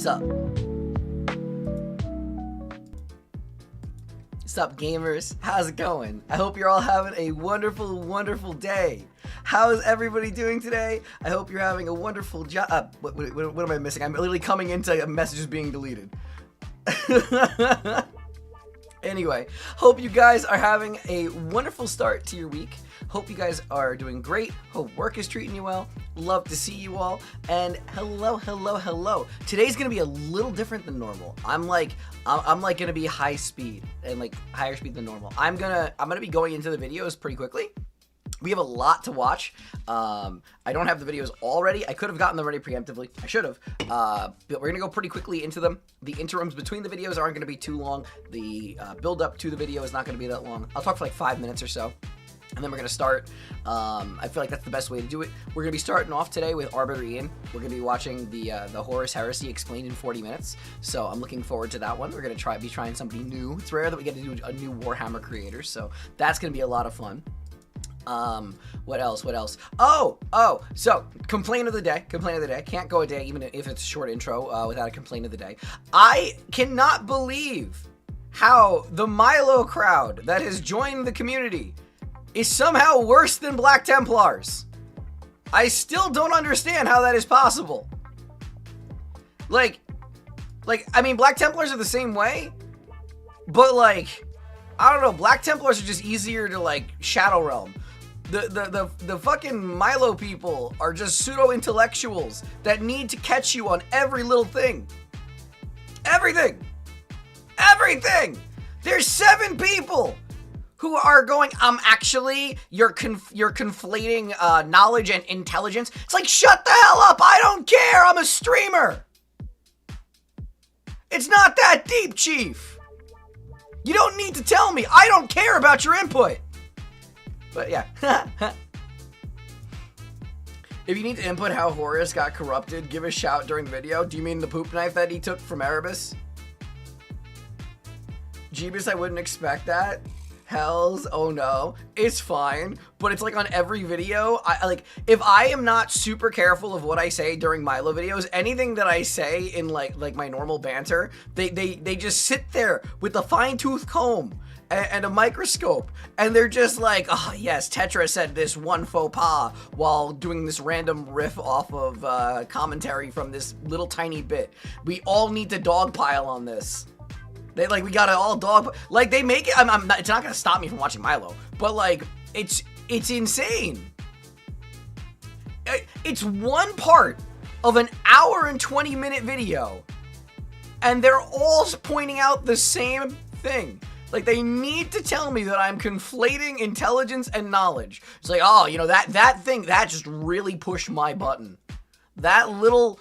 Sup? Sup, gamers? How's it going? I hope you're all having a wonderful, wonderful day. How is everybody doing today? I hope you're having a wonderful job. What am I missing? I'm literally coming into messages being deleted. Anyway, hope you guys are having a wonderful start to your week. Hope you guys are doing great. Hope work is treating you well. Love to see you all. And hello, hello, hello. Today's gonna be a little different than normal. I'm gonna be high speed and like higher speed than normal. I'm gonna be going into the videos pretty quickly. We have a lot to watch. I don't have the videos all ready. I could have gotten them ready preemptively. I should have. But we're going to go pretty quickly into them. The interims between the videos aren't going to be too long. The build up to the video is not going to be that long. I'll talk for like 5 minutes or so. And then we're going to start. I feel like that's the best way to do it. We're going to be starting off today with Arbiter Ian. We're going to be watching the Horus Heresy explained in 40 minutes. So I'm looking forward to that one. We're going to be trying something new. It's rare that we get to do a new Warhammer creator. So that's going to be a lot of fun. What else? So, complaint of the day. Can't go a day, even if it's a short intro, without a complaint of the day. I cannot believe how the Milo crowd that has joined the community is somehow worse than Black Templars. I still don't understand how that is possible. I mean, Black Templars are the same way, but I don't know, Black Templars are just easier to Shadow Realm. The fucking Milo people are just pseudo-intellectuals that need to catch you on every little thing. Everything! There's 7 people who are going, actually, you're conflating knowledge and intelligence. It's like, shut the hell up! I don't care! I'm a streamer! It's not that deep, Chief! You don't need to tell me! I don't care about your input! But yeah. If you need to input how Horus got corrupted, give a shout during the video. Do you mean the poop knife that he took from Erebus? Jeebus, I wouldn't expect that. Hells, oh no. It's fine. But it's on every video. If I am not super careful of what I say during Milo videos, anything that I say in like my normal banter, they just sit there with a fine-tooth comb and a microscope, and they're just like, oh yes, Tetra said this one faux pas while doing this random riff off of commentary from this little tiny bit. We all need to dogpile on this. We gotta all they make it. It's not gonna stop me from watching Milo, but it's insane. It's one part of an hour and 20-minute video, and they're all pointing out the same thing. They need to tell me that I'm conflating intelligence and knowledge. It's oh, that thing, that just really pushed my button. That little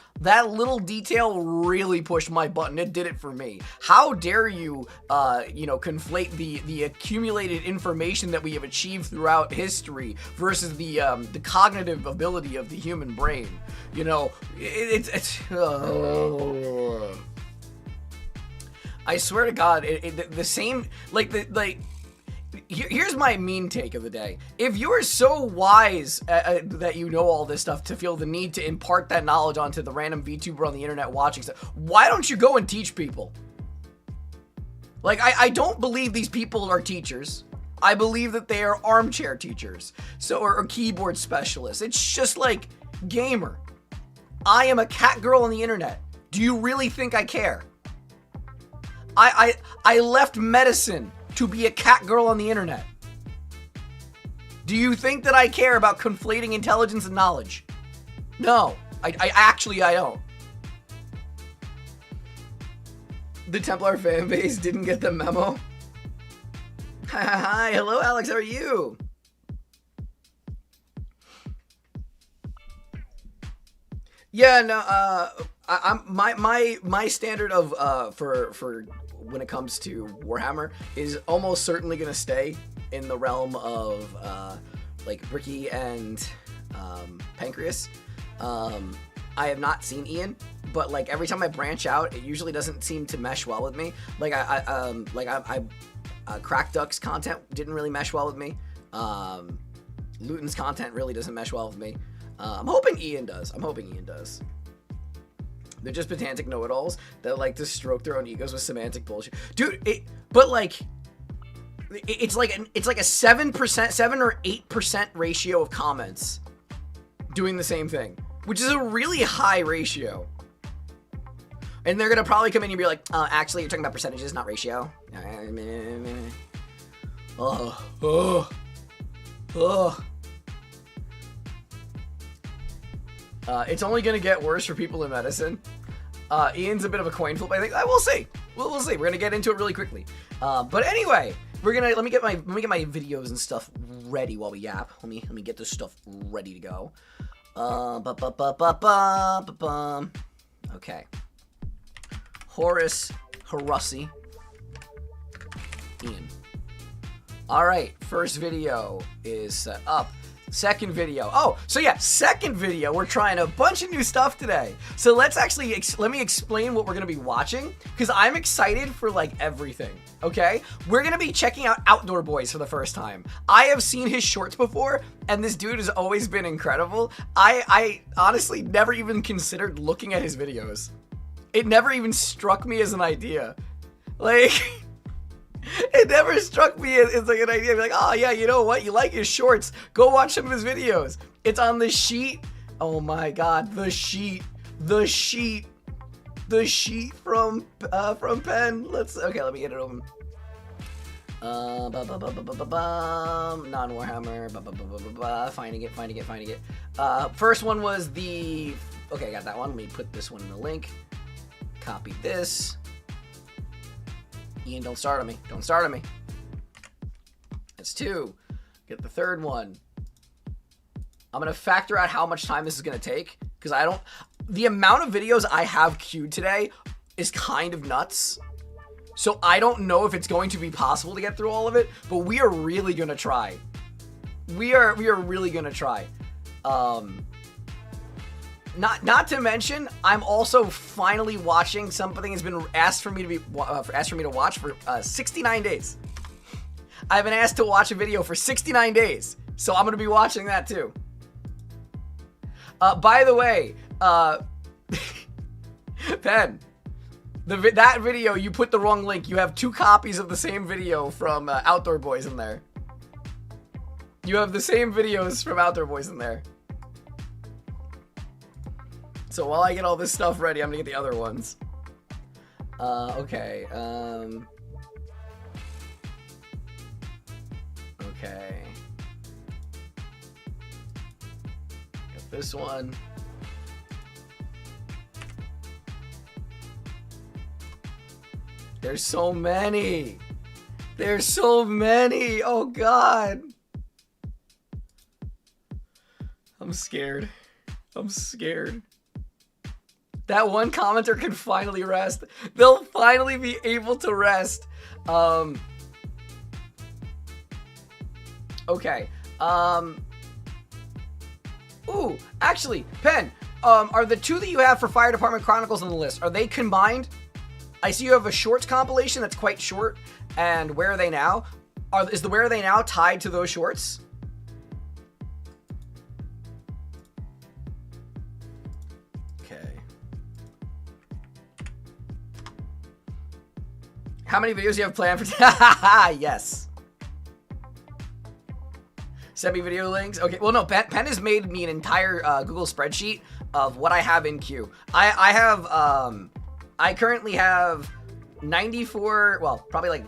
detail really pushed my button. It did it for me. How dare you, conflate the accumulated information that we have achieved throughout history versus the cognitive ability of the human brain. I swear to God, the same, here's my mean take of the day. If you are so wise that you know all this stuff to feel the need to impart that knowledge onto the random VTuber on the internet watching stuff, why don't you go and teach people? I don't believe these people are teachers. I believe that they are armchair teachers, or keyboard specialists. It's just gamer. I am a cat girl on the internet. Do you really think I care? I left medicine to be a cat girl on the internet. Do you think that I care about conflating intelligence and knowledge? No, I don't. The Templar fan base didn't get the memo. Hi, hello Alex, how are you? Yeah, no, my standard of for when it comes to Warhammer is almost certainly gonna stay in the realm of Ricky and Pancreas. I have not seen Ian, but every time I branch out, it usually doesn't seem to mesh well with me. Crack Duck's content didn't really mesh well with me. Luton's content really doesn't mesh well with me. I'm hoping Ian does. They're just pedantic know-it-alls that like to stroke their own egos with semantic bullshit. Dude, it's like a 7%, 7 or 8% ratio of comments doing the same thing, which is a really high ratio. And they're gonna probably come in and be like, actually, you're talking about percentages, not ratio. It's only gonna get worse for people in medicine. Ian's a bit of a coin flip, I think. We'll see. We'll see. We're gonna get into it really quickly. But anyway, let me get my videos and stuff ready while we yap. Let me get this stuff ready to go. Okay. Horus Heresy. Ian. Alright, first video is set up. Second video. Oh, so yeah, second video. We're trying a bunch of new stuff today. So let's actually, let me explain what we're going to be watching, because I'm excited for like everything, okay? We're going to be checking out Outdoor Boys for the first time. I have seen his shorts before, and this dude has always been incredible. I honestly never even considered looking at his videos. It never even struck me as an idea. Like... It never struck me as like an idea. I'd be like, oh yeah, you know what? You like his shorts. Go watch some of his videos. It's on the sheet. Oh my god, the sheet from Penn. Let me get it open. Non-Warhammer. Finding it. First one was the. Okay, I got that one. Let me put this one in the link. Copy this. Ian, don't start on me. That's 2. Get the third one. I'm going to factor out how much time this is going to take, because the amount of videos I have queued today is kind of nuts. So I don't know if it's going to be possible to get through all of it, but we are really going to try. We are really going to try. Not to mention, I'm also finally watching something that's been asked for me to watch for 69 days. I've been asked to watch a video for 69 days, so I'm gonna be watching that too. By the way, Pen, that video, you put the wrong link. You have 2 copies of the same video from Outdoor Boys in there. You have the same videos from Outdoor Boys in there. So while I get all this stuff ready, I'm gonna get the other ones. Okay. Okay. Get this one. There's so many. Oh god. I'm scared. That one commenter can finally rest. They'll finally be able to rest. Okay. Ooh, actually, Pen, are the 2 that you have for Fire Department Chronicles on the list, are they combined? I see you have a shorts compilation that's quite short, and Where Are They Now? Is the Where Are They Now tied to those shorts? How many videos do you have planned for Yes. Send me video links. Okay, well no, Pen has made me an entire Google spreadsheet of what I have in queue. I currently have 94, well, probably like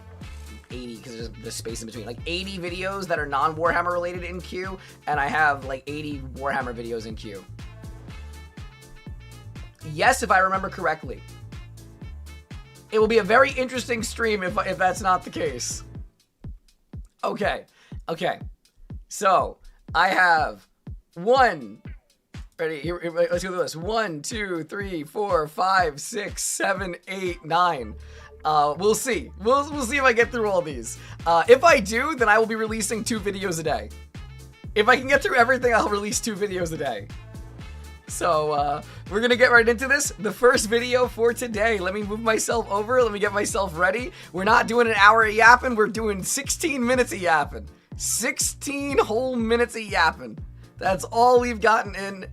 80, because there's space in between, like 80 videos that are non-Warhammer related in queue, and I have like 80 Warhammer videos in queue. Yes, if I remember correctly. It will be a very interesting stream if that's not the case. Okay. So, I have 1. Ready? Here, let's go through this. 1, 2, 3, 4, 5, 6, 7, 8, 9. We'll see. We'll see if I get through all these. If I do, then I will be releasing 2 videos a day. If I can get through everything, I'll release 2 videos a day. So, we're gonna get right into this. The first video for today. Let me move myself over. Let me get myself ready. We're not doing an hour of yapping. We're doing 16 minutes of yapping. 16 whole minutes of yapping. That's all we've gotten in.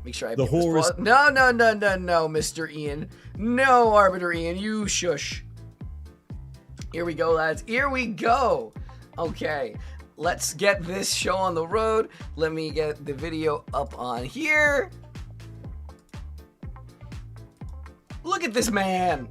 Make sure I The get this Horus. No, Mr. Ian. No, Arbiter Ian. You shush. Here we go, lads. Here we go. Okay. Let's get this show on the road. Let me get the video up on here. Look at this man.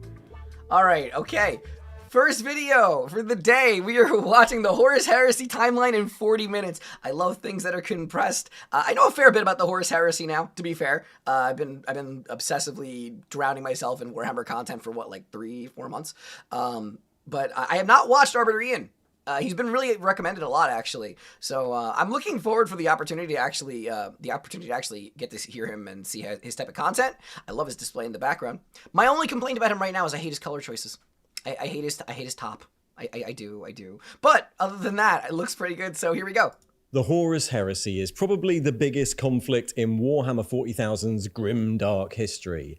All right, okay. First video for the day. We are watching the Horus Heresy timeline in 40 minutes. I love things that are compressed. I know a fair bit about the Horus Heresy now, to be fair. I've been obsessively drowning myself in Warhammer content for what, like 3-4 months. But I have not watched Arbiter Ian. He's been really recommended a lot, actually. So I'm looking forward for the opportunity to actually get to hear him and see his type of content. I love his display in the background. My only complaint about him right now is I hate his color choices. I hate his top. I do. But other than that, it looks pretty good. So here we go. The Horus Heresy is probably the biggest conflict in Warhammer 40,000's grimdark history.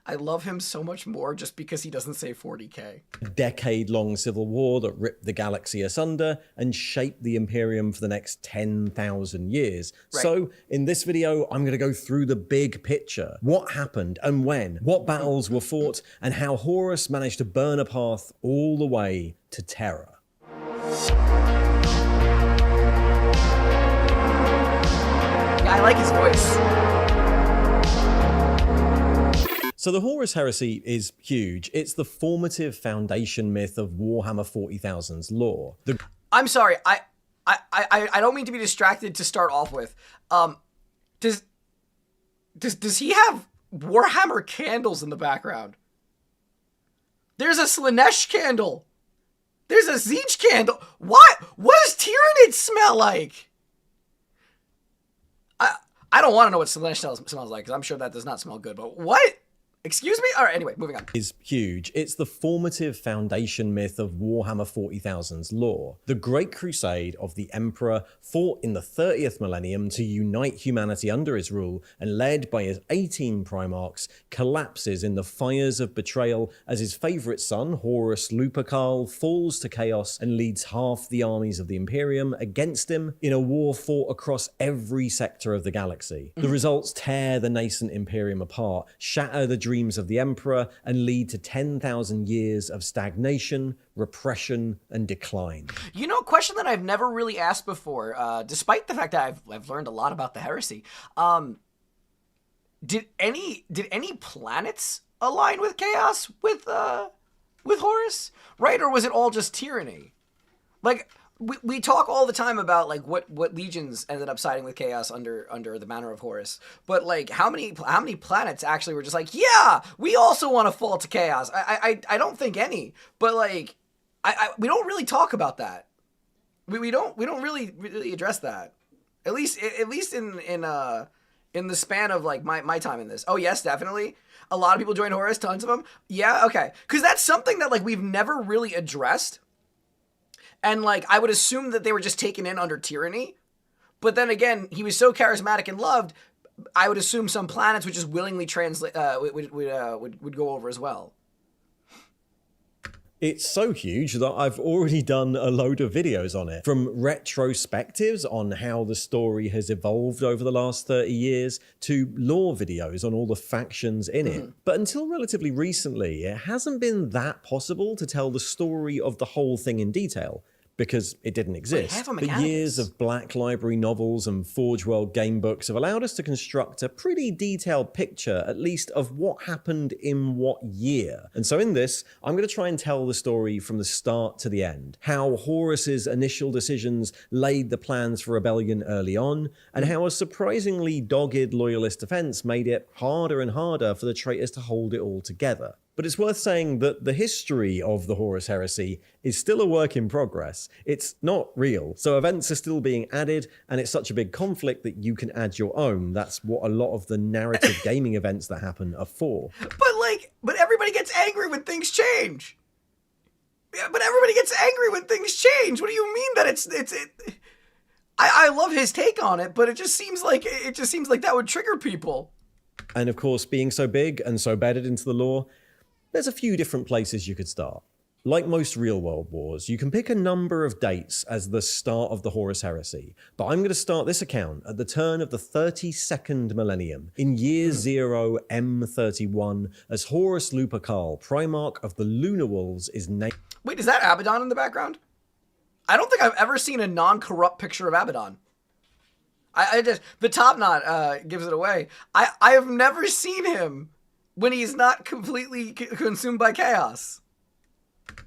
I love him so much more just because he doesn't say 40k. A decade-long civil war that ripped the galaxy asunder and shaped the Imperium for the next 10,000 years. Right. So, in this video, I'm going to go through the big picture. What happened and when? What battles were fought? And how Horus managed to burn a path all the way to Terra. I like his voice. So the Horus Heresy is huge. It's the formative foundation myth of Warhammer 40,000's lore. I'm sorry, I don't mean to be distracted to start off with. Does he have Warhammer candles in the background? There's a Slanesh candle. There's a Siege candle. What does Tyranid smell like? I don't want to know what Slanesh smells like, because I'm sure that does not smell good, but what? Excuse me? All right, anyway, moving on. Is huge. It's the formative foundation myth of Warhammer 40,000's lore. The Great Crusade of the Emperor fought in the 30th millennium to unite humanity under his rule, and led by his 18 primarchs, collapses in the fires of betrayal as his favourite son, Horus Lupercal, falls to chaos and leads half the armies of the Imperium against him in a war fought across every sector of the galaxy. The results tear the nascent Imperium apart, shatter the dreams of the Emperor, and lead to 10,000 years of stagnation, repression, and decline. You know, a question that I've never really asked before, despite the fact that I've learned a lot about the heresy. Did any planets align with chaos with Horus, right? Or was it all just tyranny? Like, we talk all the time about like what legions ended up siding with chaos under the banner of Horus, but like how many planets actually were just like, yeah, we also want to fall to chaos? I don't think any, but like we don't really talk about that. We don't really address that. At least in the span of like my time in this. Oh yes, definitely. A lot of people joined Horus, tons of them. Yeah, okay, because that's something that like we've never really addressed. And, like, I would assume that they were just taken in under tyranny. But then again, he was so charismatic and loved, I would assume some planets would just willingly translate, would go over as well. It's so huge that I've already done a load of videos on it. From retrospectives on how the story has evolved over the last 30 years, to lore videos on all the factions in it. But until relatively recently, it hasn't been that possible to tell the story of the whole thing in detail, because it didn't exist. The years of Black Library novels and Forge World gamebooks have allowed us to construct a pretty detailed picture, at least, of what happened in what year. And so in this, I'm going to try and tell the story from the start to the end. How Horus's initial decisions laid the plans for rebellion early on, and how a surprisingly dogged loyalist defense made it harder and harder for the traitors to hold it all together. But it's worth saying that the history of the Horus Heresy is still a work in progress. It's not real, so events are still being added, and it's such a big conflict that you can add your own. That's what a lot of the narrative gaming events that happen are for. But everybody gets angry when things change. Yeah, but everybody gets angry when things change. What do you mean that I love his take on it, but it just seems like that would trigger people. And of course, being so big and so bedded into the lore, there's a few different places you could start. Like most real-world wars, you can pick a number of dates as the start of the Horus Heresy, but I'm going to start this account at the turn of the 32nd millennium, in year 0 M31, as Horus Lupercal, primarch of the Lunar Wolves, is named... Wait, is that Abaddon in the background? I don't think I've ever seen a non-corrupt picture of Abaddon. I just... The top knot gives it away. I have never seen him when he's not completely consumed by chaos.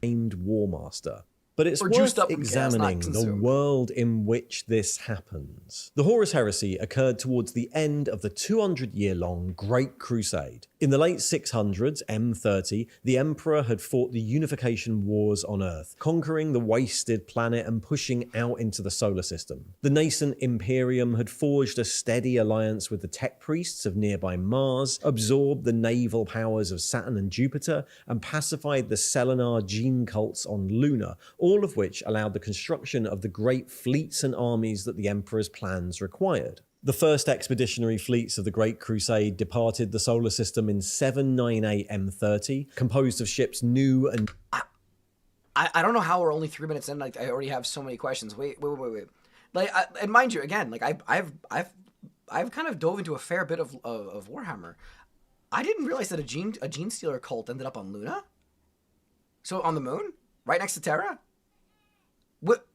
Named War Master. But it's Or worth juiced up from examining chaos, not the consumed. world in which this happens. The Horus Heresy occurred towards the end of the 200-year-long Great Crusade. In the late 600s, M30, the Emperor had fought the unification wars on Earth, conquering the wasted planet and pushing out into the solar system. The nascent Imperium had forged a steady alliance with the tech priests of nearby Mars, absorbed the naval powers of Saturn and Jupiter, and pacified the Selenar gene cults on Luna, all of which allowed the construction of the great fleets and armies that the Emperor's plans required. The first expeditionary fleets of the Great Crusade departed the solar system in 798 M30, composed of ships new and... I don't know how we're only 3 minutes in. Like, I already have so many questions. Wait. Like, and mind you, again, like I've kind of dove into a fair bit of Warhammer. I didn't realize that a gene stealer cult ended up on Luna. So on the moon, right next to Terra. What?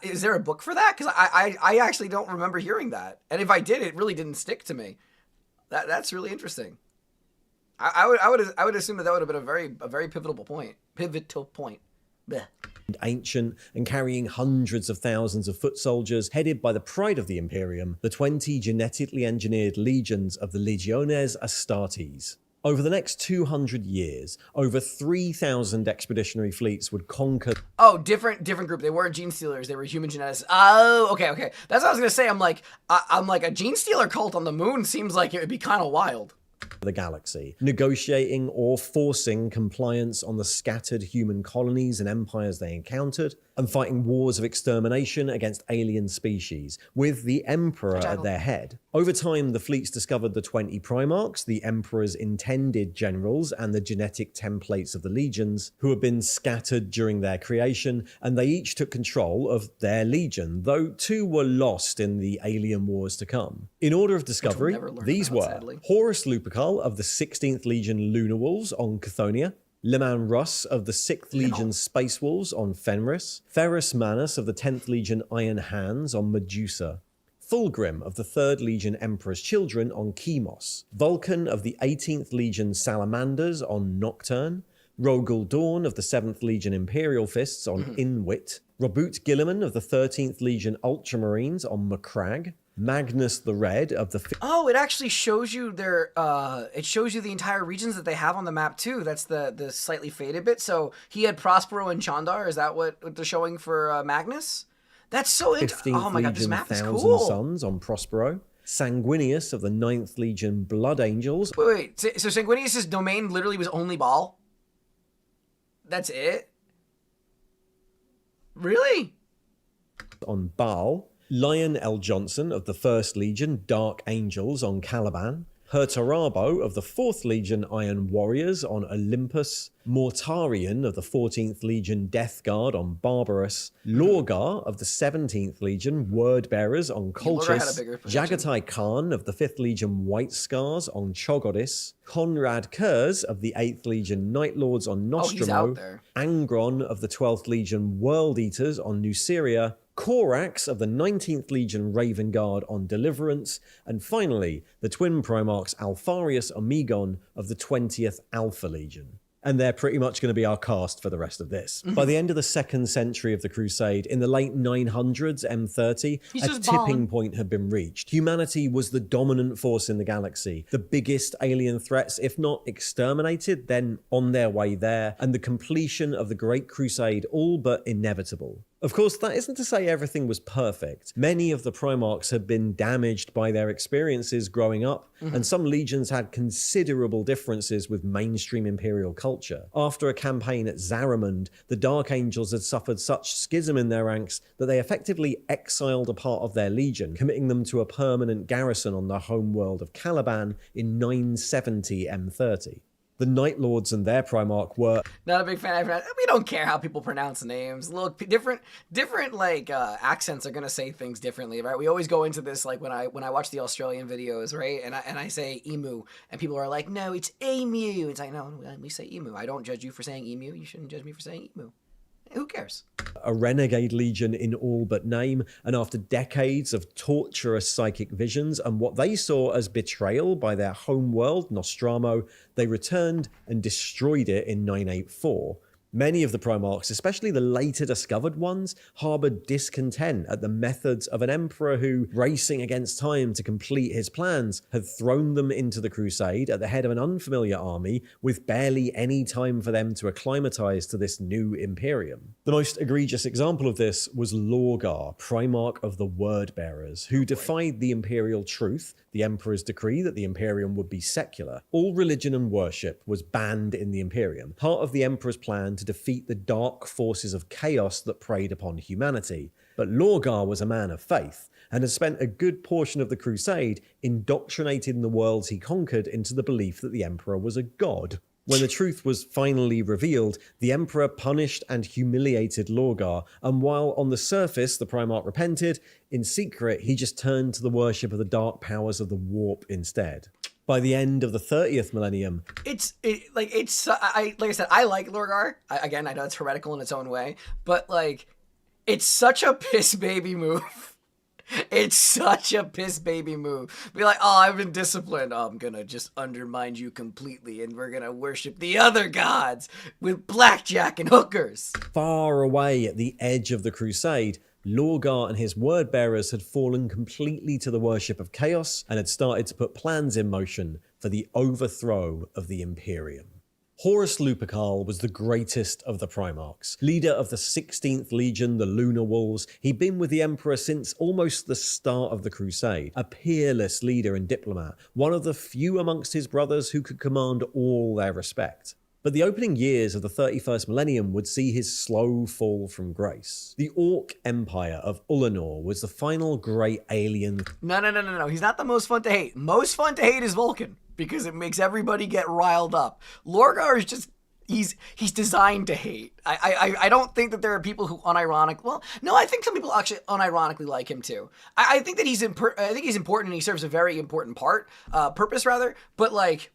Is there a book for that? Because I actually don't remember hearing that. And if I did, it really didn't stick to me. That's really interesting. I would assume that would have been a very pivotal point. Blech. Ancient and carrying hundreds of thousands of foot soldiers, headed by the pride of the Imperium, the 20 genetically engineered legions of the Legiones Astartes. Over the next 200 years, over 3,000 expeditionary fleets would conquer... Oh, different group. They weren't gene stealers. They were human geneticists. Oh, okay. That's what I was gonna say. I'm like a gene stealer cult on the moon seems like it would be kind of wild. The galaxy, negotiating or forcing compliance on the scattered human colonies and empires they encountered, and fighting wars of extermination against alien species, with the Emperor at their head. Over time, the fleets discovered the 20 primarchs, the Emperor's intended generals, and the genetic templates of the legions, who had been scattered during their creation, and they each took control of their legion, though 2 were lost in the alien wars to come. In order of discovery, these were Horus Lupercal of the 16th Legion Lunar Wolves on Chthoniya, Leman Russ of the 6th Legion Space Wolves on Fenris, Ferrus Manus of the 10th Legion Iron Hands on Medusa, Fulgrim of the 3rd Legion Emperor's Children on Chemos, Vulcan of the 18th Legion Salamanders on Nocturne, Rogul Dawn of the 7th Legion Imperial Fists on Inwit, Robut Gilliman of the 13th Legion Ultramarines on Macragge, Magnus the Red of the... Oh, it actually shows you their... it shows you the entire regions that they have on the map, too. That's the slightly faded bit. So he had Prospero and Chandar. Is that what they're showing for Magnus? That's so interesting. Oh my god, this map is cool. Sons on Prospero. Sanguinius of the 9th Legion Blood Angels. Wait. So Sanguinius' domain literally was only Baal? That's it? Really? On Baal. Lion L. Johnson of the 1st Legion Dark Angels on Caliban, Hurtarabo of the 4th Legion Iron Warriors on Olympus, Mortarion of the 14th Legion Death Guard on Barbarus, Lorgar of the 17th Legion Word Bearers on Colchis, Jagatai Khan of the 5th Legion White Scars on Chogodis, Conrad Kurz of the 8th Legion Night Lords on Nostromo, Angron of the 12th Legion World Eaters on Nuceria, Corax of the 19th Legion Raven Guard on Deliverance, and finally, the twin primarchs Alfarius Omegon of the 20th Alpha Legion. And they're pretty much going to be our cast for the rest of this. By the end of the 2nd century of the Crusade, in the late 900s M30, a tipping point had been reached. Humanity was the dominant force in the galaxy. The biggest alien threats, if not exterminated, then on their way there, and the completion of the Great Crusade all but inevitable. Of course, that isn't to say everything was perfect. Many of the Primarchs had been damaged by their experiences growing up, and some legions had considerable differences with mainstream Imperial culture. After a campaign at Zaramund, the Dark Angels had suffered such schism in their ranks that they effectively exiled a part of their legion, committing them to a permanent garrison on the homeworld of Caliban in 970 M30. The Night Lords and their Primarch were... Not a big fan. We don't care how people pronounce names. Look, different like accents are gonna say things differently, right? We always go into this like when I watch the Australian videos, right? And I say emu, and people are like, no, it's emu. It's like, no, we say emu. I don't judge you for saying emu. You shouldn't judge me for saying emu. Who cares? A renegade legion in all but name, and after decades of torturous psychic visions and what they saw as betrayal by their home world, Nostramo, they returned and destroyed it in 984. Many of the Primarchs, especially the later discovered ones, harboured discontent at the methods of an emperor who, racing against time to complete his plans, had thrown them into the Crusade at the head of an unfamiliar army with barely any time for them to acclimatise to this new Imperium. The most egregious example of this was Lorgar, Primarch of the Word-Bearers, who defied the imperial truth, the Emperor's decree that the Imperium would be secular. All religion and worship was banned in the Imperium, part of the Emperor's plan to defeat the dark forces of chaos that preyed upon humanity. But Lorgar was a man of faith, and had spent a good portion of the Crusade indoctrinating the worlds he conquered into the belief that the Emperor was a god. When the truth was finally revealed, the Emperor punished and humiliated Lorgar, and while on the surface the Primarch repented, in secret he just turned to the worship of the dark powers of the warp instead. By the end of the 30th millennium, like I said, I like Lorgar. Again, I know it's heretical in its own way, but like, it's such a piss baby move. It's such a piss baby move. Be like, oh, I've been disciplined. Oh, I'm gonna just undermine you completely, and we're gonna worship the other gods with blackjack and hookers. Far away at the edge of the Crusade, Lorgar and his word-bearers had fallen completely to the worship of chaos and had started to put plans in motion for the overthrow of the Imperium. Horus Lupercal was the greatest of the Primarchs. Leader of the 16th Legion, the Lunar Wolves, he'd been with the Emperor since almost the start of the Crusade. A peerless leader and diplomat, one of the few amongst his brothers who could command all their respect. But the opening years of the 31st millennium would see his slow fall from grace. The Orc Empire of Ulanor was the final great alien. No. He's not the most fun to hate. Most fun to hate is Vulcan, because it makes everybody get riled up. Lorgar is just, he's designed to hate. I don't think that there are people who I think some people actually unironically like him too. I think that he's important and he serves a very important purpose rather, but like,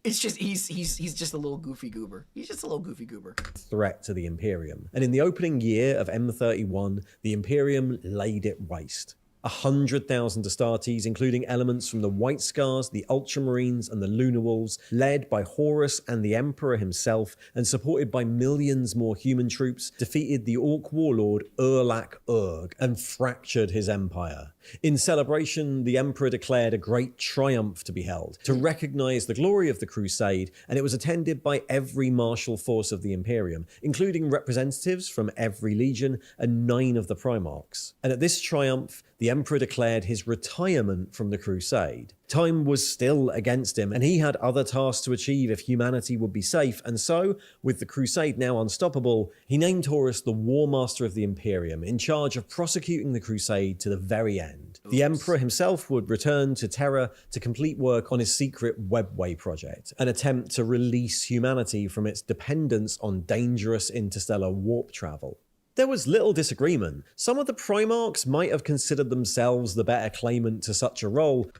it's just, he's just a little goofy goober. He's just a little goofy goober. Threat to the Imperium. And in the opening year of M31, the Imperium laid it waste. 100,000 Astartes, including elements from the White Scars, the Ultramarines, and the Lunar Wolves, led by Horus and the Emperor himself, and supported by millions more human troops, defeated the Orc warlord Urlak Urg and fractured his empire. In celebration, the Emperor declared a great triumph to be held, to recognize the glory of the Crusade, and it was attended by every martial force of the Imperium, including representatives from every legion and 9 of the Primarchs. And at this triumph, the Emperor declared his retirement from the Crusade. Time was still against him, and he had other tasks to achieve if humanity would be safe, and so, with the Crusade now unstoppable, he named Horus the War Master of the Imperium, in charge of prosecuting the Crusade to the very end. The Emperor himself would return to Terra to complete work on his secret Webway project, an attempt to release humanity from its dependence on dangerous interstellar warp travel. There was little disagreement. Some of the Primarchs might have considered themselves the better claimant to such a role.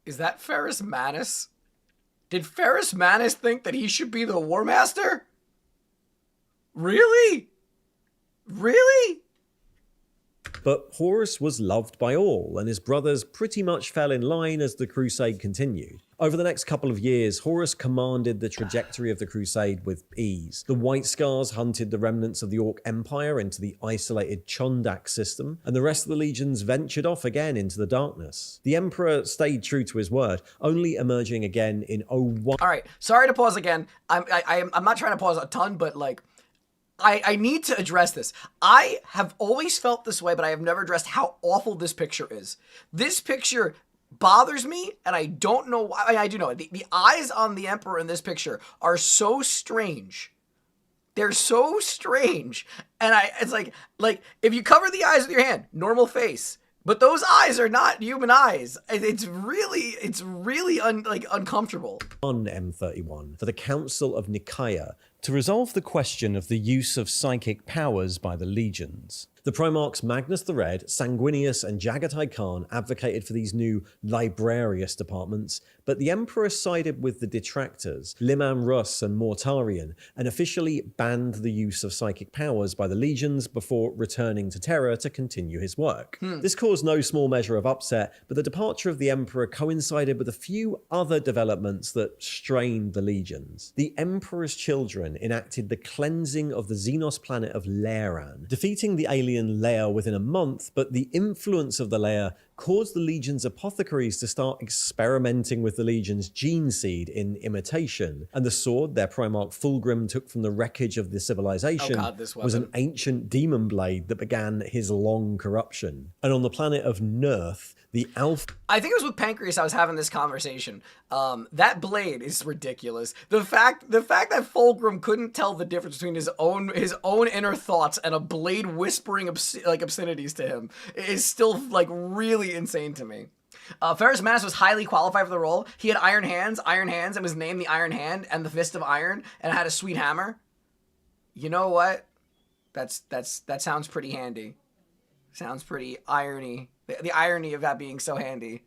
Is that Ferrus Manus? Did Ferrus Manus think that he should be the War Master? Really? Really? But Horus was loved by all, and his brothers pretty much fell in line as the Crusade continued. Over the next couple of years, Horus commanded the trajectory of the Crusade with ease. The White Scars hunted the remnants of the Orc Empire into the isolated Chondak system, and the rest of the legions ventured off again into the darkness. The Emperor stayed true to his word, only emerging again in 01. All right, sorry to pause again. I'm not trying to pause a ton, but like, I need to address this. I have always felt this way, but I have never addressed how awful this picture is. This picture bothers me, and I don't know why. I do know the eyes on the Emperor in this picture are so strange. They're so strange, and it's like if you cover the eyes with your hand, normal face, But those eyes are not human eyes. It's really uncomfortable. On M31 for the Council of Nicaea to resolve the question of the use of psychic powers by the legions. The Primarchs Magnus the Red, Sanguinius, and Jagatai Khan advocated for these new librarius departments, but the Emperor sided with the detractors, Liman Rus and Mortarion, and officially banned the use of psychic powers by the legions before returning to Terra to continue his work. This caused no small measure of upset, but the departure of the Emperor coincided with a few other developments that strained the legions. The Emperor's children enacted the cleansing of the Xenos planet of Leran, defeating the alien Leia within a month, but the influence of the Leia caused the Legion's apothecaries to start experimenting with the Legion's gene seed in imitation, and the sword their Primarch Fulgrim took from the wreckage of the civilization was an ancient demon blade that began his long corruption. And on the planet of Nerth, the Alpha... I think it was with Pancreas I was having this conversation. That blade is ridiculous. The fact that Fulgrim couldn't tell the difference between his own inner thoughts and a blade whispering obscenities to him is still really insane to me. Ferrus Manus was highly qualified for the role. He had iron hands, and was named the Iron Hand and the Fist of Iron, and had a sweet hammer. You know what? That sounds pretty handy. Sounds pretty irony. The irony of that being so handy.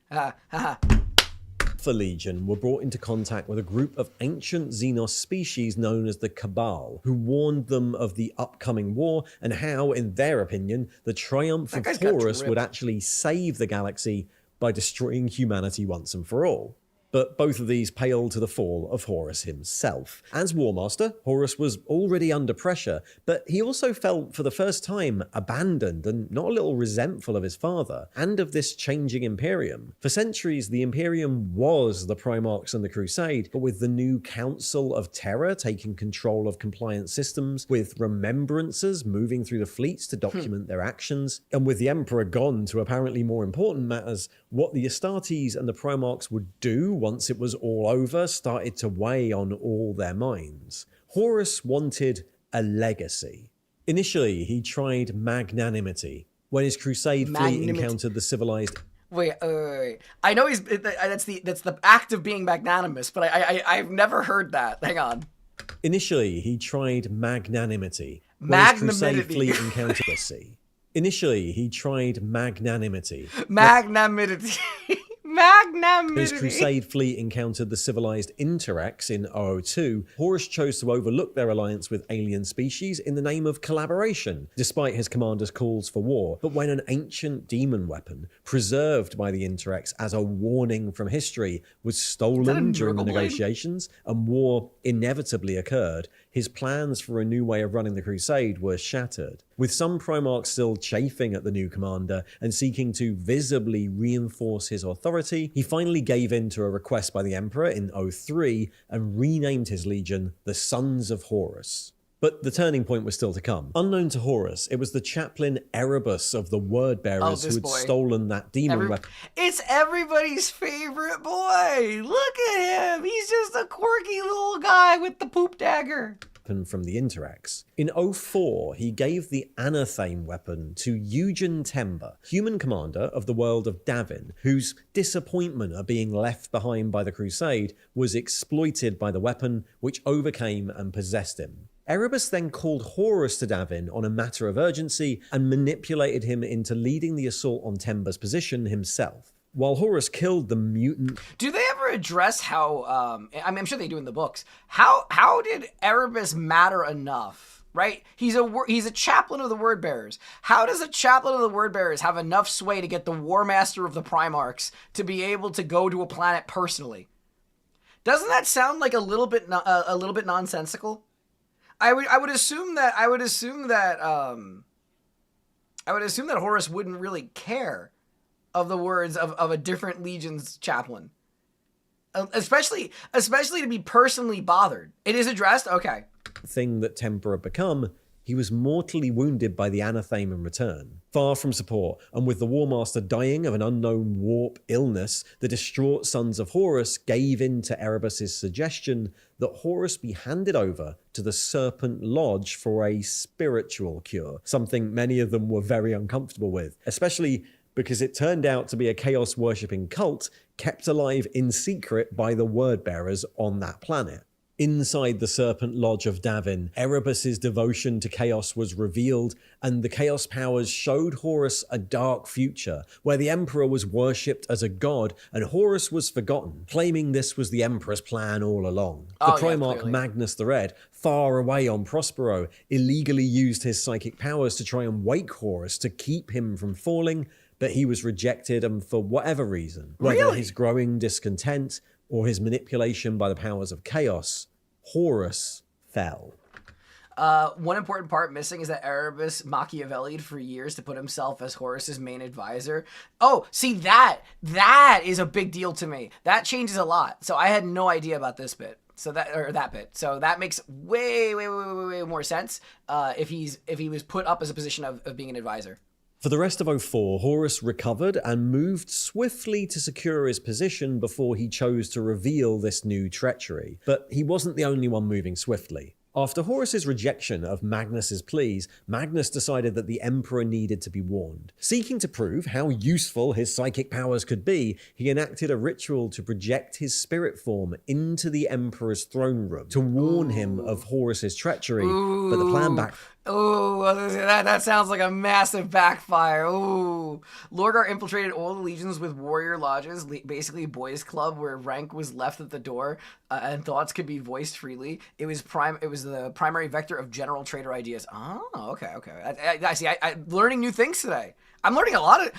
For Legion were brought into contact with a group of ancient Xenos species known as the Cabal, who warned them of the upcoming war and how, in their opinion, the triumph of Horus would actually save the galaxy by destroying humanity once and for all. But both of these paled to the fall of Horus himself. As War Master, Horus was already under pressure, but he also felt for the first time abandoned and not a little resentful of his father, and of this changing Imperium. For centuries, the Imperium was the Primarchs and the Crusade, but with the new Council of Terror taking control of compliance systems, with remembrancers moving through the fleets to document their actions, and with the Emperor gone to apparently more important matters, what the Astartes and the Primarchs would do once it was all over started to weigh on all their minds. Horus wanted a legacy. Initially, he tried magnanimity. When his crusade fleet encountered the civilized... Wait. I know that's the act of being magnanimous, but I've never heard that. Hang on. Initially, he tried magnanimity. When his crusade fleet encountered the sea. Initially, he tried magnanimity. Magnanimity. His crusade fleet encountered the civilized Interrex in 002. Horus chose to overlook their alliance with alien species in the name of collaboration, despite his commander's calls for war. But when an ancient demon weapon, preserved by the Interrex as a warning from history, was stolen during the negotiations and war inevitably occurred, his plans for a new way of running the crusade were shattered. With some Primarchs still chafing at the new commander and seeking to visibly reinforce his authority, he finally gave in to a request by the Emperor in 03 and renamed his legion the Sons of Horus. But the turning point was still to come. Unknown to Horus, it was the chaplain Erebus of the Word Bearers who had stolen that demon weapon. It's everybody's favorite boy! Look at him! He's just a quirky little guy with the poop dagger. From the Interrex. In 04, he gave the Anathame weapon to Eugen Tember, human commander of the world of Davin, whose disappointment at being left behind by the Crusade was exploited by the weapon, which overcame and possessed him. Erebus then called Horus to Davin on a matter of urgency and manipulated him into leading the assault on Tember's position himself. While Horus killed the mutant... Do they ever address how, I'm sure they do in the books, how did Erebus matter enough, right? He's a chaplain of the Word Bearers. How does a chaplain of the Word Bearers have enough sway to get the War Master of the Primarchs to be able to go to a planet personally? Doesn't that sound like a little bit nonsensical? I would assume that Horus wouldn't really care of the words of a different legion's chaplain, especially to be personally bothered. It is addressed, okay. Thing that Temper had become, he was mortally wounded by the Anathame in return. Far from support, and with the War Master dying of an unknown warp illness, the distraught Sons of Horus gave in to Erebus's suggestion that Horus be handed over to the Serpent Lodge for a spiritual cure, something many of them were very uncomfortable with, especially because it turned out to be a chaos-worshipping cult kept alive in secret by the word-bearers on that planet. Inside the Serpent Lodge of Davin, Erebus's devotion to chaos was revealed, and the Chaos Powers showed Horus a dark future, where the Emperor was worshipped as a god, and Horus was forgotten, claiming this was the Emperor's plan all along. The Primarch Magnus the Red, far away on Prospero, illegally used his psychic powers to try and wake Horus to keep him from falling, but he was rejected, and for whatever reason, whether his growing discontent or his manipulation by the powers of chaos, Horus fell. One important part missing is that Erebus Machiavelli'd for years to put himself as Horus's main advisor. Oh, see, that is a big deal to me. That changes a lot. So I had no idea about this bit. So that bit. So that makes way more sense if he was put up as a position of being an advisor. For the rest of 04, Horus recovered and moved swiftly to secure his position before he chose to reveal this new treachery. But he wasn't the only one moving swiftly. After Horus's rejection of Magnus's pleas, Magnus decided that the Emperor needed to be warned. Seeking to prove how useful his psychic powers could be, he enacted a ritual to project his spirit form into the Emperor's throne room to warn him of Horus's treachery, but the plan backfired. Ooh, that sounds like a massive backfire. Ooh. Lorgar infiltrated all the legions with warrior lodges, basically a boys' club where rank was left at the door and thoughts could be voiced freely. It was the primary vector of general traitor ideas. Oh, okay. I see. I'm learning new things today. I'm learning a lot of...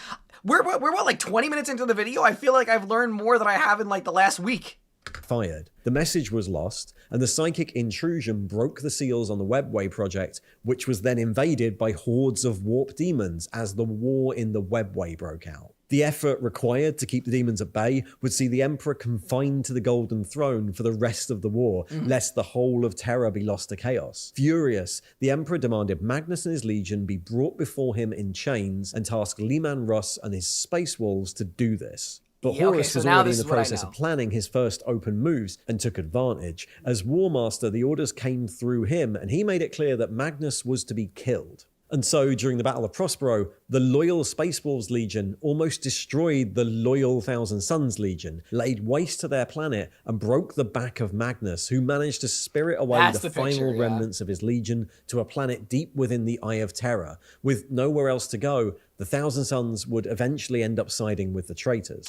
We're what, like 20 minutes into the video? I feel like I've learned more than I have in like the last week. Fired. The message was lost, and the psychic intrusion broke the seals on the Webway project, which was then invaded by hordes of warp demons as the war in the Webway broke out. The effort required to keep the demons at bay would see the Emperor confined to the Golden Throne for the rest of the war, lest the whole of Terra be lost to chaos. Furious, the Emperor demanded Magnus and his legion be brought before him in chains and tasked Leman Russ and his Space Wolves to do this. But Horus was already in the process of planning his first open moves and took advantage. As War Master, the orders came through him, and he made it clear that Magnus was to be killed. And so, during the Battle of Prospero, the loyal Space Wolves Legion almost destroyed the loyal Thousand Suns Legion, laid waste to their planet, and broke the back of Magnus, who managed to spirit away the final remnants of his legion to a planet deep within the Eye of Terror. With nowhere else to go, the Thousand Suns would eventually end up siding with the traitors.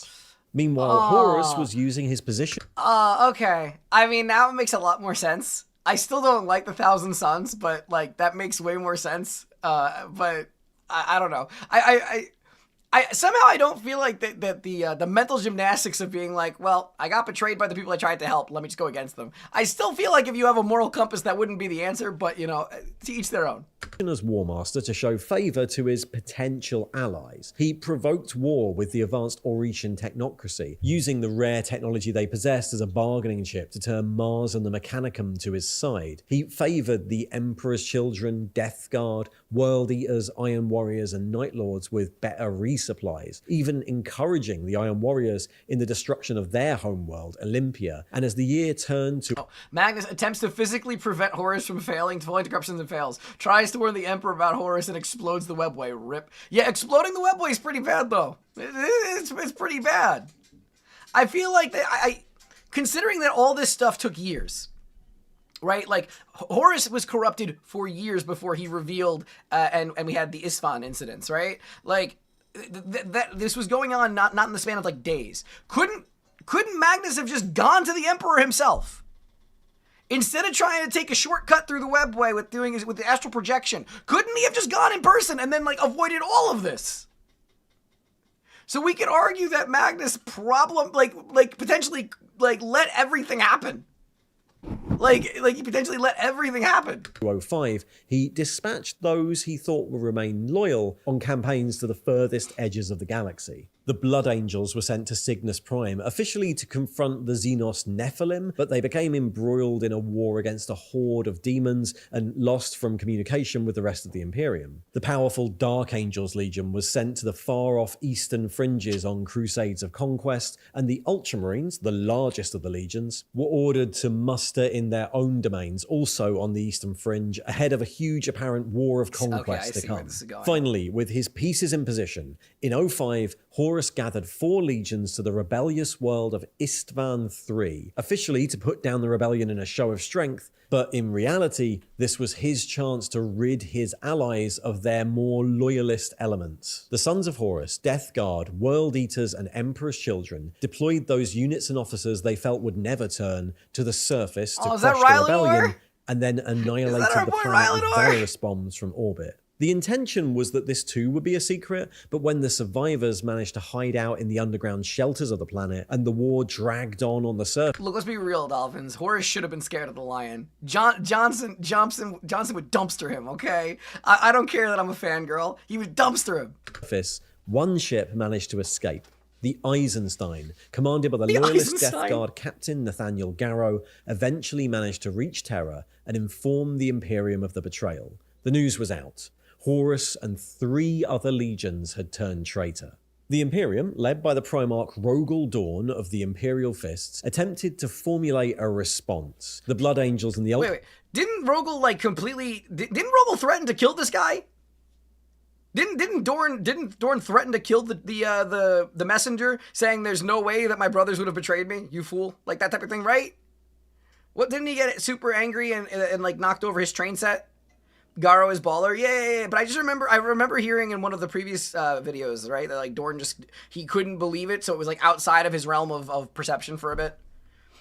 Meanwhile, Horus was using his position. Okay. I mean, now it makes a lot more sense. I still don't like the Thousand Suns, but like that makes way more sense. But I don't know. I somehow I don't feel like that the mental gymnastics of being like, well, I got betrayed by the people I tried to help. Let me just go against them. I still feel like if you have a moral compass, that wouldn't be the answer. But you know, to each their own. As War Master to show favor to his potential allies. He provoked war with the advanced Orician technocracy, using the rare technology they possessed as a bargaining chip to turn Mars and the Mechanicum to his side. He favored the Emperor's Children, Death Guard, World Eaters, Iron Warriors, and Night Lords with better resupplies, even encouraging the Iron Warriors in the destruction of their homeworld, Olympia. And as the year turned to... Magnus attempts to physically prevent Horus from falling to corruptions and fails. Tries to warn the Emperor about Horus and explodes the Webway. Rip. Yeah, exploding the Webway is pretty bad, though. It's pretty bad. I feel like considering that all this stuff took years, right? Like, Horus was corrupted for years before he revealed, and we had the Isfahan incidents, right? Like, this was going on not in the span of, like, days. Couldn't Magnus have just gone to the Emperor himself? Instead of trying to take a shortcut through the Webway with the astral projection, couldn't he have just gone in person and then, like, avoided all of this? So we could argue that Magnus potentially, like, let everything happen. Like he potentially let everything happen. 2005, he dispatched those he thought would remain loyal on campaigns to the furthest edges of the galaxy. The Blood Angels were sent to Cygnus Prime, officially to confront the Xenos Nephilim, but they became embroiled in a war against a horde of demons and lost from communication with the rest of the Imperium. The powerful Dark Angels Legion was sent to the far-off eastern fringes on crusades of conquest, and the Ultramarines, the largest of the legions, were ordered to muster in their own domains, also on the eastern fringe, ahead of a huge apparent war of conquest to come. Finally, with his pieces in position, in 05, Horus gathered 4 legions to the rebellious world of Istvan III, officially to put down the rebellion in a show of strength, but in reality, this was his chance to rid his allies of their more loyalist elements. The Sons of Horus, Death Guard, World Eaters, and Emperor's Children deployed those units and officers they felt would never turn to the surface to crush the rebellion, and then annihilated the planet with virus bombs from orbit. The intention was that this too would be a secret, but when the survivors managed to hide out in the underground shelters of the planet and the war dragged on the surface... Look, let's be real, Dolphins. Horus should have been scared of the lion. Johnson would dumpster him, okay? I don't care that I'm a fangirl. He would dumpster him. One ship managed to escape. The Eisenstein, commanded by the loyalist Death Guard Captain Nathaniel Garrow, eventually managed to reach Terra and inform the Imperium of the betrayal. The news was out. Horus and 3 other legions had turned traitor. The Imperium, led by the primarch Rogel Dawn of the Imperial Fists, attempted to formulate a response. The Blood Angels and the... Wait. Didn't Rogel, like, completely... Didn't Rogel threaten to kill this guy? Didn't Dorn threaten to kill the messenger, saying there's no way that my brothers would have betrayed me, you fool? Like, that type of thing, right? What, didn't he get super angry and like, knocked over his train set? Garrow is baller, yeah. But I remember hearing in one of the previous videos, right, that like Dorn he couldn't believe it, so it was like outside of his realm of perception for a bit.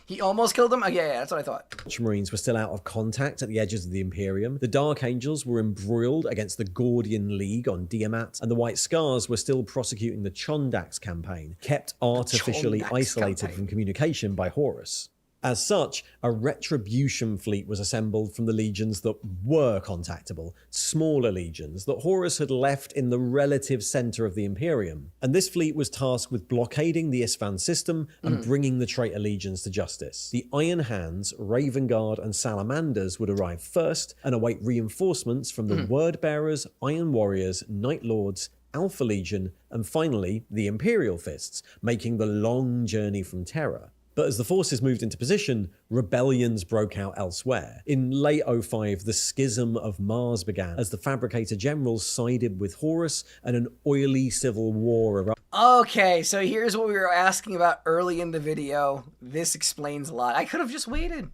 He almost killed him? Yeah, that's what I thought. Ultramarines were still out of contact at the edges of the Imperium. The Dark Angels were embroiled against the Gordian League on Diamat, and the White Scars were still prosecuting the Chondax campaign, kept artificially isolated from communication by Horus. As such, a retribution fleet was assembled from the legions that were contactable, smaller legions that Horus had left in the relative center of the Imperium. And this fleet was tasked with blockading the Isvan system and bringing the traitor legions to justice. The Iron Hands, Raven Guard, and Salamanders would arrive first and await reinforcements from the Word Bearers, Iron Warriors, Night Lords, Alpha Legion, and finally the Imperial Fists, making the long journey from Terra. But as the forces moved into position, rebellions broke out elsewhere. In late 05, the Schism of Mars began as the Fabricator Generals sided with Horus and an oily civil war erupted. Okay, so here's what we were asking about early in the video. This explains a lot. I could have just waited.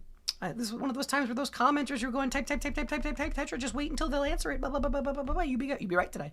This is one of those times where those commenters are going type, Tetra, just wait until they'll answer it. Blah, blah, blah, blah, blah, blah. You be right today.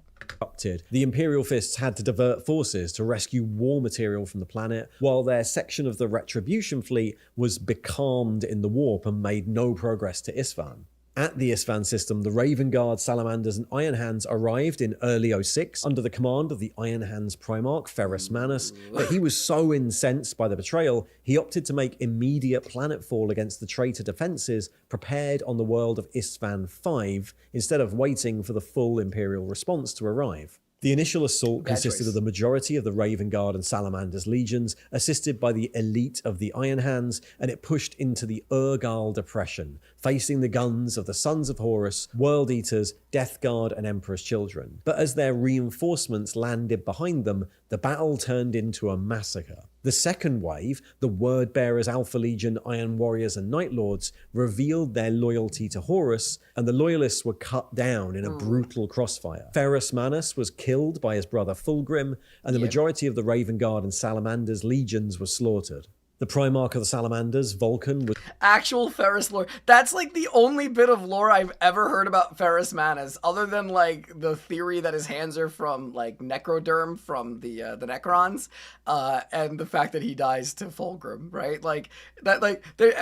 The Imperial Fists had to divert forces to rescue war material from the planet, while their section of the Retribution Fleet was becalmed in the warp and made no progress to Isvan. At the Isvan system, the Raven Guard, Salamanders, and Iron Hands arrived in early 06 under the command of the Iron Hands Primarch, Ferrus Manus, but he was so incensed by the betrayal, he opted to make immediate planetfall against the traitor defenses prepared on the world of Isvan V, instead of waiting for the full Imperial response to arrive. The initial assault consisted of the majority of the Raven Guard and Salamander's legions, assisted by the elite of the Iron Hands, and it pushed into the Urgal Depression, facing the guns of the Sons of Horus, World Eaters, Death Guard, and Emperor's Children. But as their reinforcements landed behind them, the battle turned into a massacre. The second wave, the Word Bearers, Alpha Legion, Iron Warriors, and Night Lords, revealed their loyalty to Horus, and the Loyalists were cut down in a brutal crossfire. Ferrus Manus was killed by his brother Fulgrim, and the majority of the Raven Guard and Salamander's legions were slaughtered. The Primarch of the Salamanders, Vulcan, was... Actual Ferrus lore. That's like the only bit of lore I've ever heard about Ferrus Manus, other than like the theory that his hands are from like necroderm from the Necrons, and the fact that he dies to Fulgrim, right? Like that,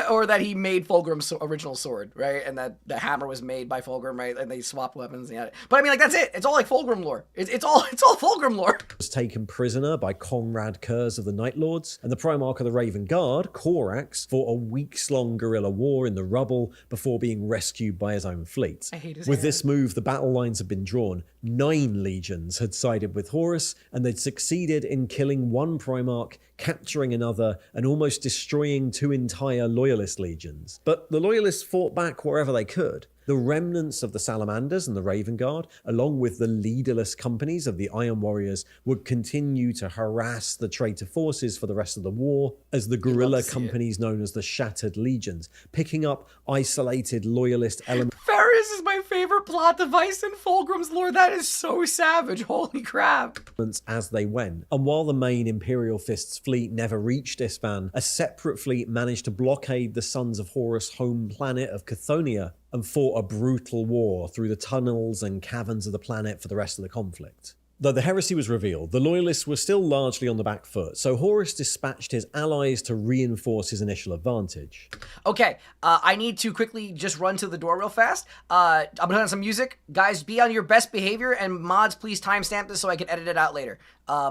or that he made Fulgrim's original sword, right? And that the hammer was made by Fulgrim, right? And they swapped weapons. Yeah. But I mean, like that's it. It's all like Fulgrim lore. It's all Fulgrim lore. Was taken prisoner by Conrad Kurz of the Night Lords, and the Primarch of the Raven Raven Guard, Korax, fought a weeks-long guerrilla war in the rubble before being rescued by his own fleet. I hate his With hair. this move, the battle lines had been drawn. 9 legions had sided with Horus, and they'd succeeded in killing one primarch, capturing another, and almost destroying 2 entire loyalist legions. But the loyalists fought back wherever they could. The remnants of the Salamanders and the Raven Guard, along with the leaderless companies of the Iron Warriors, would continue to harass the traitor forces for the rest of the war as the guerrilla companies known as the Shattered Legions, picking up isolated loyalist elements. Ferris is my favorite plot device in Fulgrim's lore. That is so savage. Holy crap. As they went. And while the main Imperial Fist's fleet never reached Ispan, a separate fleet managed to blockade the Sons of Horus' home planet of Chthoniya and fought a brutal war through the tunnels and caverns of the planet for the rest of the conflict. Though the heresy was revealed, the loyalists were still largely on the back foot, so Horus dispatched his allies to reinforce his initial advantage. Okay, I need to quickly just run to the door real fast. I'm gonna put on some music. Guys, be on your best behavior, and mods, please timestamp this so I can edit it out later.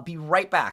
Be right back.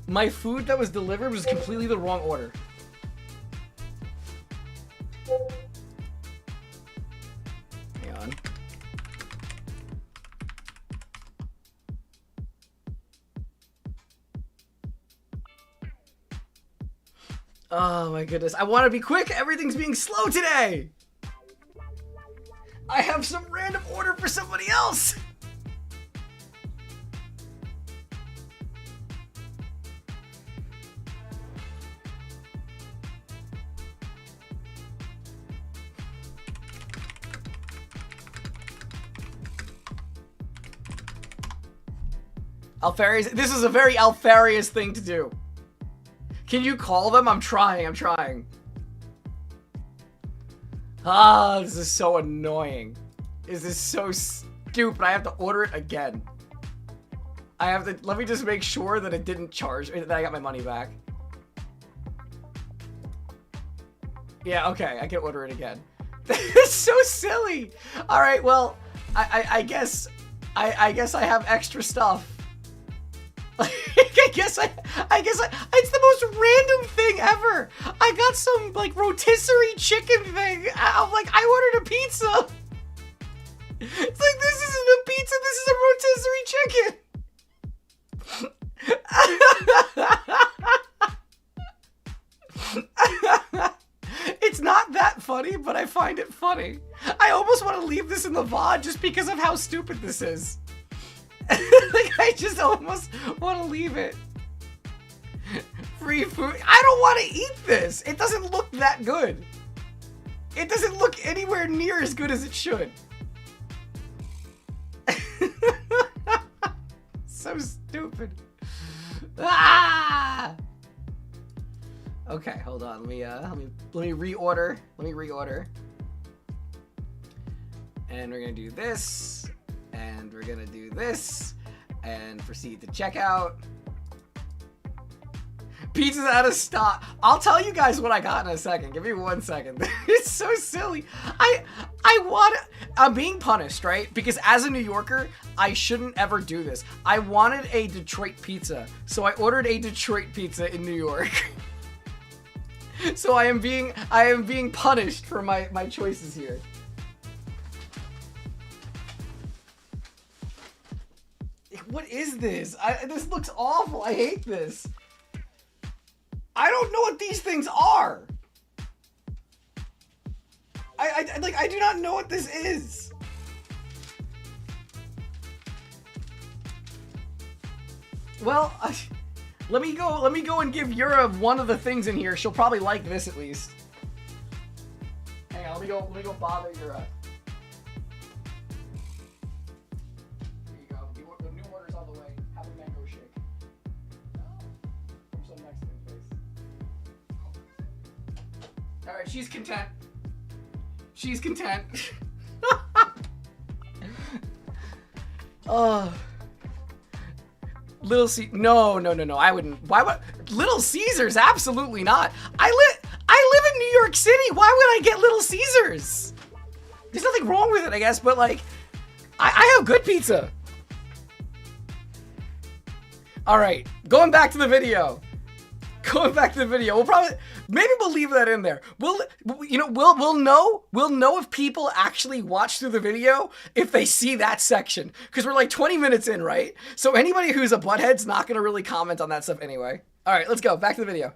My food that was delivered was completely the wrong order. Hang on. Oh my goodness. I want to be quick. Everything's being slow today. I have some random order for somebody else. Alfarius, this is a very Alfarius thing to do. Can you call them? I'm trying. Ah, this is so annoying. This is so stupid. I have to order it again. I have to, let me just make sure that it didn't charge, that I got my money back. Yeah, okay, I can order it again. It's so silly. All right, well, I guess I have extra stuff. I guess it's the most random thing ever. I got some like rotisserie chicken thing. I'm like, I ordered a pizza. It's like, this isn't a pizza, this is a rotisserie chicken. It's not that funny, but I find it funny. I almost want to leave this in the VOD just because of how stupid this is. Like, I just almost want to leave it. Free food. I don't want to eat this. It doesn't look that good. It doesn't look anywhere near as good as it should. So stupid. Ah! Okay, hold on. Let me reorder. Let me reorder. And we're gonna do this, and we're gonna do this, and proceed to checkout. Pizza's out of stock. I'll tell you guys what I got in a second. Give me 1 second. It's so silly. I'm being punished, right? Because as a New Yorker, I shouldn't ever do this. I wanted a Detroit pizza, so I ordered a Detroit pizza in New York. So I am being punished for my choices here. What is this? This looks awful. I hate this. I don't know what these things are. I do not know what this is. Well, let me go and give Yura one of the things in here. She'll probably like this at least. Hang on, let me go bother Yura. Here you go. The new order's on the way. Have a mango shake. From some Mexican place. Alright, she's content. She's content. Little No. I wouldn't. Why would Little Caesars? Absolutely not. I live in New York City. Why would I get Little Caesars? There's nothing wrong with it, I guess, but like, I have good pizza. All right, going back to the video. Maybe we'll leave that in there. We'll know if people actually watch through the video if they see that section, because we're like 20 minutes in, right? So anybody who's a butthead's not gonna really comment on that stuff anyway. All right, let's go back to the video.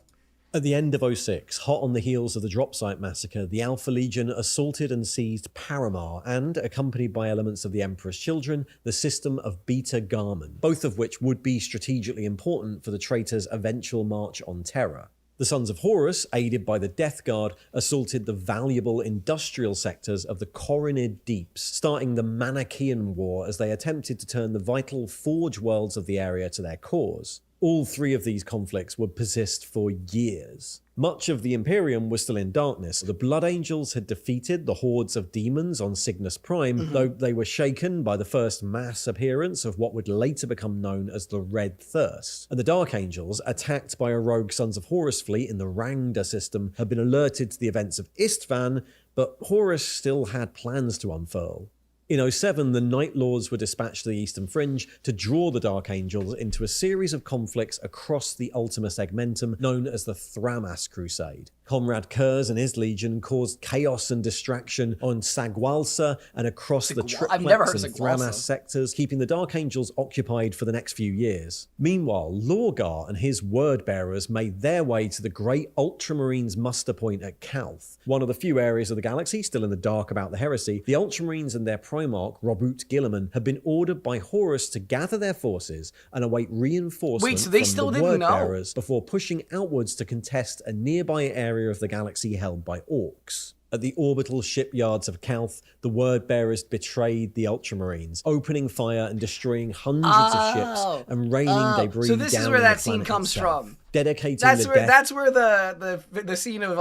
At the end of 06, hot on the heels of the drop site massacre, the Alpha Legion assaulted and seized Paramar and, accompanied by elements of the Emperor's Children, the system of Beta Garman, both of which would be strategically important for the traitors' eventual march on Terra. The Sons of Horus, aided by the Death Guard, assaulted the valuable industrial sectors of the Coronid Deeps, starting the Manichaean War as they attempted to turn the vital forge worlds of the area to their cause. All three of these conflicts would persist for years. Much of the Imperium was still in darkness. The Blood Angels had defeated the hordes of demons on Cygnus Prime, though they were shaken by the first mass appearance of what would later become known as the Red Thirst. And the Dark Angels, attacked by a rogue Sons of Horus fleet in the Rangda system, had been alerted to the events of Istvan, but Horus still had plans to unfurl. In 07, the Night Lords were dispatched to the Eastern Fringe to draw the Dark Angels into a series of conflicts across the Ultima Segmentum known as the Thramas Crusade. Comrade Kurz and his legion caused chaos and distraction on Sagwalsa and across the Triplex and Thramas sectors, keeping the Dark Angels occupied for the next few years. Meanwhile, Lorgar and his word-bearers made their way to the great Ultramarines muster point at Calth, one of the few areas of the galaxy still in the dark about the heresy. The Ultramarines and their primarch, Robert Gilliman, had been ordered by Horus to gather their forces and await reinforcements from the word-bearers before pushing outwards to contest a nearby area of the galaxy held by orcs. At the orbital shipyards of Calth, the word-bearers betrayed the Ultramarines, opening fire and destroying hundreds of ships and raining debris down on the planet itself. So this is where that scene comes from. Dedicating that's where the scene of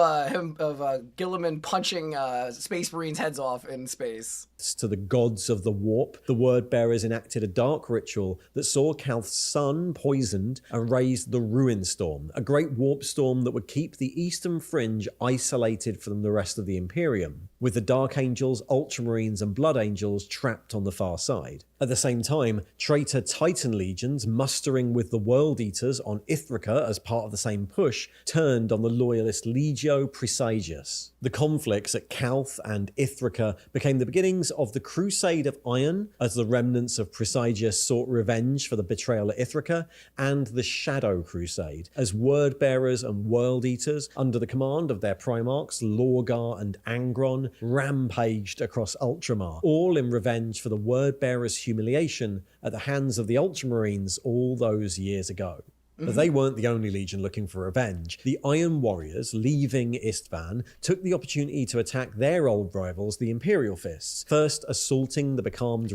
Gilliman punching Space Marines' heads off in space. To the gods of the warp, the word-bearers enacted a dark ritual that saw Calth's sun poisoned and raised the Ruin Storm, a great warp storm that would keep the Eastern Fringe isolated from the rest of the Imperium. with the Dark Angels, Ultramarines, and Blood Angels trapped on the far side. At the same time, traitor Titan legions mustering with the World Eaters on Ithaca as part of the same push turned on the loyalist Legio Praesidius. The conflicts at Calth and Ithaca became the beginnings of the Crusade of Iron, as the remnants of Praesidius sought revenge for the betrayal at Ithaca, and the Shadow Crusade, as Word-bearers and World Eaters, under the command of their primarchs Lorgar and Angron, rampaged across Ultramar, all in revenge for the Word-bearers' humiliation at the hands of the Ultramarines all those years ago. But they weren't the only legion looking for revenge. The Iron Warriors, leaving Istvan, took the opportunity to attack their old rivals, the Imperial Fists, first assaulting the becalmed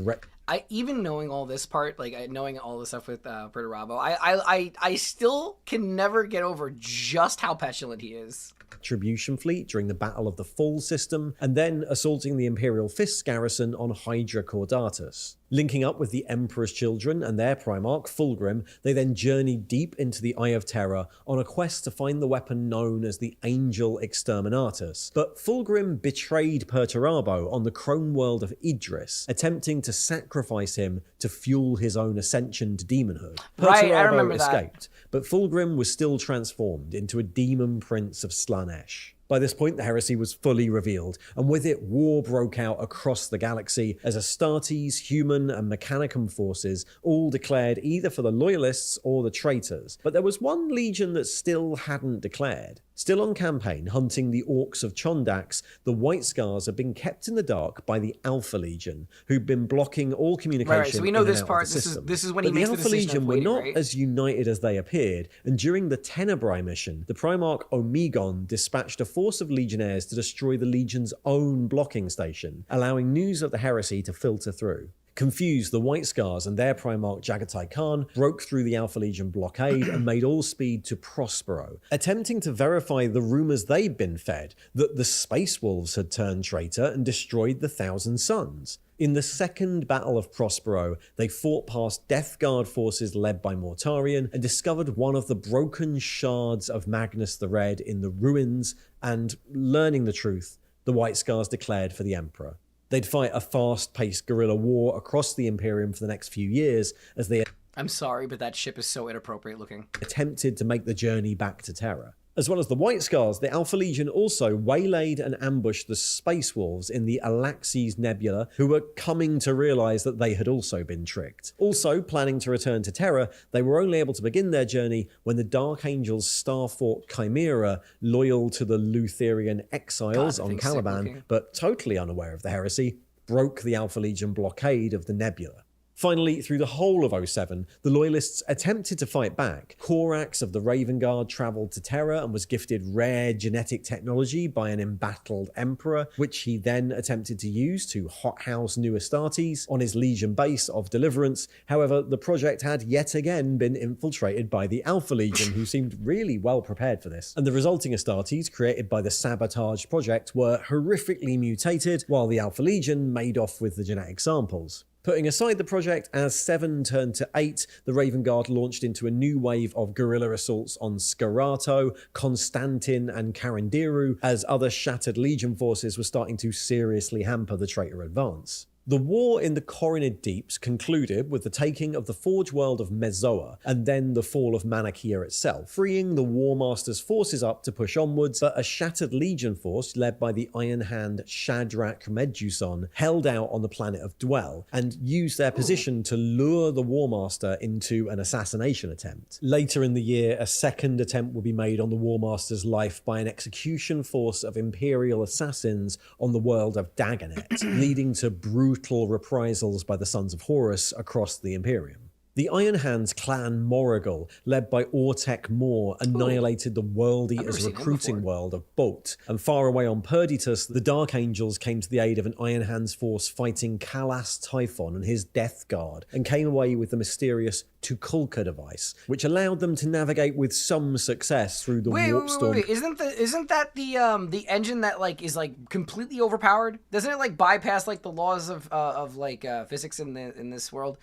even knowing all this part, like knowing all this stuff with Perturabo, I still can never get over just how petulant he is. Retribution fleet during the Battle of the Fall system, and then assaulting the Imperial Fists garrison on Hydra Caudatus. Linking up with the Emperor's children and their primarch, Fulgrim, they then journeyed deep into the Eye of Terror on a quest to find the weapon known as the Angel Exterminatus. But Fulgrim betrayed Perturabo on the Chrome world of Idris, attempting to sacrifice him to fuel his own ascension to demonhood. Right, I remember escaped, but Fulgrim was still transformed into a demon prince of Slanesh. By this point, the heresy was fully revealed, and with it, war broke out across the galaxy as Astartes, human, and Mechanicum forces all declared either for the Loyalists or the traitors. But there was one legion that still hadn't declared. Still on campaign, hunting the Orcs of Chondax, the White Scars have been kept in the dark by the Alpha Legion, who've been blocking all communication. Right, so we know in this and out part. of the system. This is when he makes the Alpha decision Legion of were waiting, not right? as united as they appeared, and during the Tenebrae mission, the Primarch Omegon dispatched a force of legionnaires to destroy the Legion's own blocking station, allowing news of the heresy to filter through. Confused, the White Scars and their Primarch Jagatai Khan broke through the Alpha Legion blockade and made all speed to Prospero, attempting to verify the rumours they'd been fed that the Space Wolves had turned traitor and destroyed the Thousand Suns. In the second Battle of Prospero, they fought past Death Guard forces led by Mortarion and discovered one of the broken shards of Magnus the Red in the ruins, and learning the truth, the White Scars declared for the Emperor. They'd fight a fast-paced guerrilla war across the Imperium for the next few years as they I'm sorry, but that ship is so inappropriate looking. attempted to make the journey back to Terra. As well as the White Scars, the Alpha Legion also waylaid and ambushed the Space Wolves in the Alaxes Nebula, who were coming to realise that they had also been tricked. Also, planning to return to Terra, they were only able to begin their journey when the Dark Angels Starfort Chimera, loyal to the Lutherian exiles on Caliban, but totally unaware of the heresy, broke the Alpha Legion blockade of the Nebula. Finally, through the whole of 07, the Loyalists attempted to fight back. Corax of the Raven Guard travelled to Terra and was gifted rare genetic technology by an embattled Emperor, which he then attempted to use to hothouse New Astartes on his Legion base of Deliverance. However, the project had yet again been infiltrated by the Alpha Legion, who seemed really well prepared for this. And the resulting Astartes, created by the Sabotage Project, were horrifically mutated, while the Alpha Legion made off with the genetic samples. Putting aside the project, as 7 turned to 8, the Raven Guard launched into a new wave of guerrilla assaults on Scarato, Constantin, and Carandiru, as other shattered Legion forces were starting to seriously hamper the traitor advance. The war in the Coronid Deeps concluded with the taking of the Forge world of Mezoa, and then the fall of Manichaea itself, freeing the War Master's forces up to push onwards, but a shattered Legion force led by the Iron Hand Shadrach Meduson held out on the planet of Dwell, and used their position to lure the War Master into an assassination attempt. Later in the year, a second attempt will be made on the War Master's life by an execution force of Imperial assassins on the world of Dagonet, leading to brutal reprisals by the Sons of Horus across the Imperium. The Iron Hands clan Morrigal, led by Ortek Mor, annihilated the World Eaters' recruiting world of Bolt, and far away on Perditus, the Dark Angels came to the aid of an Iron Hands force fighting Kalas Typhon and his Death Guard, and came away with the mysterious Tukulka device, which allowed them to navigate with some success through the warp storm. Wait. Isn't that the engine that is completely overpowered? Doesn't it bypass the laws of physics in this world?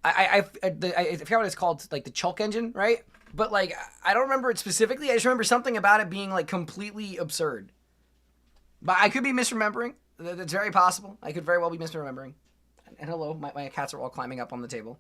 I forgot what it's called, the Chulk engine, right? But I don't remember it specifically. I just remember something about it being completely absurd. But I could be misremembering. That's very possible. I could very well be misremembering. And hello, my cats are all climbing up on the table.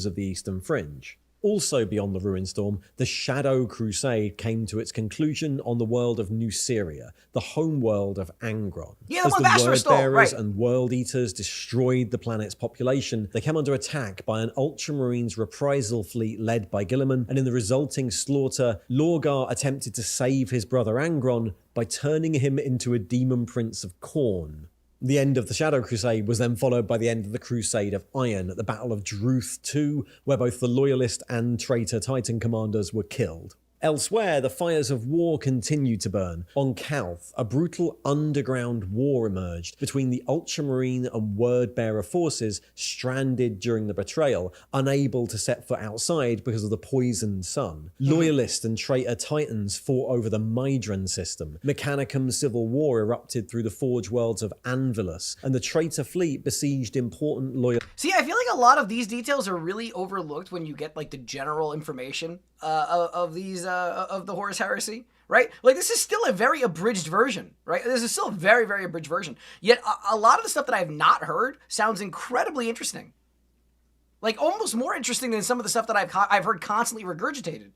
Of the Eastern Fringe. Also beyond the Ruinstorm, the Shadow Crusade came to its conclusion on the world of New Syria, the homeworld of Angron. Yeah, the As one the Vasher stole, Word-Bearers right. and World Eaters destroyed the planet's population, they came under attack by an Ultramarines reprisal fleet led by Guilliman, and in the resulting slaughter, Lorgar attempted to save his brother Angron by turning him into a demon prince of Khorne. The end of the Shadow Crusade was then followed by the end of the Crusade of Iron at the Battle of Druth II, where both the Loyalist and traitor Titan commanders were killed. Elsewhere, the fires of war continued to burn. On Calth, a brutal underground war emerged between the Ultramarine and Word-Bearer forces stranded during the betrayal, unable to set foot outside because of the poisoned sun. Loyalist and traitor Titans fought over the Mydran system. Mechanicum's civil war erupted through the Forge worlds of Anvilus, and the traitor fleet besieged important loyal... See, I feel like a lot of these details are really overlooked when you get like the general information of the Horus Heresy, right? Like this is still a very abridged version, right? This is still a very, very abridged version. Yet a lot of the stuff that I have not heard sounds incredibly interesting. Like almost more interesting than some of the stuff that I've heard constantly regurgitated.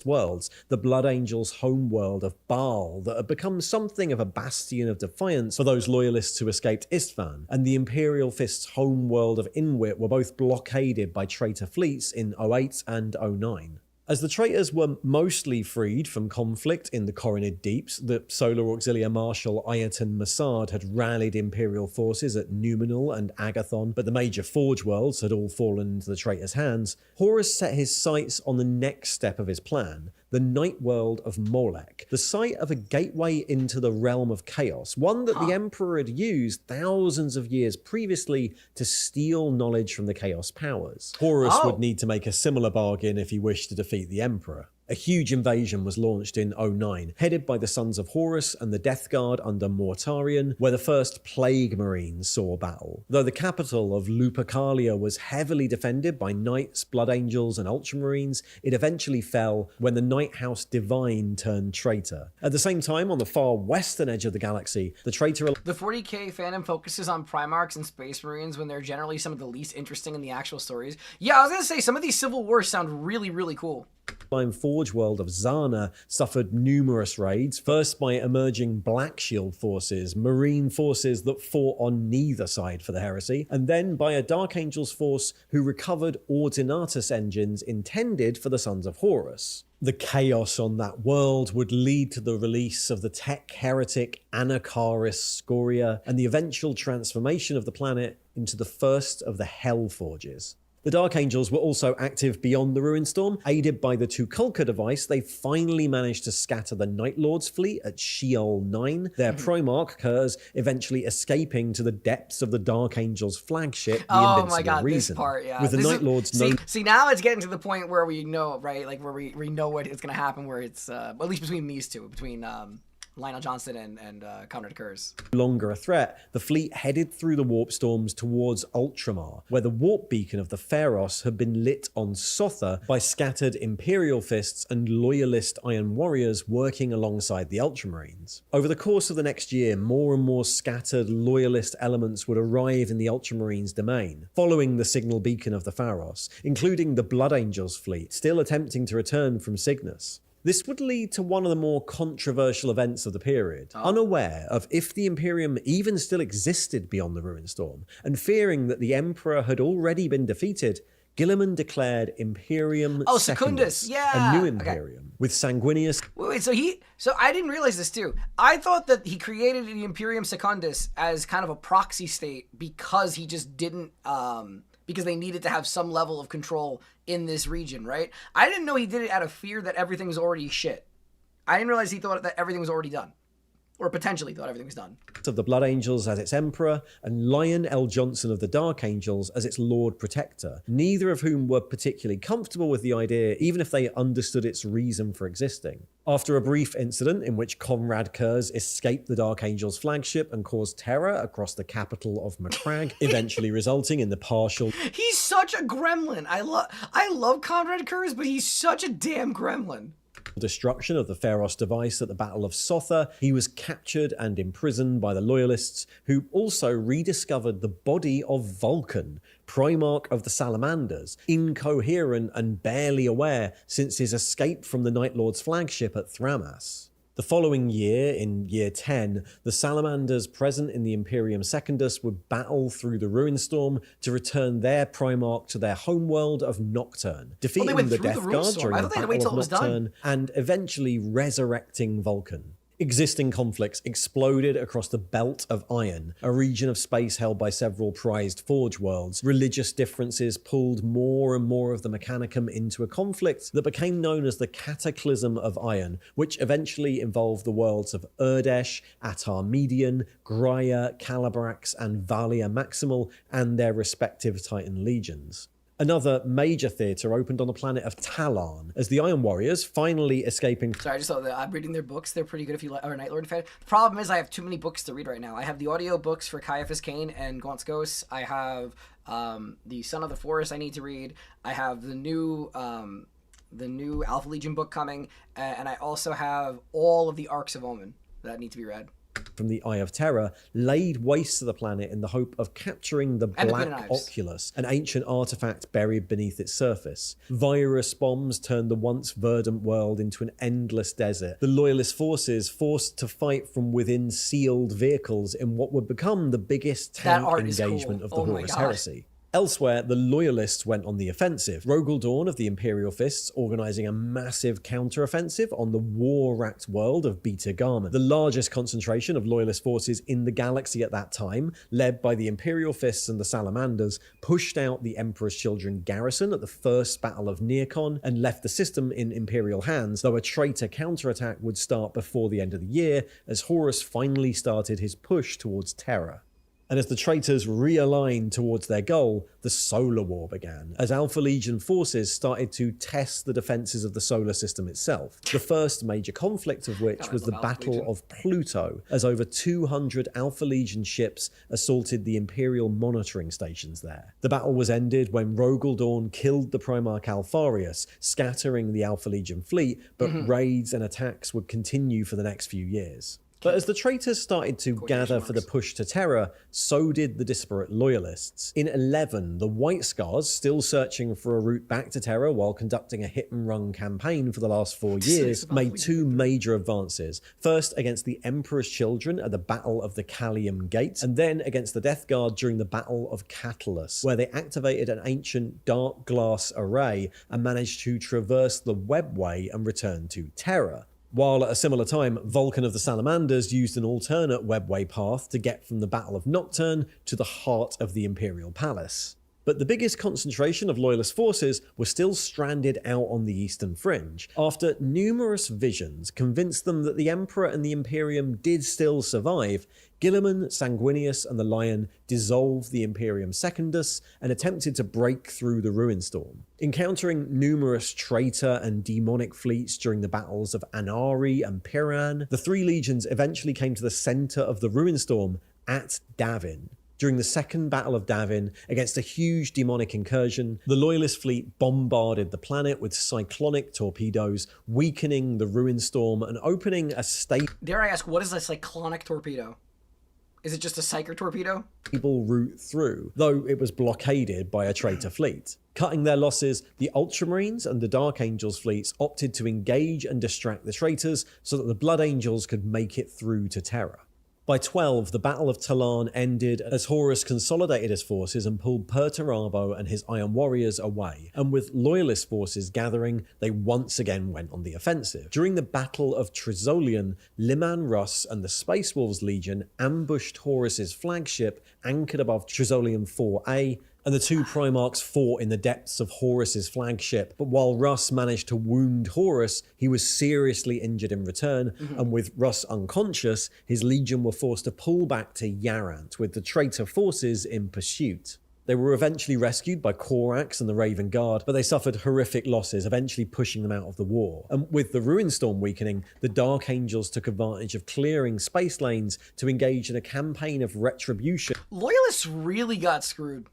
Worlds, the Blood Angels' homeworld of Baal, that had become something of a bastion of defiance for those loyalists who escaped Istvan, and the Imperial Fist's homeworld of Inwit were both blockaded by traitor fleets in 08 and 09. As the traitors were mostly freed from conflict in the Coronid Deeps, the Solar Auxilia Marshal Ayrton Massad had rallied Imperial forces at Numenal and Agathon, but the major Forge worlds had all fallen into the traitors' hands. Horus set his sights on the next step of his plan, the Night World of Molech, the site of a gateway into the realm of chaos, one that the Emperor had used thousands of years previously to steal knowledge from the Chaos powers. Horus would need to make a similar bargain if he wished to defeat the Emperor. A huge invasion was launched in 09, headed by the Sons of Horus and the Death Guard under Mortarion, where the first Plague Marines saw battle. Though the capital of Lupercalia was heavily defended by Knights, Blood Angels, and Ultramarines, it eventually fell when the Night House Divine turned traitor. At the same time, on the far western edge of the galaxy, the traitor... The 40k fandom focuses on Primarchs and Space Marines when they're generally some of the least interesting in the actual stories. Yeah, I was gonna say, some of these Civil Wars sound really, really cool. Forge world of Zana suffered numerous raids, first by emerging Black Shield forces, Marine forces that fought on neither side for the heresy, and then by a Dark Angels force who recovered Ordinatus engines intended for the Sons of Horus. The chaos on that world would lead to the release of the tech heretic Anacharis Scoria and the eventual transformation of the planet into the first of the Hell Forges. The Dark Angels were also active beyond the Ruinstorm. Aided by the Tukulka device, they finally managed to scatter the Night Lord's fleet at Sheol 9, their primarch, Kurz, eventually escaping to the depths of the Dark Angels' flagship, the Invincible my God, Reason. This part, yeah. With the Night Lords... See, now it's getting to the point where we know, right? Like, where we know what is going to happen, where it's, at least between these two, between... Lionel Johnston and Conrad Kurz. Longer a threat, the fleet headed through the warp storms towards Ultramar, where the warp beacon of the Pharos had been lit on Sotha by scattered Imperial Fists and Loyalist Iron Warriors working alongside the Ultramarines. Over the course of the next year, more and more scattered Loyalist elements would arrive in the Ultramarines' domain, following the signal beacon of the Pharos, including the Blood Angels fleet, still attempting to return from Cygnus. This would lead to one of the more controversial events of the period. Unaware of if the Imperium even still existed beyond the Ruinstorm, and fearing that the Emperor had already been defeated, Guilliman declared Imperium Secundus, a new Imperium, with Sanguinius... Wait, so I didn't realize this too. I thought that he created the Imperium Secundus as kind of a proxy state because he just didn't... because they needed to have some level of control in this region, right? I didn't know he did it out of fear that everything's already shit. I didn't realize he thought that everything was already done. Or potentially thought everything was done. Of the Blood Angels as its Emperor, and Lion L. Johnson of the Dark Angels as its Lord Protector, neither of whom were particularly comfortable with the idea, even if they understood its reason for existing. After a brief incident in which Conrad Kurz escaped the Dark Angels' flagship and caused terror across the capital of Macragge, eventually resulting in the partial... He's such a gremlin. I love Conrad Kurz, but he's such a damn gremlin. destruction of the Pharos device at the Battle of Sotha, he was captured and imprisoned by the Loyalists, who also rediscovered the body of Vulcan, primarch of the Salamanders, incoherent and barely aware since his escape from the Night Lord's flagship at Thramas. The following year, in year 10, the Salamanders present in the Imperium Secundus would battle through the Ruinstorm to return their primarch to their homeworld of Nocturne, defeating the Death Guard during the Battle of Nocturne, and eventually resurrecting Vulcan. Existing conflicts exploded across the Belt of Iron, a region of space held by several prized Forge worlds. Religious differences pulled more and more of the Mechanicum into a conflict that became known as the Cataclysm of Iron, which eventually involved the worlds of Urdesh, Atar Median, Graia, Calabrax, and Valia Maximal, and their respective Titan legions. Another major theatre opened on the planet of Talarn, as the Iron Warriors, finally escaping... Sorry, I just thought that I'm reading their books. They're pretty good if you are a Night Lord fan. The problem is I have too many books to read right now. I have the audio books for Caiaphas Cain and Gaunt's Ghosts. I have the Son of the Forest I need to read. I have the new Alpha Legion book coming. And I also have all of the Arcs of Omen that need to be read. From the Eye of Terror, laid waste to the planet in the hope of capturing the Black Oculus, an ancient artifact buried beneath its surface. Virus bombs turned the once verdant world into an endless desert. The Loyalist forces forced to fight from within sealed vehicles in what would become the biggest tank engagement of the Horus Heresy. Elsewhere, the Loyalists went on the offensive. Rogel Dawn of the Imperial Fists organising a massive counter-offensive on the war-racked world of Beta Garment, the largest concentration of Loyalist forces in the galaxy at that time, led by the Imperial Fists and the Salamanders, pushed out the Emperor's Children garrison at the First Battle of Nearcon and left the system in Imperial hands, though a traitor counterattack would start before the end of the year as Horus finally started his push towards Terra. And as the traitors realigned towards their goal, the Solar War began, as Alpha Legion forces started to test the defences of the solar system itself. The first major conflict of which was the Battle of Pluto, as over 200 Alpha Legion ships assaulted the Imperial monitoring stations there. The battle was ended when Rogel Dawn killed the Primarch Alfarius, scattering the Alpha Legion fleet, but raids and attacks would continue for the next few years. But as the traitors started to gather for the push to Terra, so did the disparate Loyalists. In 11, the White Scars, still searching for a route back to Terra while conducting a hit-and-run campaign for the last 4 years, made two major advances. First against the Emperor's Children at the Battle of the Callium Gate, and then against the Death Guard during the Battle of Catalyst, where they activated an ancient dark glass array and managed to traverse the Webway and return to Terra. While at a similar time, Vulcan of the Salamanders used an alternate webway path to get from the Battle of Nocturne to the heart of the Imperial Palace. But the biggest concentration of Loyalist forces were still stranded out on the eastern fringe, after numerous visions convinced them that the Emperor and the Imperium did still survive. Guilliman, Sanguinius, and the Lion dissolved the Imperium Secundus and attempted to break through the Ruinstorm. Encountering numerous traitor and demonic fleets during the battles of Anari and Piran, the three legions eventually came to the centre of the Ruinstorm at Davin. During the Second Battle of Davin, against a huge demonic incursion, the Loyalist fleet bombarded the planet with cyclonic torpedoes, weakening the Ruinstorm and opening a Dare I ask, what is a cyclonic torpedo? Is it just a psyker torpedo? Route through, though it was blockaded by a traitor fleet. Cutting their losses, the Ultramarines and the Dark Angels fleets opted to engage and distract the traitors so that the Blood Angels could make it through to Terra. By 12, the Battle of Talarn ended as Horus consolidated his forces and pulled Perturabo and his Iron Warriors away, and with Loyalist forces gathering, they once again went on the offensive. During the Battle of Trizolian, Liman Russ and the Space Wolves Legion ambushed Horus's flagship anchored above Trizolian 4A, and the two Primarchs fought in the depths of Horus's flagship. But while Russ managed to wound Horus, he was seriously injured in return, and with Russ unconscious, his legion were forced to pull back to Yarant, with the traitor forces in pursuit. They were eventually rescued by Korax and the Raven Guard, but they suffered horrific losses, eventually pushing them out of the war. And with the Ruinstorm weakening, the Dark Angels took advantage of clearing space lanes to engage in a campaign of retribution. Loyalists really got screwed.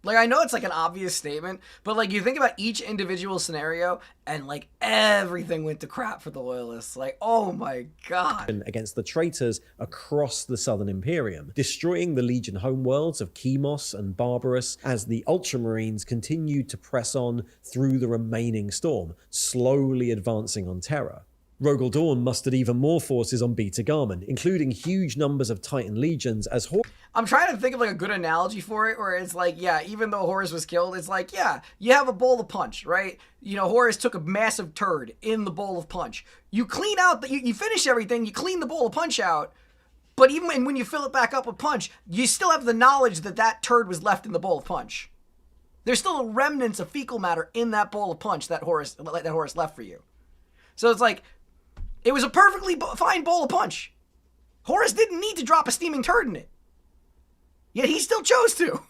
Like, I know it's like an obvious statement, but like you think about each individual scenario and like everything went to crap for the Loyalists. Like, oh my god. Against the traitors across the Southern Imperium, destroying the Legion homeworlds of Chemos and Barbarus as the Ultramarines continued to press on through the remaining storm, slowly advancing on Terra. Rogel Dawn mustered even more forces on Beta Garmin, including huge numbers of Titan legions as I'm trying to think of like a good analogy for it, where it's like, yeah, even though Horus was killed, it's like, yeah, you have a bowl of punch, right? You know, Horus took a massive turd in the bowl of punch. You clean out, you finish everything, you clean the bowl of punch out, but even when you fill it back up with punch, you still have the knowledge that that turd was left in the bowl of punch. There's still remnants of fecal matter in that bowl of punch that Horus left for you. So it's like, it was a perfectly fine bowl of punch. Horus didn't need to drop a steaming turd in it. Yet he still chose to.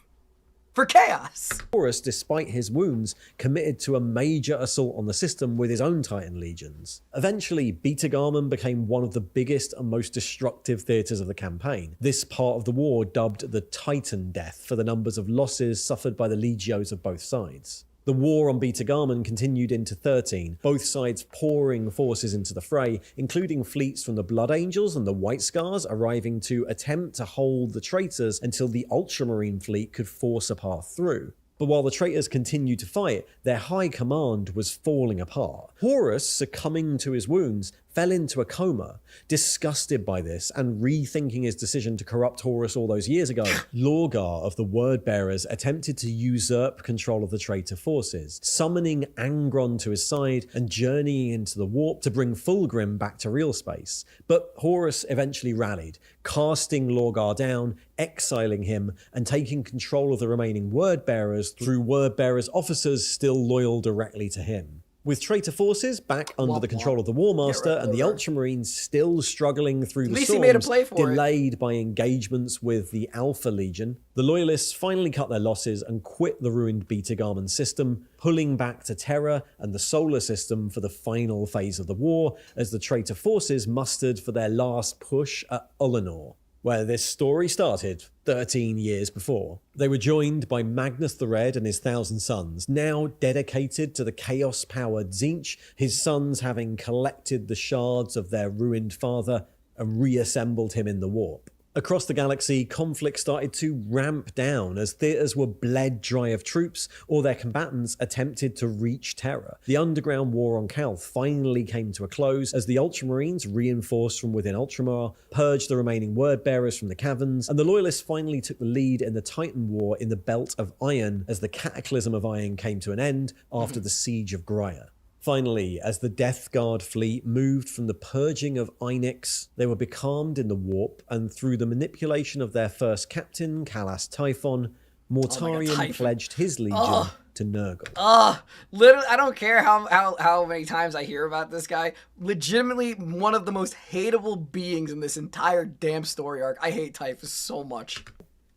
For chaos. Horus, despite his wounds, committed to a major assault on the system with his own Titan legions. Eventually, Beta Garmin became one of the biggest and most destructive theatres of the campaign. This part of the war dubbed the Titan Death for the numbers of losses suffered by the legios of both sides. The war on Beta Garmin continued into 13, both sides pouring forces into the fray, including fleets from the Blood Angels and the White Scars arriving to attempt to hold the traitors until the Ultramarine fleet could force a path through. But while the traitors continued to fight, their high command was falling apart. Horus, succumbing to his wounds, fell into a coma. Disgusted by this and rethinking his decision to corrupt Horus all those years ago, Lorgar of the Wordbearers attempted to usurp control of the traitor forces, summoning Angron to his side and journeying into the warp to bring Fulgrim back to real space. But Horus eventually rallied, casting Lorgar down, exiling him, and taking control of the remaining Wordbearers through Wordbearers officers still loyal directly to him. With traitor forces back under the control of the War Master and the Ultramarines still struggling through the storms, delayed by engagements with the Alpha Legion, the Loyalists finally cut their losses and quit the ruined Beta Garmin system, pulling back to Terra and the Solar System for the final phase of the war as the traitor forces mustered for their last push at Ullanor, where this story started 13 years before. They were joined by Magnus the Red and his 1,000 sons, now dedicated to the chaos-powered Tzeentch, his sons having collected the shards of their ruined father and reassembled him in the warp. Across the galaxy, conflict started to ramp down as theatres were bled dry of troops or their combatants attempted to reach Terra. The underground war on Calth finally came to a close as the Ultramarines, reinforced from within Ultramar, purged the remaining Wordbearers from the caverns, and the Loyalists finally took the lead in the Titan War in the Belt of Iron as the Cataclysm of Iron came to an end after the Siege of Graia. Finally, as the Death Guard fleet moved from the purging of Einix, they were becalmed in the warp, and through the manipulation of their first captain, Kalas Typhon, Mortarion pledged his legion to Nurgle. Literally, I don't care how many times I hear about this guy. Legitimately, one of the most hateable beings in this entire damn story arc. I hate Typhus so much.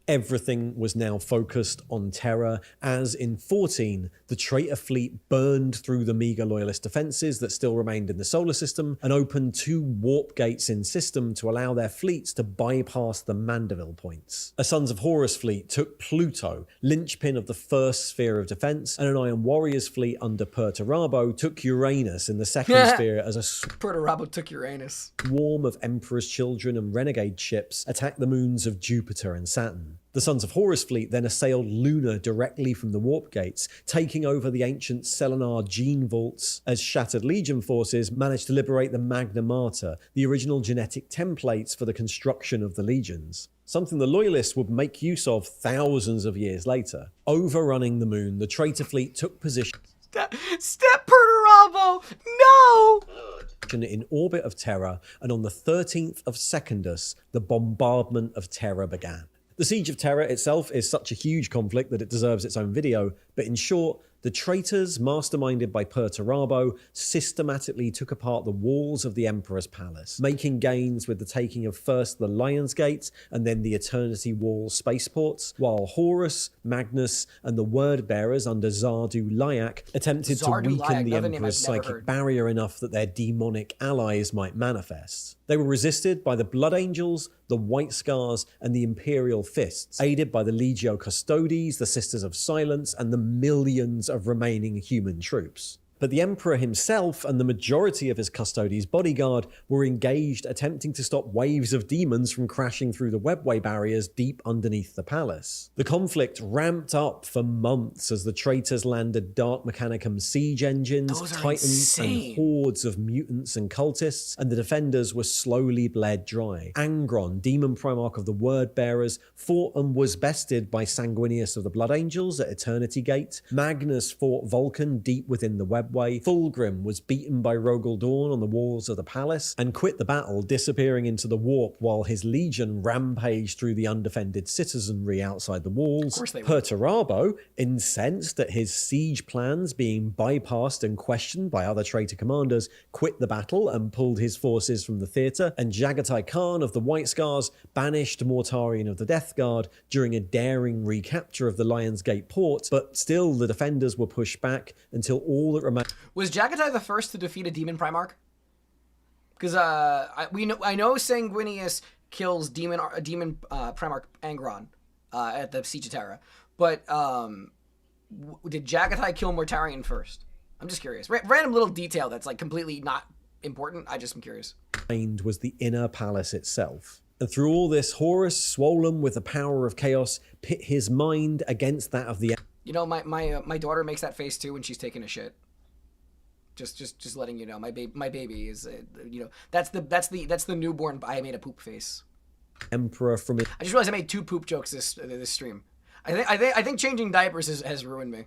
Everything was now focused on Terra, as in 14, the traitor fleet burned through the meager Loyalist defences that still remained in the solar system and opened 2 warp gates in system to allow their fleets to bypass the Mandeville points. A Sons of Horus fleet took Pluto, linchpin of the first sphere of defence, and an Iron Warriors fleet under Perturabo took Uranus in the second sphere as a Perturabo took Uranus. Swarm of Emperor's Children and renegade ships attacked the moons of Jupiter and Saturn. The Sons of Horus fleet then assailed Luna directly from the warp gates, taking over the ancient Selenar gene vaults as Shattered Legion forces managed to liberate the Magna Mater, the original genetic templates for the construction of the legions. Something the Loyalists would make use of thousands of years later. Overrunning the moon, the traitor fleet took position Step Perturabo! No! In orbit of Terra, and on the 13th of Secundus, the bombardment of Terra began. The Siege of Terra itself is such a huge conflict that it deserves its own video, but in short, The traitors, masterminded by Perturabo, systematically took apart the walls of the Emperor's palace, making gains with the taking of first the Lion's Gate and then the Eternity Wall spaceports, while Horus, Magnus, and the Word-bearers under Zardu Lyak attempted to weaken the Emperor's psychic barrier enough that their demonic allies might manifest. They were resisted by the Blood Angels, the White Scars, and the Imperial Fists, aided by the Legio Custodes, the Sisters of Silence, and the millions of remaining human troops. But the Emperor himself and the majority of his Custodes' bodyguard were engaged attempting to stop waves of demons from crashing through the webway barriers deep underneath the palace. The conflict ramped up for months as the traitors landed Dark Mechanicum siege engines, titans, and hordes of mutants and cultists, and the defenders were slowly bled dry. Angron, demon primarch of the Word-bearers, fought and was bested by Sanguinius of the Blood Angels at Eternity Gate. Magnus fought Vulcan deep within the webway. Fulgrim was beaten by Rogel Dawn on the walls of the palace and quit the battle, disappearing into the warp while his legion rampaged through the undefended citizenry outside the walls. Perturabo, incensed at his siege plans being bypassed and questioned by other traitor commanders, quit the battle and pulled his forces from the theatre, and Jagatai Khan of the White Scars banished Mortarion of the Death Guard during a daring recapture of the Lion's Gate port, but still the defenders were pushed back until all that remained. Was Jagatai the first to defeat a demon Primarch? Because I know Sanguinius kills demon Primarch Angron at the Siege of Terra, but did Jagatai kill Mortarion first? I'm just curious. Random little detail that's like completely not important. I just am curious. Was the inner palace itself. And through all this, Horus, swollen with the power of chaos, pit his mind against that of the. You know, my daughter makes that face too when she's taking a shit. Just letting you know, my baby is, that's the newborn. I made a poop face. Emperor from it. I just realized I made 2 poop jokes this stream. I think changing diapers has ruined me.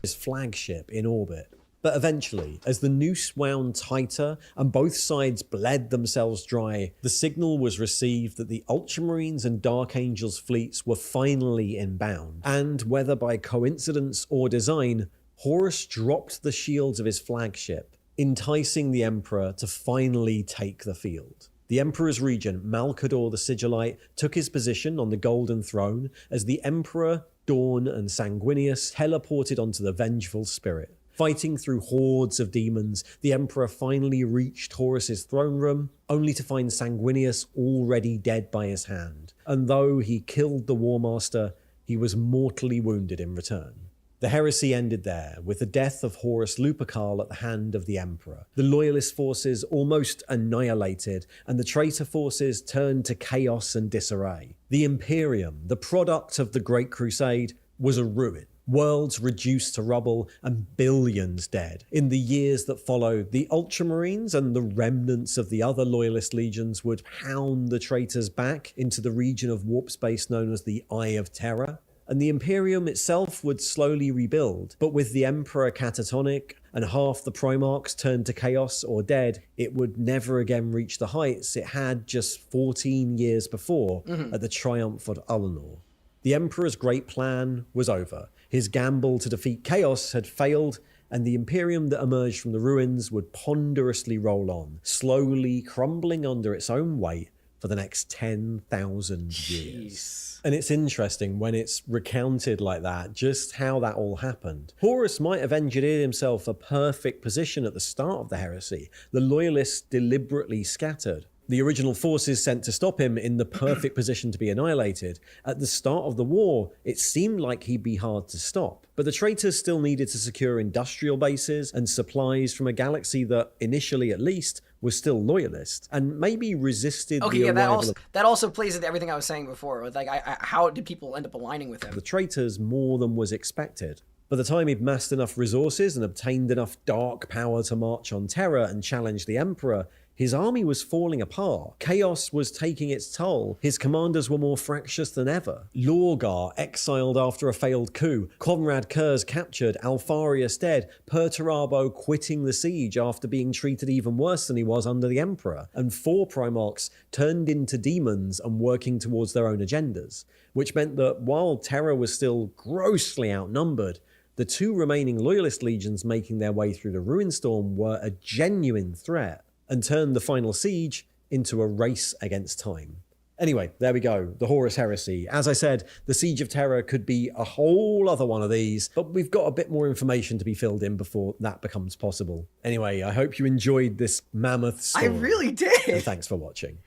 His flagship in orbit. But eventually, as the noose wound tighter and both sides bled themselves dry, the signal was received that the Ultramarines and Dark Angels fleets were finally inbound. And whether by coincidence or design, Horus dropped the shields of his flagship, enticing the Emperor to finally take the field. The Emperor's regent, Malcador the Sigillite, took his position on the Golden Throne as the Emperor, Dawn, and Sanguinius teleported onto the Vengeful Spirit. Fighting through hordes of demons, the Emperor finally reached Horus's throne room, only to find Sanguinius already dead by his hand. And though he killed the War Master, he was mortally wounded in return. The heresy ended there, with the death of Horus Lupercal at the hand of the Emperor. The Loyalist forces almost annihilated, and the traitor forces turned to chaos and disarray. The Imperium, the product of the Great Crusade, was a ruin. Worlds reduced to rubble and billions dead. In the years that followed, the Ultramarines and the remnants of the other Loyalist legions would hound the traitors back into the region of warp space known as the Eye of Terror. And the Imperium itself would slowly rebuild, but with the Emperor catatonic and half the Primarchs turned to chaos or dead, it would never again reach the heights it had just 14 years before at the Triumph of Ullanor. The Emperor's great plan was over. His gamble to defeat chaos had failed, and the Imperium that emerged from the ruins would ponderously roll on, slowly crumbling under its own weight for the next 10,000 years. And it's interesting when it's recounted like that, just how that all happened. Horus might have engineered himself a perfect position at the start of the heresy. The Loyalists deliberately scattered. The original forces sent to stop him in the perfect position to be annihilated. At the start of the war, it seemed like he'd be hard to stop. But the traitors still needed to secure industrial bases and supplies from a galaxy that, initially at least, was still loyalist and maybe resisted the arrival that also plays into everything I was saying before. Like, how did people end up aligning with him? The traitors more than was expected. By the time he'd massed enough resources and obtained enough dark power to march on Terra and challenge the Emperor, his army was falling apart. Chaos was taking its toll. His commanders were more fractious than ever. Lorgar exiled after a failed coup. Conrad Kurz captured. Alfarius dead. Perturabo quitting the siege after being treated even worse than he was under the Emperor. And 4 Primarchs turned into demons and working towards their own agendas. Which meant that while Terra was still grossly outnumbered, the 2 remaining loyalist legions making their way through the Ruinstorm were a genuine threat and turned the final siege into a race against time. Anyway, there we go, the Horus Heresy. As I said, the Siege of Terror could be a whole other one of these, but we've got a bit more information to be filled in before that becomes possible. Anyway, I hope you enjoyed this mammoth story. I really did. And thanks for watching.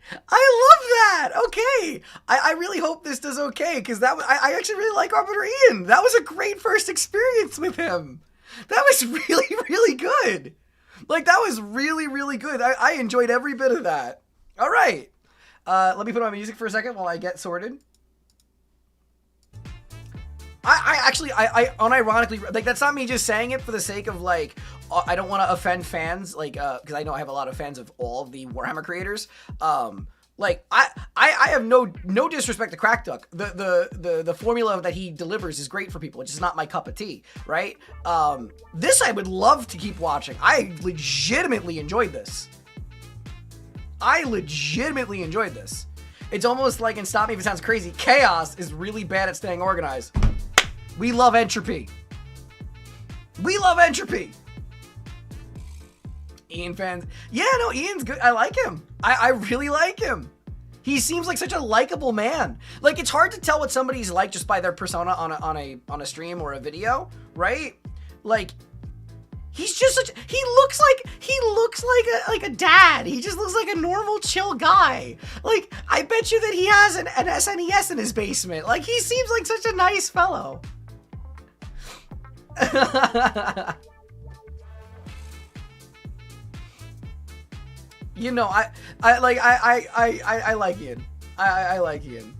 I love that. Okay. I really hope this does okay, because I actually really like Arbiter Ian. That was a great first experience with him. That was really, really good. Like, that was really, really good. I enjoyed every bit of that. All right. Let me put on my music for a second while I get sorted. I actually, unironically, like, that's not me just saying it for the sake of, like, I don't want to offend fans, like, because I know I have a lot of fans of all of the Warhammer creators. Like, I have no disrespect to Crackduck. The formula that he delivers is great for people. It's just not my cup of tea, right? This I would love to keep watching. I legitimately enjoyed this. It's almost like, and stop me if it sounds crazy, Chaos is really bad at staying organized. We love entropy. Ian fans. Yeah, no, Ian's good. I like him. I really like him. He seems like such a likable man. Like, it's hard to tell what somebody's like just by their persona on a stream or a video, right? Like, he's just such, he looks like a dad. He just looks like a normal, chill guy. Like, I bet you that he has an SNES in his basement. Like, he seems like such a nice fellow. You know, I like Ian. I like Ian.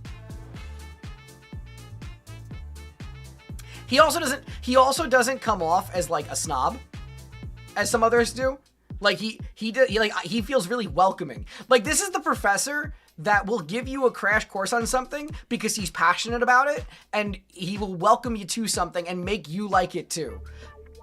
He also doesn't come off as like a snob, as some others do. Like he feels really welcoming. Like, this is the professor that will give you a crash course on something because he's passionate about it, and he will welcome you to something and make you like it too.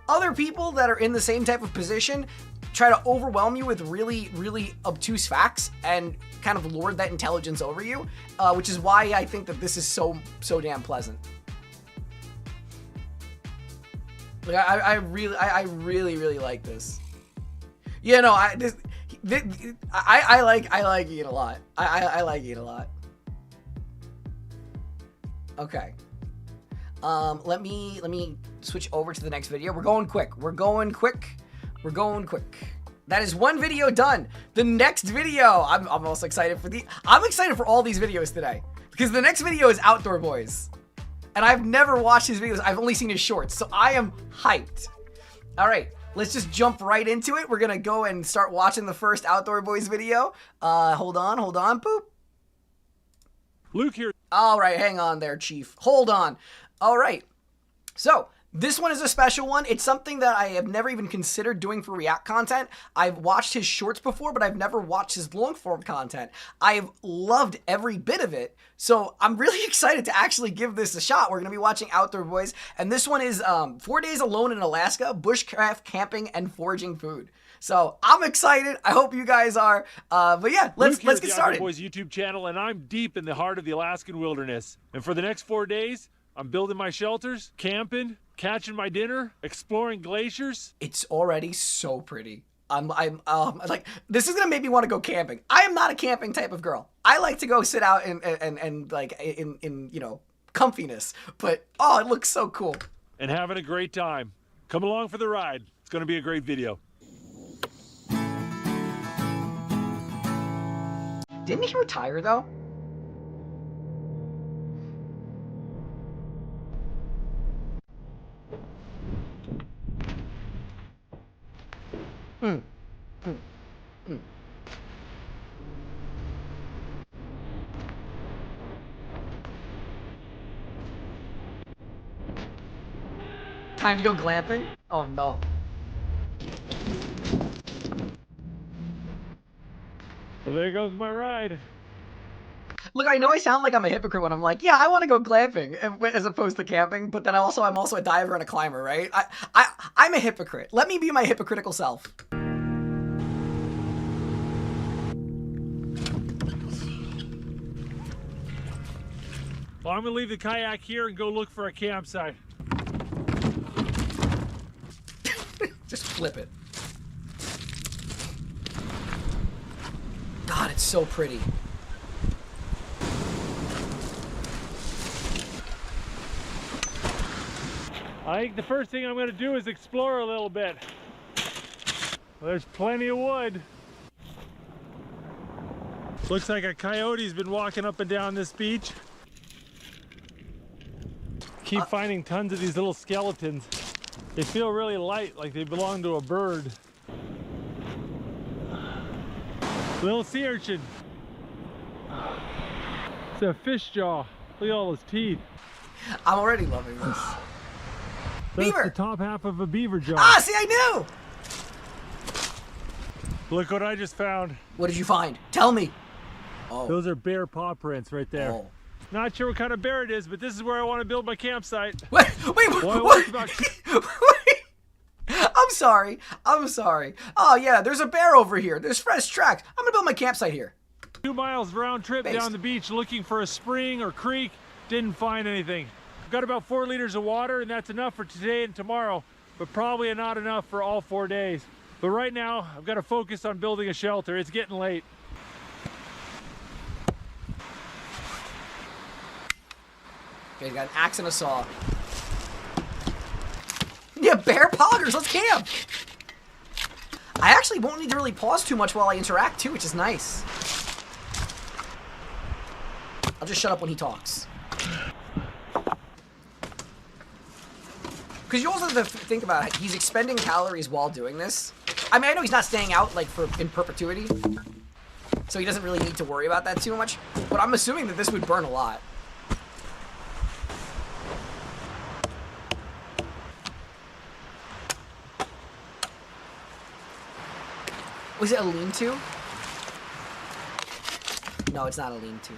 Other people that are in the same type of position try to overwhelm you with really, really obtuse facts and kind of lord that intelligence over you, which is why I think that this is so damn pleasant. Like, I really like this. You know, I like Ian a lot. I like Ian a lot. Okay. Let me switch over to the next video. We're going quick. That is one video done. The next video, I'm also excited for I'm excited for all these videos today, because the next video is Outdoor Boys. And I've never watched his videos. I've only seen his shorts, so I am hyped. All right, let's just jump right into it. We're gonna go and start watching the first Outdoor Boys video. Hold on, boop. Luke here. All right, hang on there, Chief. Hold on. All right, so this one is a special one. It's something that I have never even considered doing for React content. I've watched his shorts before, but I've never watched his long form content. I've loved every bit of it. So I'm really excited to actually give this a shot. We're going to be watching Outdoor Boys. And this one is 4 days alone in Alaska, bushcraft, camping, and foraging food. So I'm excited. I hope you guys are. But yeah, let's get started. Outdoor Boys YouTube channel, and I'm deep in the heart of the Alaskan wilderness. And for the next 4 days, I'm building my shelters, camping, catching my dinner, exploring glaciers. It's already so pretty. I'm like, this is gonna make me want to go camping. I am not a camping type of girl. I like to go sit out and like in you know, comfiness. But oh, it looks so cool. And having a great time. Come along for the ride. It's gonna be a great video. Didn't he retire though? Time to go glamping? Oh no. Well, there goes my ride. Look, I know I sound like I'm a hypocrite when I'm like, yeah, I want to go glamping as opposed to camping, but then I'm also a diver and a climber, right? I'm a hypocrite. Let me be my hypocritical self. Well, I'm gonna leave the kayak here and go look for a campsite. Just flip it. God, it's so pretty. I think the first thing I'm going to do is explore a little bit. There's plenty of wood. Looks like a coyote's been walking up and down this beach. Keep finding tons of these little skeletons. They feel really light, like they belong to a bird. Little sea urchin. It's a fish jaw. Look at all those teeth. I'm already loving this. That's Beaver! the top half of a beaver jaw. Ah, see, I knew! Look what I just found. What did you find? Tell me. Oh. Those are bear paw prints right there. Oh. Not sure what kind of bear it is, but this is where I want to build my campsite. Wait, Boy, what? about- Wait. I'm sorry. Oh, yeah, there's a bear over here. There's fresh tracks. I'm gonna build my campsite here. 2 miles round trip Based. down the beach looking for a spring or creek. Didn't find anything. I've got about 4 liters of water, and that's enough for today and tomorrow, but probably not enough for all 4 days. But right now, I've got to focus on building a shelter. It's getting late. Okay, got an axe and a saw. Yeah, bear poggers, let's camp! I actually won't need to really pause too much while I interact too, which is nice. I'll just shut up when he talks. Because you also have to think about it, he's expending calories while doing this. I mean, I know he's not staying out like in perpetuity, so he doesn't really need to worry about that too much, but I'm assuming that this would burn a lot. Was it a lean-to? No, it's not a lean-to.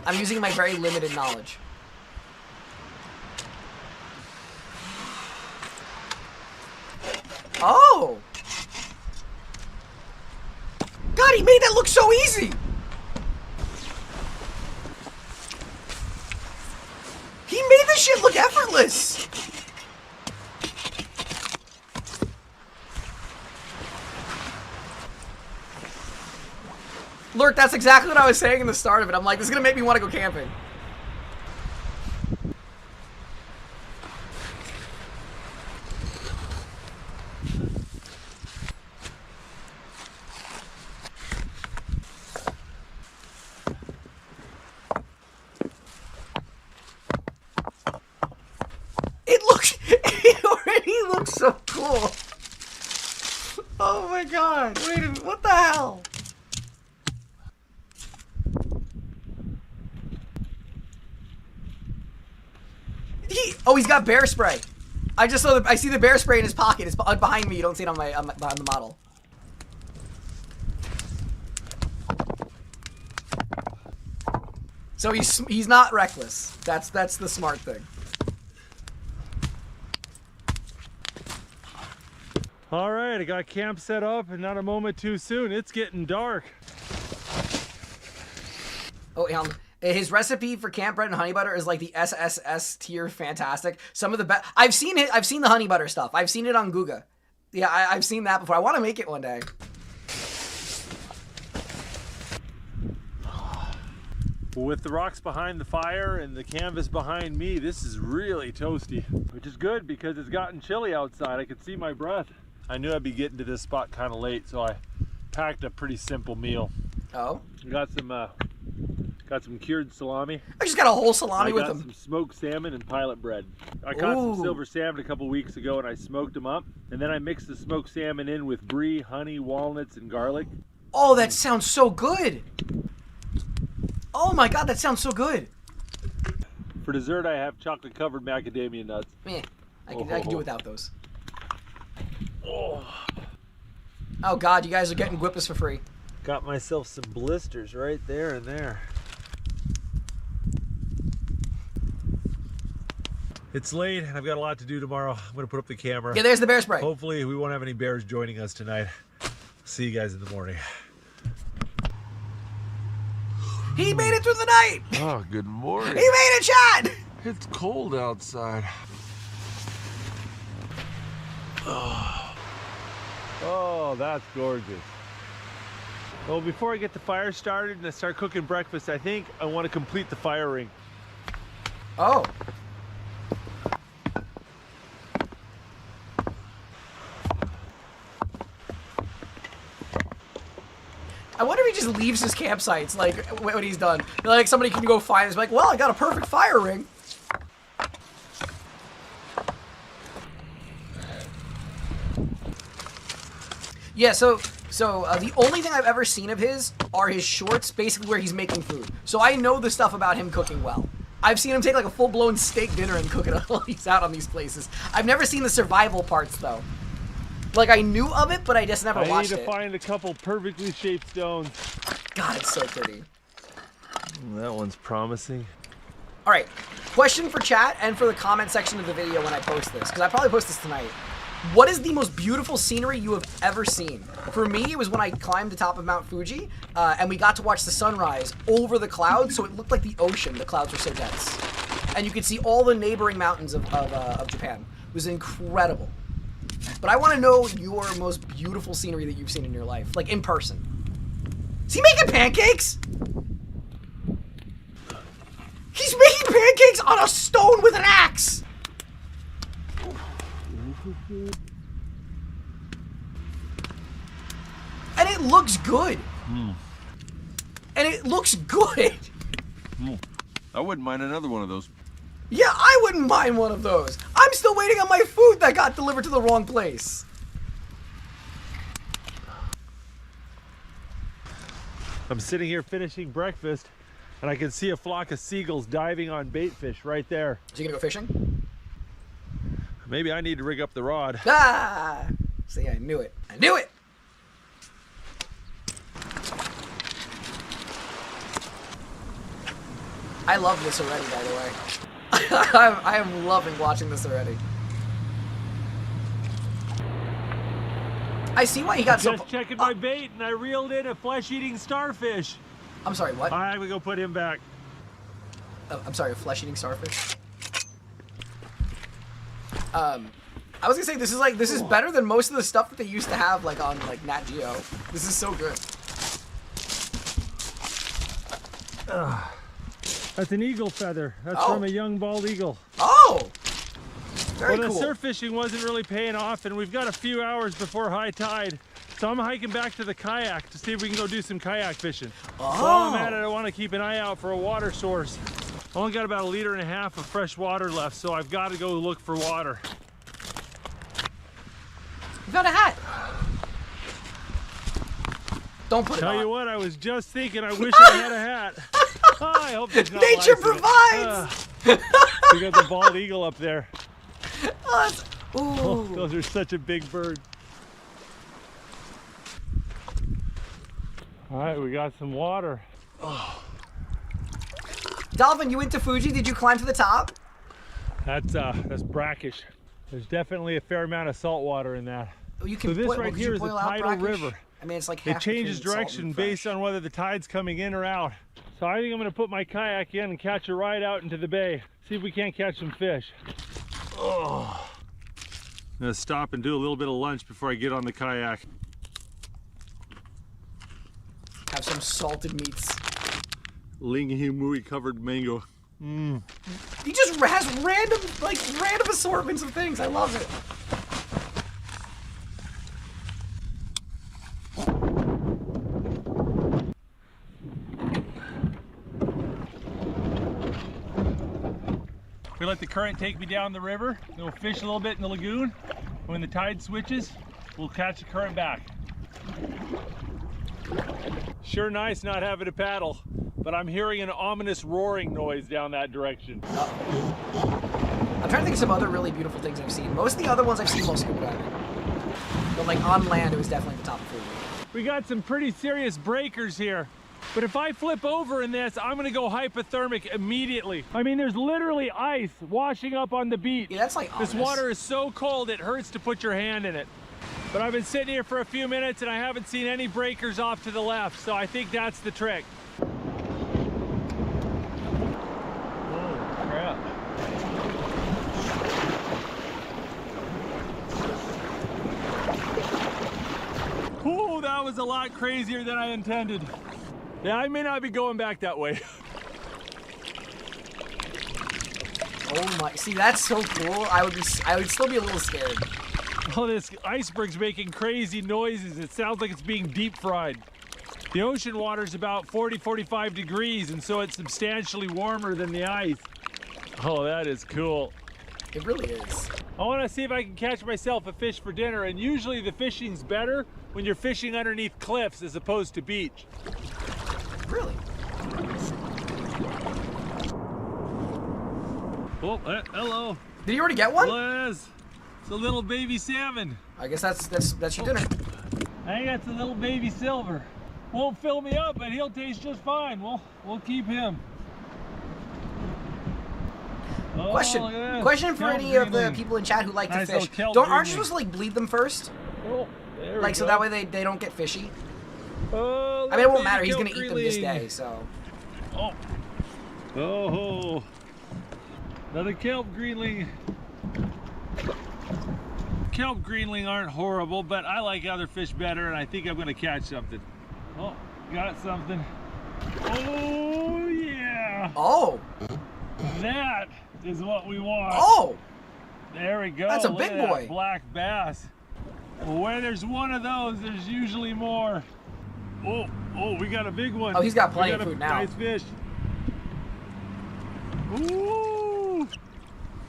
I'm using my very limited knowledge. Oh! God, he made that look so easy! He made this shit look effortless! Lurk, that's exactly what I was saying in the start of it. I'm like, this is gonna make me want to go camping. It already looks so cool. Oh my god, wait a minute, what the hell? He's got bear spray. I just saw I see the bear spray in his pocket. It's behind me. You don't see it on behind the model. So he's not reckless. That's the smart thing. All right, I got camp set up, and not a moment too soon. It's getting dark. Oh, his recipe for camp bread and honey butter is like the SSS tier fantastic. Some of the best. I've seen it. I've seen the honey butter stuff. I've seen it on Google. Yeah, I've seen that before. I want to make it one day. With the rocks behind the fire and the canvas behind me, this is really toasty, which is good because it's gotten chilly outside. I could see my breath. I knew I'd be getting to this spot kind of late, so I packed a pretty simple meal. Oh? Got some cured salami. I just got a whole salami with I got them. some smoked salmon and pilot bread. I caught some Ooh. silver salmon a couple weeks ago and I smoked them up. And then I mixed the smoked salmon in with brie, honey, walnuts, and garlic. Oh, that sounds so good. Oh my god, that sounds so good. For dessert, I have chocolate covered macadamia nuts. Meh, I can do without those. Oh. Oh god, you guys are getting Whippus for free. Got myself some blisters right there and there. It's late and I've got a lot to do tomorrow. I'm gonna put up the camera. Yeah, there's the bear spray. Hopefully we won't have any bears joining us tonight. See you guys in the morning. He made it through the night. Oh, good morning. He made it, Chad. It's cold outside. Oh, that's gorgeous. Well, before I get the fire started and I start cooking breakfast, I think I want to complete the fire ring. Oh. I wonder if he just leaves his campsites, like, when he's done. Like, somebody can go find it. It's like, well, I got a perfect fire ring. Yeah, so the only thing I've ever seen of his are his shorts, basically where he's making food. So I know the stuff about him cooking well. I've seen him take like a full-blown steak dinner and cook it while he's out on these places. I've never seen the survival parts, though. Like, I knew of it, but I just never watched it. I need to find a couple perfectly shaped stones. God, it's so pretty. That one's promising. All right, question for chat and for the comment section of the video when I post this, because I probably post this tonight. What is the most beautiful scenery you have ever seen? For me, it was when I climbed the top of Mount Fuji, and we got to watch the sunrise over the clouds, so it looked like the ocean. The clouds were so dense. And you could see all the neighboring mountains of Japan. It was incredible. But I want to know your most beautiful scenery that you've seen in your life, like in person. Is he making pancakes? He's making pancakes on a stone with an axe! And it looks good. And it looks good. I wouldn't mind another one of those. Yeah, I wouldn't mind one of those. I'm still waiting on my food that got delivered to the wrong place. I'm sitting here finishing breakfast, and I can see a flock of seagulls diving on bait fish right there. So you gonna go fishing? Maybe I need to rig up the rod. Ah! See, I knew it. I knew it! I love this already, by the way. I am loving watching this already. I see why he got so... Just checking my bait, and I reeled in a flesh-eating starfish. I'm sorry, what? I'm gonna go put him back. I'm sorry, a flesh-eating starfish? I was gonna say, this is better than most of the stuff that they used to have, like, on, like, Nat Geo. This is so good. That's an eagle feather. That's from a young bald eagle. Oh! Very cool. cool. The surf fishing wasn't really paying off, and we've got a few hours before high tide. So I'm hiking back to the kayak to see if we can go do some kayak fishing. Oh. While I'm at it, I want to keep an eye out for a water source. I only got about 1.5 liters of fresh water left, so I've got to go look for water. You got a hat. Don't put it on. Tell you what, I was just thinking, I wish I had a hat. Oh, I hope there's not Nature lice in it. provides! We got the bald eagle up there. Ooh. Those are such a big bird. All right, we got some water. Oh. Dolphin, you went to Fuji. Did you climb to the top? That's brackish. There's definitely a fair amount of salt water in that. Oh, you can so this right here is a tidal river. I mean, it's like it changes direction based on whether the tide's coming in or out. So I think I'm going to put my kayak in and catch a ride out into the bay. See if we can't catch some fish. Oh. I'm going to stop and do a little bit of lunch before I get on the kayak. Have some salted meats. Linghi covered mango. He just has random assortments of things. I love it. We let the current take me down the river. Then we'll fish a little bit in the lagoon. When the tide switches, we'll catch the current back. Sure nice not having to paddle, but I'm hearing an ominous roaring noise down that direction. I'm trying to think of some other really beautiful things I've seen. Most of the other ones I've seen while scuba diving. But like on land, it was definitely the top of Fuji. We got some pretty serious breakers here. But if I flip over in this, I'm gonna go hypothermic immediately. I mean, there's literally ice washing up on the beach. Yeah, that's like ominous. This water is so cold, it hurts to put your hand in it. But I've been sitting here for a few minutes and I haven't seen any breakers off to the left, so I think that's the trick. Oh, crap. was a lot crazier than I intended. Yeah, I may not be going back that way. Oh my, see, that's so cool. I would still be a little scared. Oh, this iceberg's making crazy noises. It sounds like it's being deep fried. The ocean water's about 40-45 degrees, and so it's substantially warmer than the ice. Oh, that is cool. It really is. I want to see if I can catch myself a fish for dinner, and usually the fishing's better when you're fishing underneath cliffs as opposed to beach. Really? Oh, hello. Did you already get one? Les, it's a little baby salmon. I guess that's your dinner. I think that's a little baby silver. Won't fill me up, but he'll taste just fine. We'll keep him. Oh, Question for any of the people in chat who like to fish. Aren't you supposed to like bleed them first? Oh, like so that way they don't get fishy? Oh, I mean, it won't matter. He's gonna eat them this day, so. Oh. Oh. Another kelp greenling. Kelp greenling aren't horrible, but I like other fish better, and I think I'm gonna catch something. Oh, got something. Oh yeah. Oh. That is what we want. Oh. There we go. That's a Look big at that boy. Black bass. Well, where there's one of those, there's usually more. Oh, we got a big one. Oh, he's got plenty of food now. Nice fish. Ooh.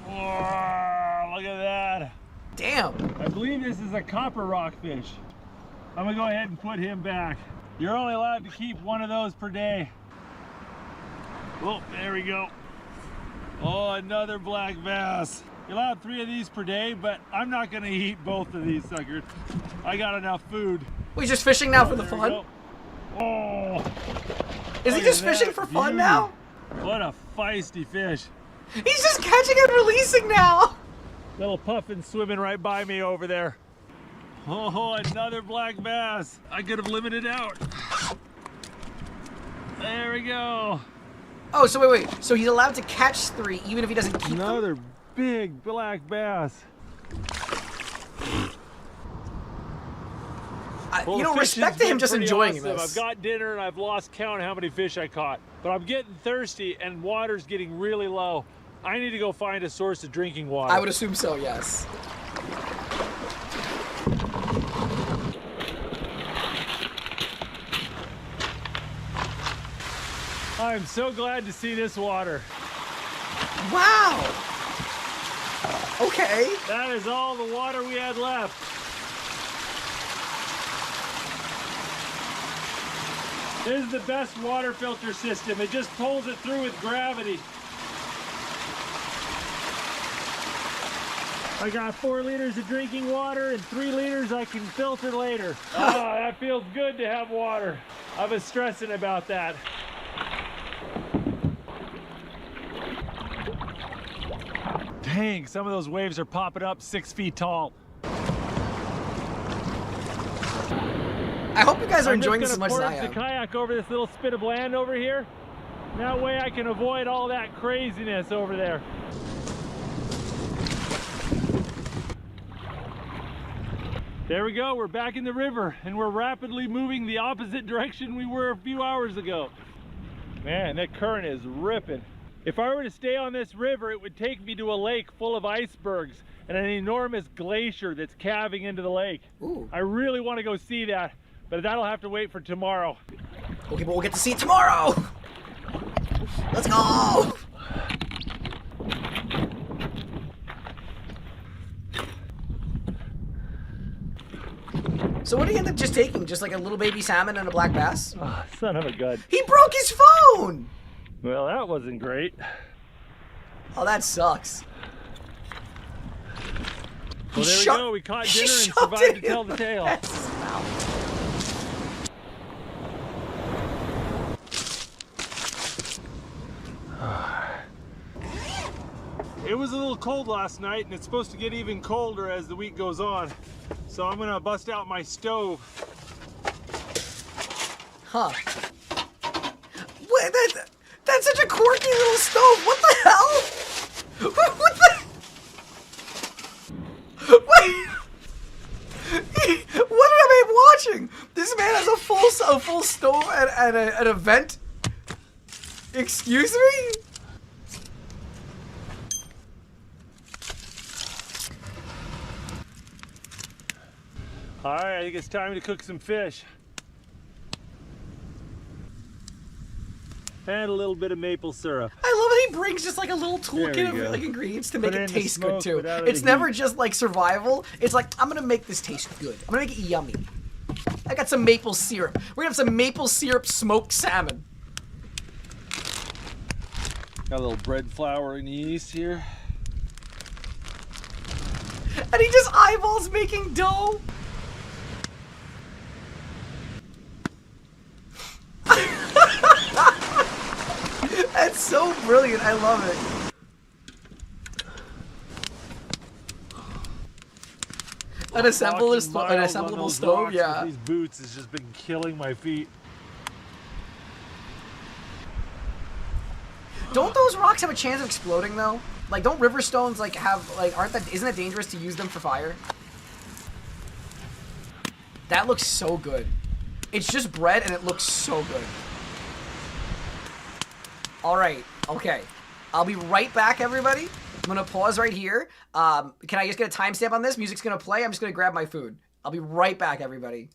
Oh, look at that. Damn. I believe this is a copper rockfish. I'm gonna go ahead and put him back. You're only allowed to keep one of those per day. Oh, there we go. Oh, another black bass. You're allowed 3 of these per day, but I'm not gonna eat both of these suckers. I got enough food. Well, he's just fishing now for the fun? Go. Oh. Is he just fishing for fun now? What a feisty fish. He's just catching and releasing now. Little puffin swimming right by me over there. Oh, another black bass. I could have limited out. There we go. Oh, so wait. So he's allowed to catch 3 even if he doesn't keep them? Another big black bass. You know, respect to him just enjoying this. I've got dinner and I've lost count how many fish I caught. But I'm getting thirsty and water's getting really low. I need to go find a source of drinking water. I would assume so, yes. I'm so glad to see this water. Wow. Okay. That is all the water we had left. This is the best water filter system. It just pulls it through with gravity. I got 4 liters of drinking water and 3 liters I can filter later. Oh, that feels good to have water. I was stressing about that. Dang, some of those waves are popping up 6 feet tall. I hope you guys are enjoying this as I'm much as I just am. gonna the kayak over this little spit of land over here. That way I can avoid all that craziness over there. There we go, we're back in the river and we're rapidly moving the opposite direction we were a few hours ago. Man, that current is ripping. If I were to stay on this river, it would take me to a lake full of icebergs and an enormous glacier that's calving into the lake. Ooh. I really want to go see that, but that'll have to wait for tomorrow. Okay, but we'll get to see it tomorrow. Let's go. So what did he end up just taking? Just like a little baby salmon and a black bass? Oh, son of a gun. He broke his phone! Well, that wasn't great. Oh, that sucks. Well, there we go. We caught dinner and survived to tell the tale. It was a little cold last night, and it's supposed to get even colder as the week goes on. So I'm gonna bust out my stove. Huh. What? That's such a quirky little stove. What the hell? What the? Wait. What am I watching? This This man has a full stove and a vent. Excuse me? All right, I think it's time to cook some fish. And a little bit of maple syrup. I love that he brings just like a little There toolkit we of go. like ingredients to make Put it it in the taste good smoke too. without any It's never heat. just like survival. It's like, I'm gonna make this taste good. I'm gonna make it yummy. I got some maple syrup. We're gonna have some maple syrup smoked salmon. Got a little bread flour and yeast here. And he just eyeballs making dough. That's so brilliant. I love it. An assemblable stove, yeah. These boots has just been killing my feet. Don't those rocks have a chance of exploding though? Like, don't river stones like have like isn't it dangerous to use them for fire? That looks so good. It's just bread and it looks so good. All right, okay. I'll be right back, everybody. I'm gonna pause right here. Can I just get a timestamp on this? Music's gonna play. I'm just gonna grab my food. I'll be right back, everybody.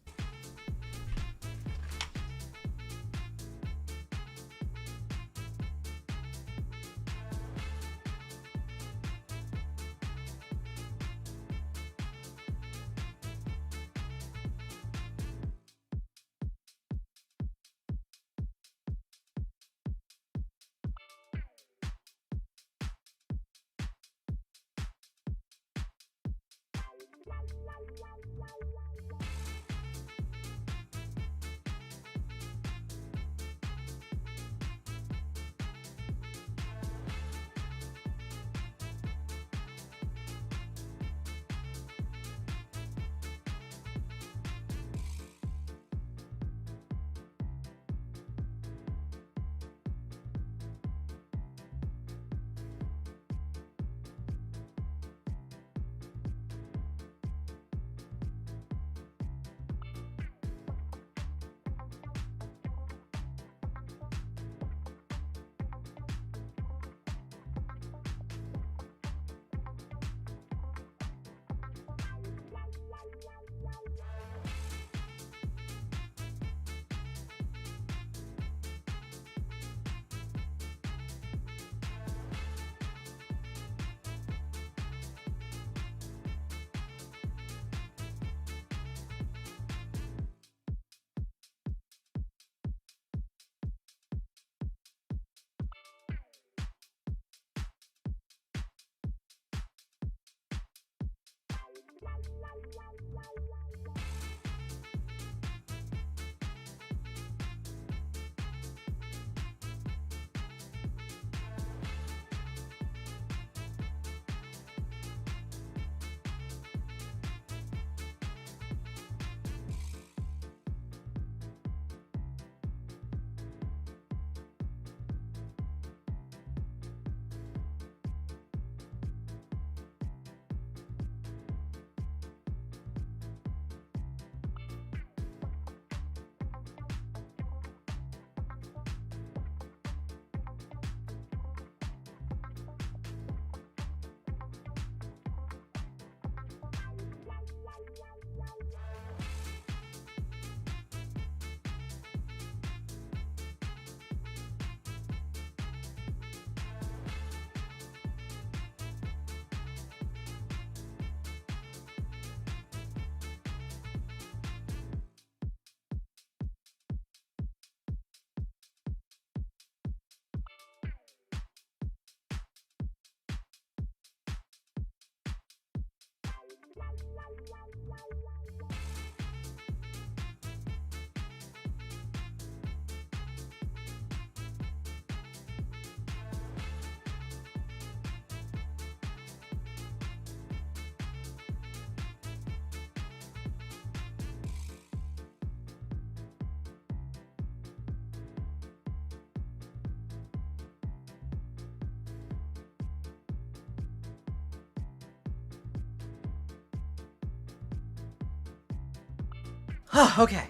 Okay.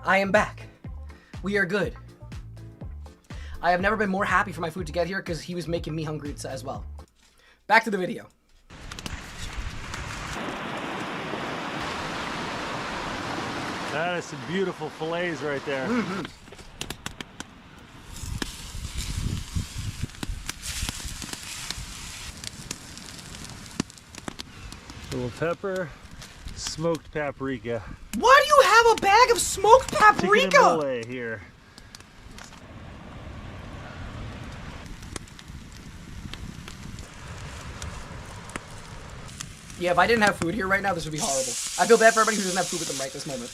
I am back. We are good. I have never been more happy for my food to get here because he was making me hungry as well. Back to the video. That is some beautiful fillets right there. Mm-hmm. Little pepper, smoked paprika. Why do you have a bag of smoked Chicken and paprika? mole here. Yeah, if I didn't have food here right now, this would be horrible. I feel bad for everybody who doesn't have food with them right this moment.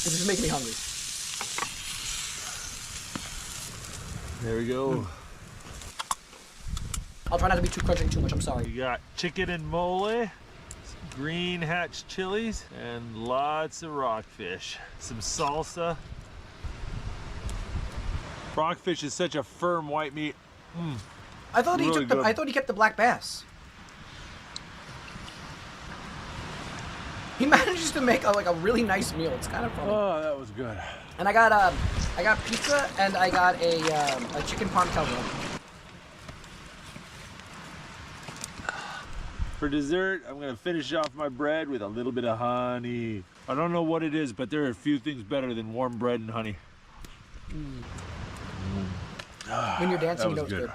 This is making me hungry. There we go. I'll try not to be too crunchy too much, I'm sorry. You got chicken and mole, some green hatch chilies, and lots of rockfish. Some salsa. Rockfish is such a firm white meat. I thought Really good. I thought he kept the black bass. He manages to make like a really nice meal. It's kind of funny. Oh, that was good. And I got pizza and I got a chicken parm calzone. For dessert, I'm gonna finish off my bread with a little bit of honey. I don't know what it is, but there are a few things better than warm bread and honey. When you're dancing, you know was it's good.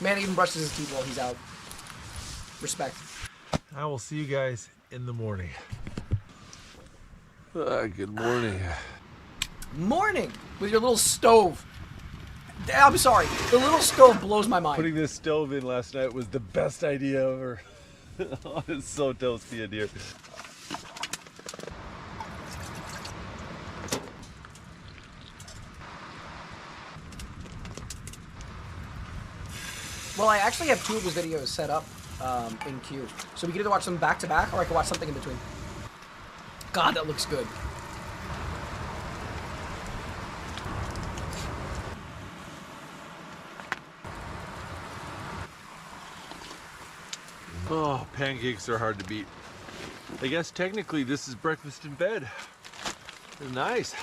Man even brushes his teeth while he's out. Respect. I will see you guys in the morning. Good morning. Morning with your little stove. I'm sorry, the little stove blows my mind. Putting this stove in last night was the best idea ever. Oh, it's so toasty in here. Well, I actually have two of his videos set up in queue. So we can either watch them back to back or I can watch something in between. God, that looks good. Oh, pancakes are hard to beat. I guess technically this is breakfast in bed. It's nice.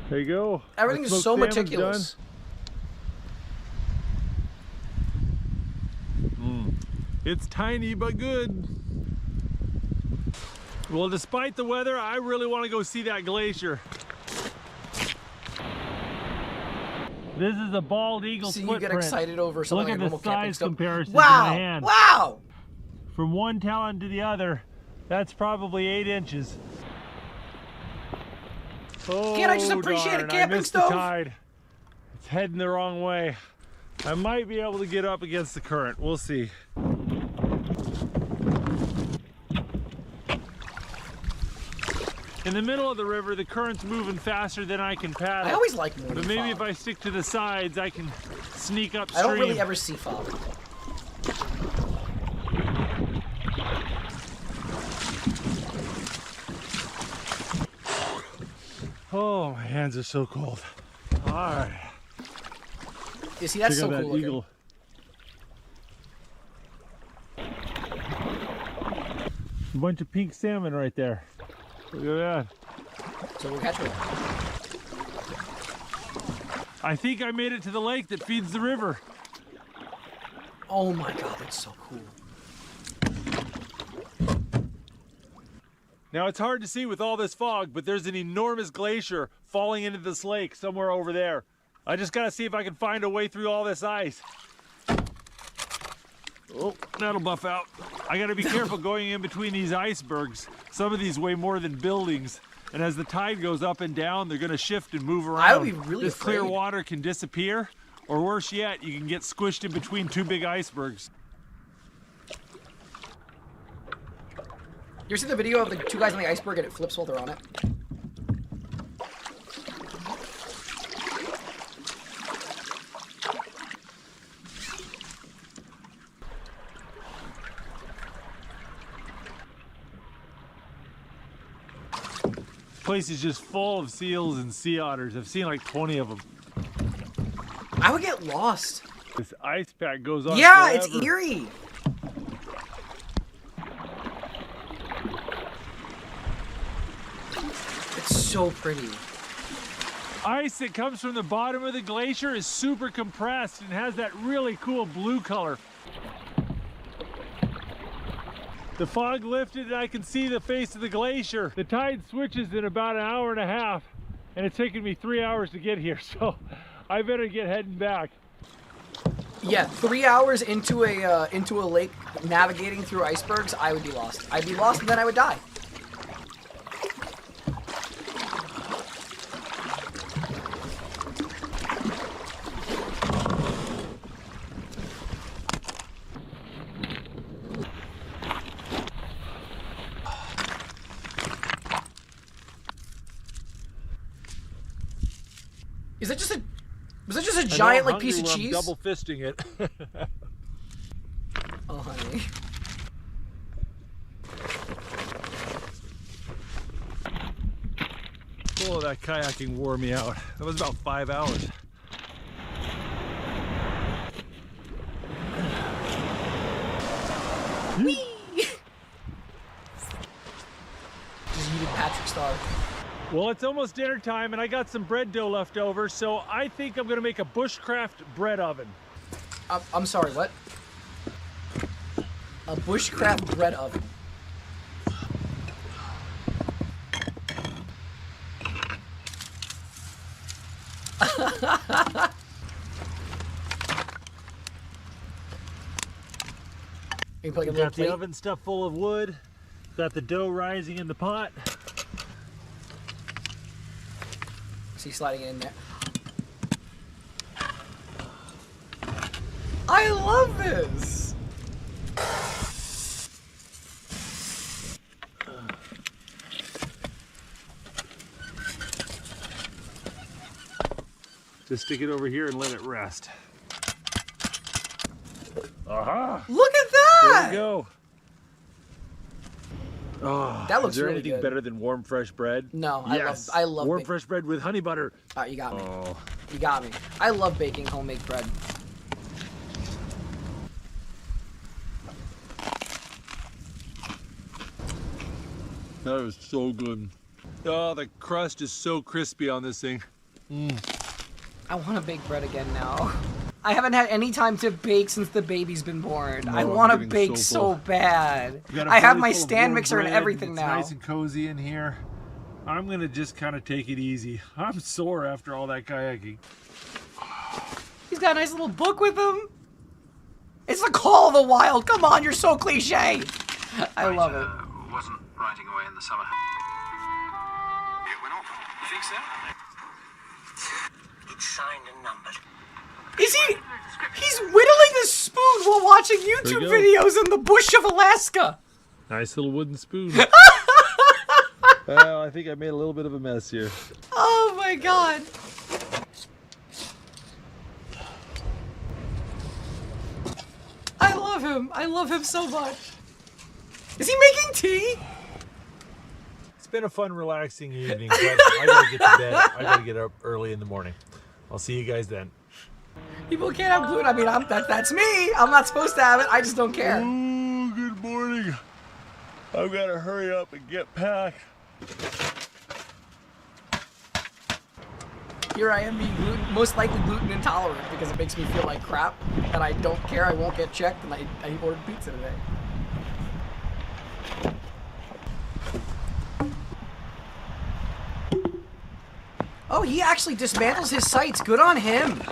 There you go. Everything is Smoked so salmon's meticulous. done. It's tiny but good. Well, despite the weather, I really want to go see that glacier. This is a bald eagle See, footprint. you get excited over something Look like at a normal the camping size stove. comparison Wow! to my hand. Wow! From one talon to the other, that's probably 8 inches. Oh, Can't I just appreciate a darn, camping I missed stove? The tide. It's heading the wrong way. I might be able to get up against the current. We'll see. In the middle of the river, the current's moving faster than I can paddle. I always like morning But maybe fog. if I stick to the sides, I can sneak upstream. I don't really ever see fog. Oh, my hands are so cold. All right. You see, that's Check so out that cool looking. eagle. A bunch of pink salmon right there. Look at that. So we'll catch one. I think I made it to the lake that feeds the river. Oh my god, that's so cool. Now it's hard to see with all this fog, but there's an enormous glacier falling into this lake somewhere over there. I just gotta see if I can find a way through all this ice. Oh, that'll buff out. I gotta be careful going in between these icebergs. Some of these weigh more than buildings. And as the tide goes up and down, they're gonna shift and move around. I would be really This clear afraid. water can disappear, or worse yet, you can get squished in between two big icebergs. You ever see the video of the two guys on the iceberg and it flips while they're on it? place is just full of seals and sea otters. I've seen like 20 of them. I would get lost. This ice pack goes on Yeah, forever. it's eerie. It's so pretty. Ice that comes from the bottom of the glacier is super compressed and has that really cool blue color. The fog lifted and I can see the face of the glacier. The tide switches in about an hour and a half, and it's taken me 3 hours to get here, so I better get heading back. Yeah, 3 hours into a lake navigating through icebergs, I would be lost. I'd be lost and then I would die. Was that just a giant like piece of cheese? I'm double fisting it. Oh, honey. Oh, that kayaking wore me out. That was about 5 hours. Whee! Just needed Patrick Star. Well, it's almost dinner time and I got some bread dough left over, so I think I'm gonna make a bushcraft bread oven. I'm sorry, what? A bushcraft bread oven. You put like a little Got the plate? oven stuffed full of wood. Got the dough rising in the pot. See, sliding it in there. I love this! Just stick it over here and let it rest. Aha! Look at There that! we go. Oh, That looks is there really anything good. better than warm fresh bread? No, Yes. I love warm baking. fresh bread with honey butter. Alright, you got me. Oh, You got me. I love baking homemade bread. that was so good. Oh, the crust is so crispy on this thing. I want to bake bread again now. I haven't had any time to bake since the baby's been born. I I'm want to getting bake so so full. bad. We got a I have belly my full of stand warm mixer and bread, everything it's now. nice and cozy in here. I'm gonna just kind of take it easy. I'm sore after all that kayaking. He's got a nice little book with him. It's the Call of the Wild. Come on, you're so cliche. I love it. Wasn't writing away in the summer. It went off. You think so? It's signed and numbered. Is he? He's whittling a spoon while watching YouTube go. videos in the bush of Alaska. Nice little wooden spoon. Well, I think I made a little bit of a mess here. Oh my god. I love him. I love him so much. Is he making tea? It's been a fun, relaxing evening, but I gotta get to bed. I gotta get up early in the morning. I'll see you guys then. People can't have gluten. I mean, that's me. I'm not supposed to have it. I just don't care. Oh, good morning. I've got to hurry up and get packed. Here I am being most likely gluten intolerant because it makes me feel like crap, and I don't care. I won't get checked, and I ordered pizza today. Oh, he actually dismantles his sites. Good on him.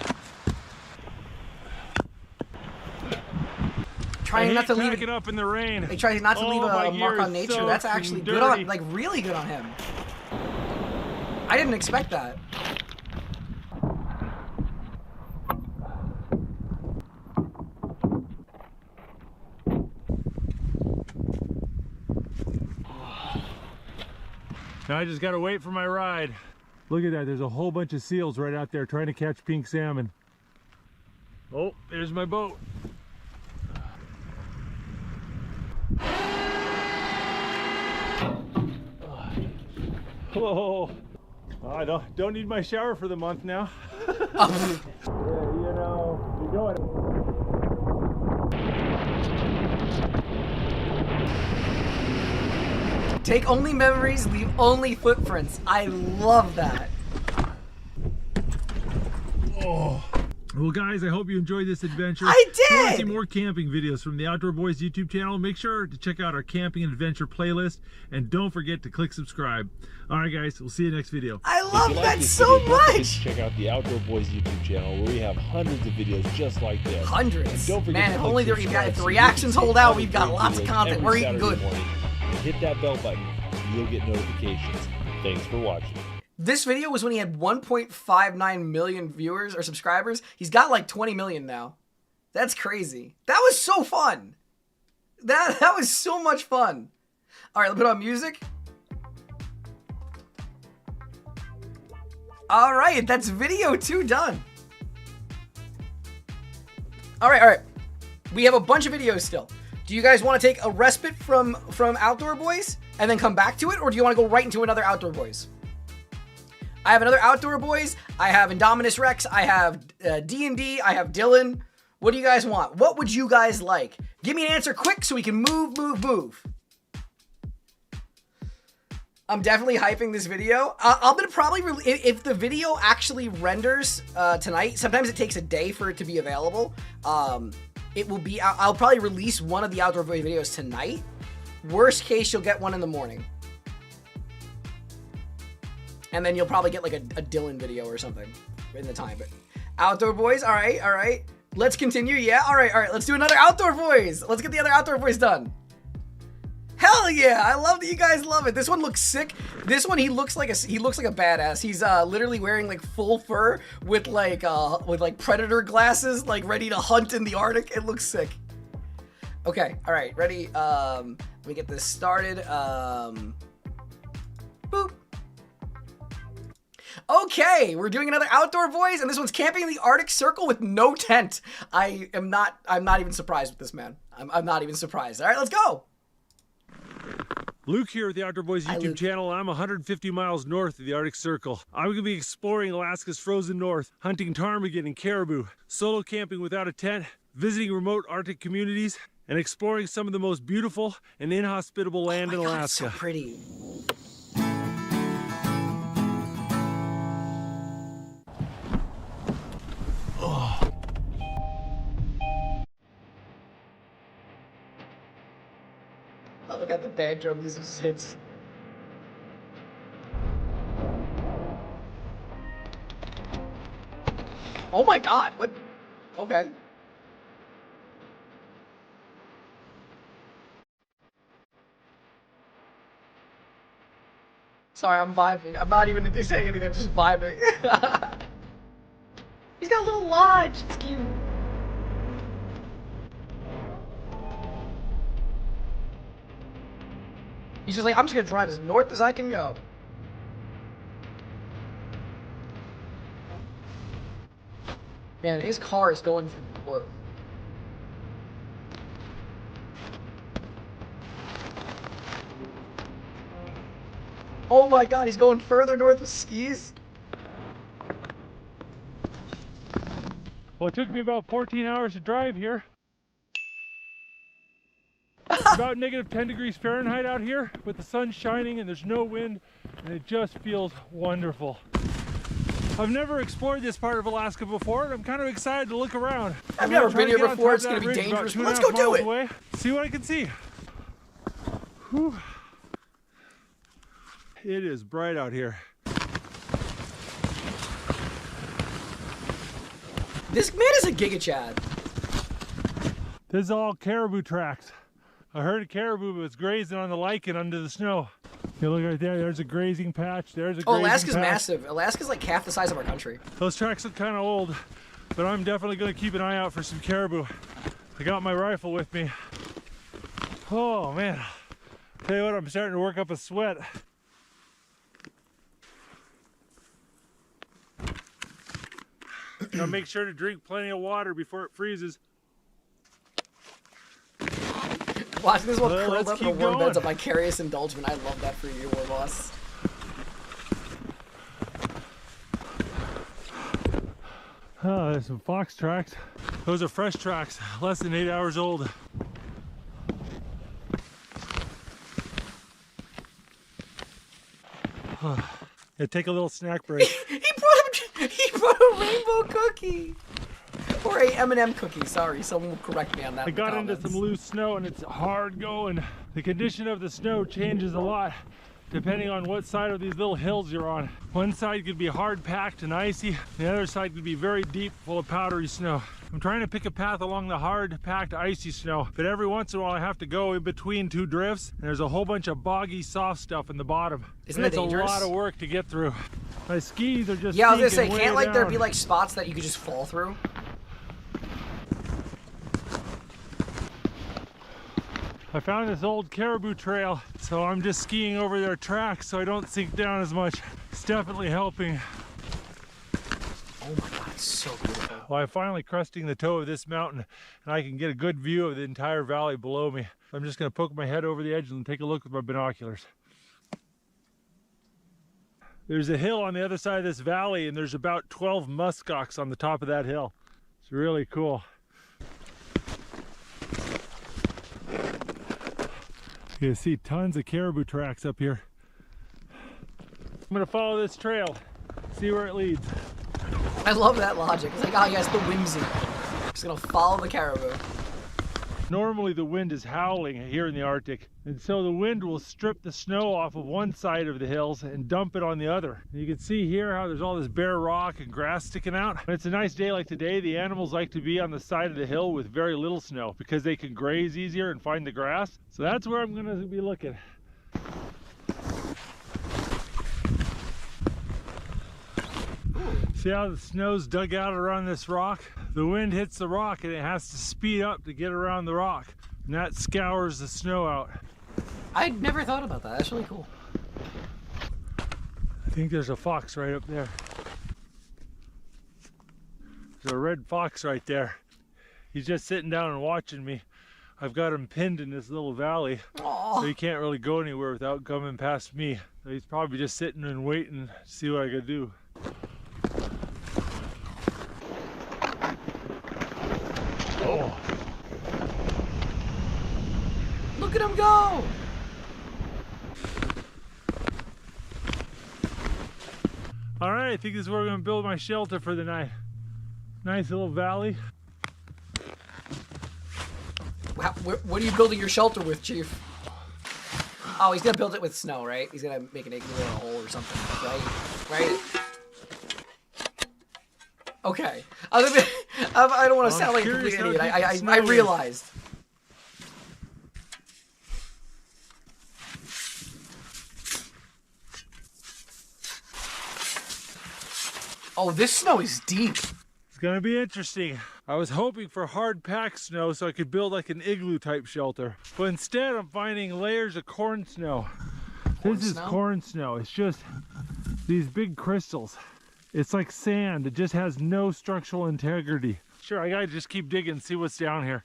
Trying not to leave it up in the rain. He tries not to leave my a mark gear on is nature. soaked That's and actually good dirty. on, like really good on him. I didn't expect that. Now I just gotta wait for my ride. Look at that, there's a whole bunch of seals right out there trying to catch pink salmon. Oh, there's my boat. Hello. I don't need my shower for the month now. Yeah, you know, you're going. Take only memories, leave only footprints. I love that. Oh. Well, guys, I hope you enjoyed this adventure. I If you want to see did! more camping videos from the Outdoor Boys YouTube channel, make sure to check out our camping and adventure playlist, and don't forget to click subscribe. All right, guys, we'll see you next video. I If love you like that this so video, don't forget much. to check out the Outdoor Boys YouTube channel where we have hundreds of videos just like this. Hundreds. And don't forget Man, to if click only subscribe if the so you reactions can see hold out, other we've got great lots of videos content. every We're eating Saturday good. morning. And hit that bell button and you'll get notifications. Thanks for watching. This video was when he had 1.59 million viewers or subscribers. He's got like 20 million now. That's crazy. That was so fun. That was so much fun. All right, let's put on music. All right, that's video 2 done. All right. We have a bunch of videos still. Do you guys want to take a respite from Outdoor Boys and then come back to it, or do you want to go right into another Outdoor Boys? I have another Outdoor Boys. I have Indominus Rex. I have D&D. I have Dylan. What do you guys want? What would you guys like? Give me an answer quick so we can move. I'm definitely hyping this video. I'm gonna probably, if the video actually renders tonight, sometimes it takes a day for it to be available. It will be, I'll probably release one of the Outdoor Boy videos tonight. Worst case, you'll get one in the morning. And then you'll probably get like a Dylan video or something in the time. But Outdoor Boys, all right. Let's continue. Yeah, all right. Let's do another Outdoor Boys. Let's get the other Outdoor Boys done. Hell yeah! I love that you guys love it. This one looks sick. This one he looks like a badass. He's literally wearing like full fur with like predator glasses, like ready to hunt in the Arctic. It looks sick. Okay, all right, ready. Let me get this started. Boop. Okay, we're doing another Outdoor Boys, and this one's camping in the Arctic Circle with no tent. I'm not even surprised with this, man. I'm not even surprised. All right, let's go. Luke here with the Outdoor Boys YouTube channel. I'm 150 miles north of the Arctic Circle. I'm going to be exploring Alaska's frozen north, hunting ptarmigan and caribou, solo camping without a tent, visiting remote Arctic communities, and exploring some of the most beautiful and inhospitable land in Alaska. It's so pretty. Oh, look at the tantrum. This is hits. Oh my god, what? Okay. Sorry, I'm vibing. I'm not even saying anything, I'm just vibing. He's got a little lodge, it's cute. He's just like, I'm just gonna drive as north as I can go. Man, his car is going for work. Oh my god, he's going further north with skis? Well, it took me about 14 hours to drive here. It's about negative 10 degrees Fahrenheit out here with the sun shining and there's no wind, and it just feels wonderful. I've never explored this part of Alaska before, and I'm kind of excited to look around. I've never been here before, it's gonna be dangerous, but let's go do it! Away, see what I can see. Whew. It is bright out here. This man is a Giga Chad. This is all caribou tracks. I heard a caribou was grazing on the lichen under the snow. You look right there, there's a grazing patch, there's a grazing Alaska's patch. massive. Alaska's like half the size of our country. Those tracks look kind of old, but I'm definitely going to keep an eye out for some caribou. I got my rifle with me. Oh man, tell you what, I'm starting to work up a sweat. Now make sure to drink plenty of water before it freezes. Watching this one Well, curled let's up in a keep warm bed's a going. vicarious indulgence. I love that for you, War Boss. Oh, there's some fox tracks. Those are fresh tracks, less than 8 hours old. Yeah, take a little snack break. he brought a rainbow cookie. Or a M&M cookie, sorry, someone will correct me on that. I got into some loose snow and it's hard going. The condition of the snow changes a lot depending on what side of these little hills you're on. One side could be hard packed and icy, the other side could be very deep, full of powdery snow. I'm trying to pick a path along the hard packed icy snow, but every once in a while I have to go in between two drifts and there's a whole bunch of boggy soft stuff in the bottom. Isn't that dangerous? It's a lot of work to get through. My skis are just I was gonna say, way can't like there down. be like spots that you could just fall through? I found this old caribou trail, so I'm just skiing over their tracks so I don't sink down as much. It's definitely helping. Oh my god, it's so beautiful. Well, I'm finally cresting the toe of this mountain and I can get a good view of the entire valley below me. I'm just gonna poke my head over the edge and take a look with my binoculars. There's a hill on the other side of this valley and there's about 12 muskox on the top of that hill. It's really cool. You can see tons of caribou tracks up here. I'm gonna follow this trail, see where it leads. I love that logic. It's like, oh yes, the whimsy. Just gonna follow the caribou. Normally the wind is howling here in the Arctic, and so the wind will strip the snow off of one side of the hills and dump it on the other. You can see here how there's all this bare rock and grass sticking out. When it's a nice day like today, the animals like to be on the side of the hill with very little snow because they can graze easier and find the grass. So that's where I'm gonna be looking. See how the snow's dug out around this rock? The wind hits the rock and it has to speed up to get around the rock. And that scours the snow out. I'd never thought about that. That's really cool. I think there's a fox right up there. There's a red fox right there. He's just sitting down and watching me. I've got him pinned in this little valley. Aww. So he can't really go anywhere without coming past me. So he's probably just sitting and waiting to see what I could do. Oh. Look at him go! All right, I think this is where we're gonna build my shelter for the night. Nice little valley. What are you building your shelter with, Chief? Oh, he's gonna build it with snow, right? He's gonna make an igloo in a hole or something, right? Right? Okay. I don't want to sound like a complete idiot. I realized. Oh, this snow is deep. It's gonna be interesting. I was hoping for hard packed snow so I could build like an igloo type shelter. But instead I'm finding layers of corn snow. This is corn snow. It's just these big crystals. It's like sand. It just has no structural integrity. Sure, I gotta just keep digging and see what's down here.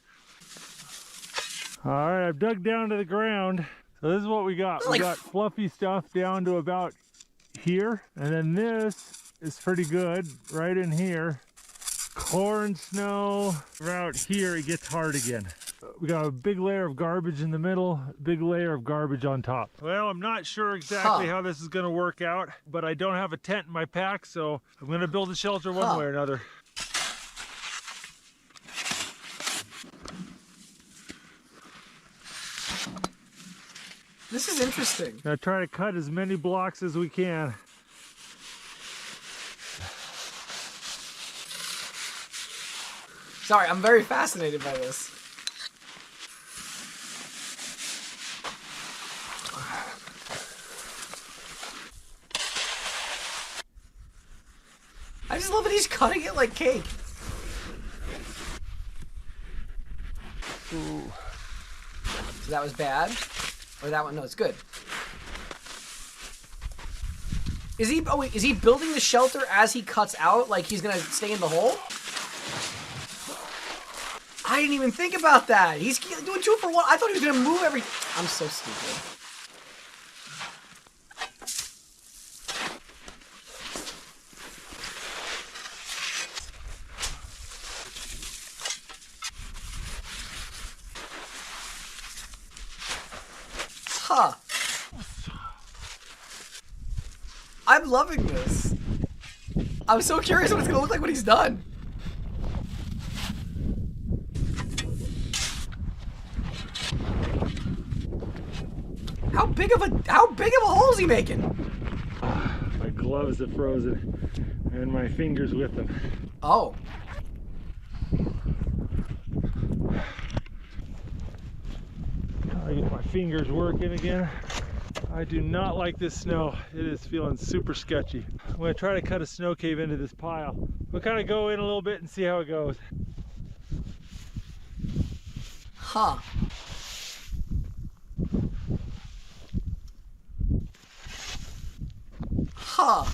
All right, I've dug down to the ground. So this is what we got. We got fluffy stuff down to about here. And then this is pretty good right in here. Corn snow. Around here, it gets hard again. We got a big layer of garbage in the middle, big layer of garbage on top. Well, I'm not sure exactly how this is gonna work out, but I don't have a tent in my pack, so I'm gonna build a shelter one way or another. This is interesting. Gonna try to cut as many blocks as we can. Sorry, I'm very fascinated by this. I just love that he's cutting it like cake. Ooh. So that was bad? Or that one? No, it's good. Is he, oh wait, is he building the shelter as he cuts out? Like he's gonna stay in the hole? I didn't even think about that. He's doing 2 for 1. I thought he was gonna move every... I'm so stupid. I'm loving this. I'm so curious what it's gonna look like when he's done. How big of a hole is he making? My gloves are frozen, and my fingers with them. Oh. I get my fingers working again. I do not like this snow. It is feeling super sketchy. I'm gonna try to cut a snow cave into this pile. We'll kind of go in a little bit and see how it goes. Huh. Huh.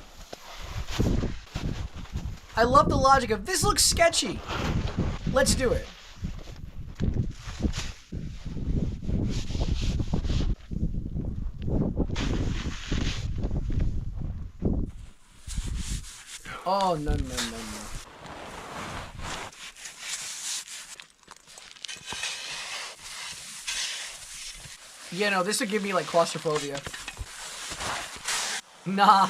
I love the logic of this looks sketchy. Let's do it. Oh, no. Yeah, no, this would give me like claustrophobia. Nah.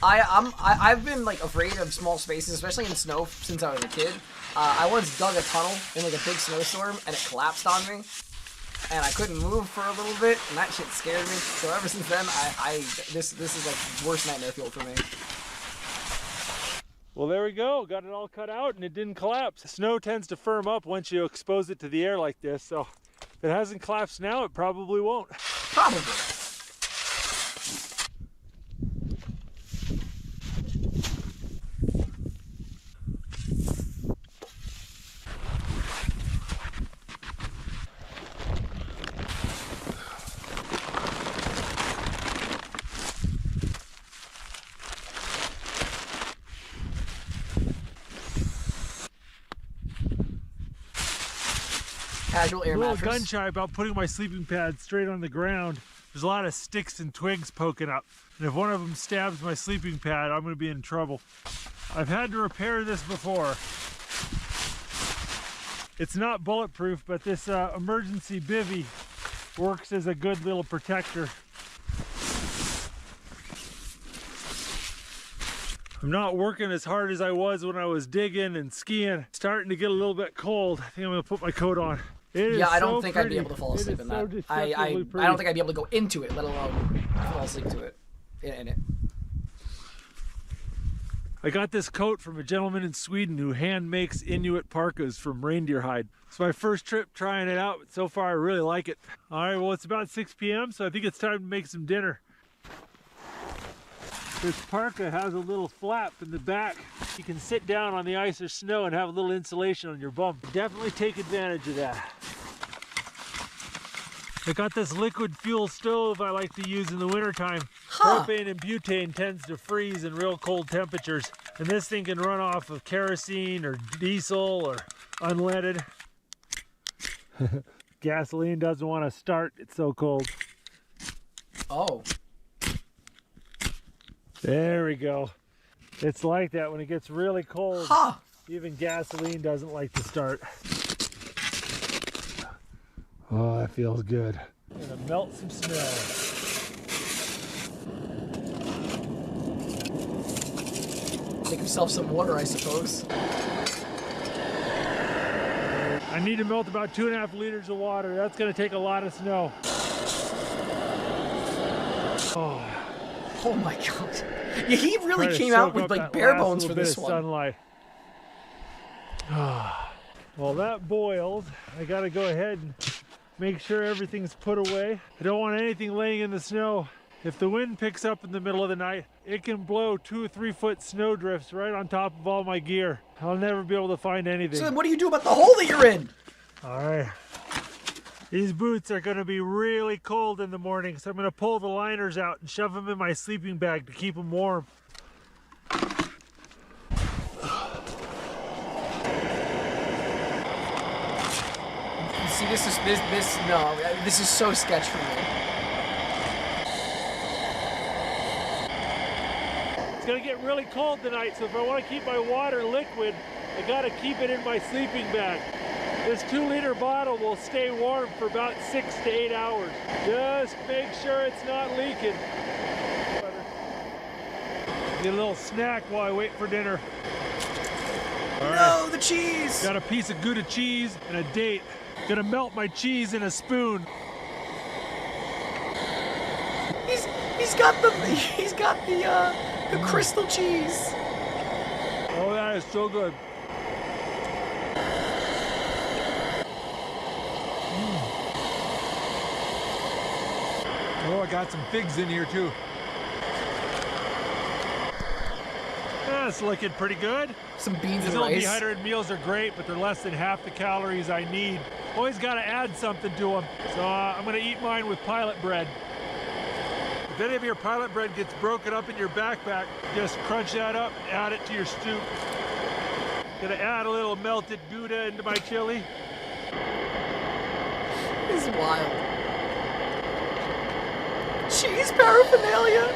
I've been like afraid of small spaces, especially in snow, since I was a kid. I once dug a tunnel in like a big snowstorm and it collapsed on me, and I couldn't move for a little bit, and that shit scared me. So ever since then, this is like worst nightmare fuel for me. Well, there we go. Got it all cut out and it didn't collapse. Snow tends to firm up once you expose it to the air like this, so if it hasn't collapsed now, it probably won't. Probably. Casual air I'm a little mattress. gun shy about putting my sleeping pad straight on the ground. There's a lot of sticks and twigs poking up, and if one of them stabs my sleeping pad, I'm going to be in trouble. I've had to repair this before. It's not bulletproof, but this emergency bivvy works as a good little protector. I'm not working as hard as I was when I was digging and skiing. It's starting to get a little bit cold. I think I'm going to put my coat on. Yeah, I don't think I'd be able to fall asleep in that. I don't think I'd be able to go into it, let alone fall asleep to it. In it. I got this coat from a gentleman in Sweden who hand makes Inuit parkas from reindeer hide. It's my first trip trying it out, but so far I really like it. All right, well, it's about 6 p.m., so I think it's time to make some dinner. This parka has a little flap in the back. You can sit down on the ice or snow and have a little insulation on your bum. Definitely take advantage of that. I got this liquid fuel stove I like to use in the wintertime. Propane and butane tends to freeze in real cold temperatures, and this thing can run off of kerosene or diesel or unleaded. Gasoline doesn't want to start, it's so cold. Oh. There we go. It's like that when it gets really cold. Huh. Even gasoline doesn't like to start. Oh, that feels good. I'm gonna melt some snow. Make himself some water, I suppose. I need to melt about 2.5 liters of water. That's gonna take a lot of snow. Oh. Oh my god. Yeah, he really came out with like bare bones for this one. Sunlight. Well, that boiled. I gotta go ahead and make sure everything's put away. I don't want anything laying in the snow. If the wind picks up in the middle of the night, it can blow 2 or 3 foot snow drifts right on top of all my gear. I'll never be able to find anything. So then what do you do about the hole that you're in? All right. These boots are gonna be really cold in the morning, so I'm gonna pull the liners out and shove them in my sleeping bag to keep them warm. See, this is so sketch for me. It's gonna get really cold tonight, so if I want to keep my water liquid, I gotta keep it in my sleeping bag. This 2-liter bottle will stay warm for about 6 to 8 hours. Just make sure it's not leaking. Get a little snack while I wait for dinner. All right. No, the cheese! Got a piece of Gouda cheese and a date. Gonna melt my cheese in a spoon. He's got the crystal cheese. Oh, that is so good. Oh, I got some figs in here too. That's looking pretty good. Some beans These and little rice. dehydrated meals are great, but they're less than half the calories I need. Always got to add something to them. So I'm going to eat mine with pilot bread. If any of your pilot bread gets broken up in your backpack, just crunch that up, add it to your stew. Gonna add a little melted Gouda into my chili. This is wild. Cheese paraphernalia.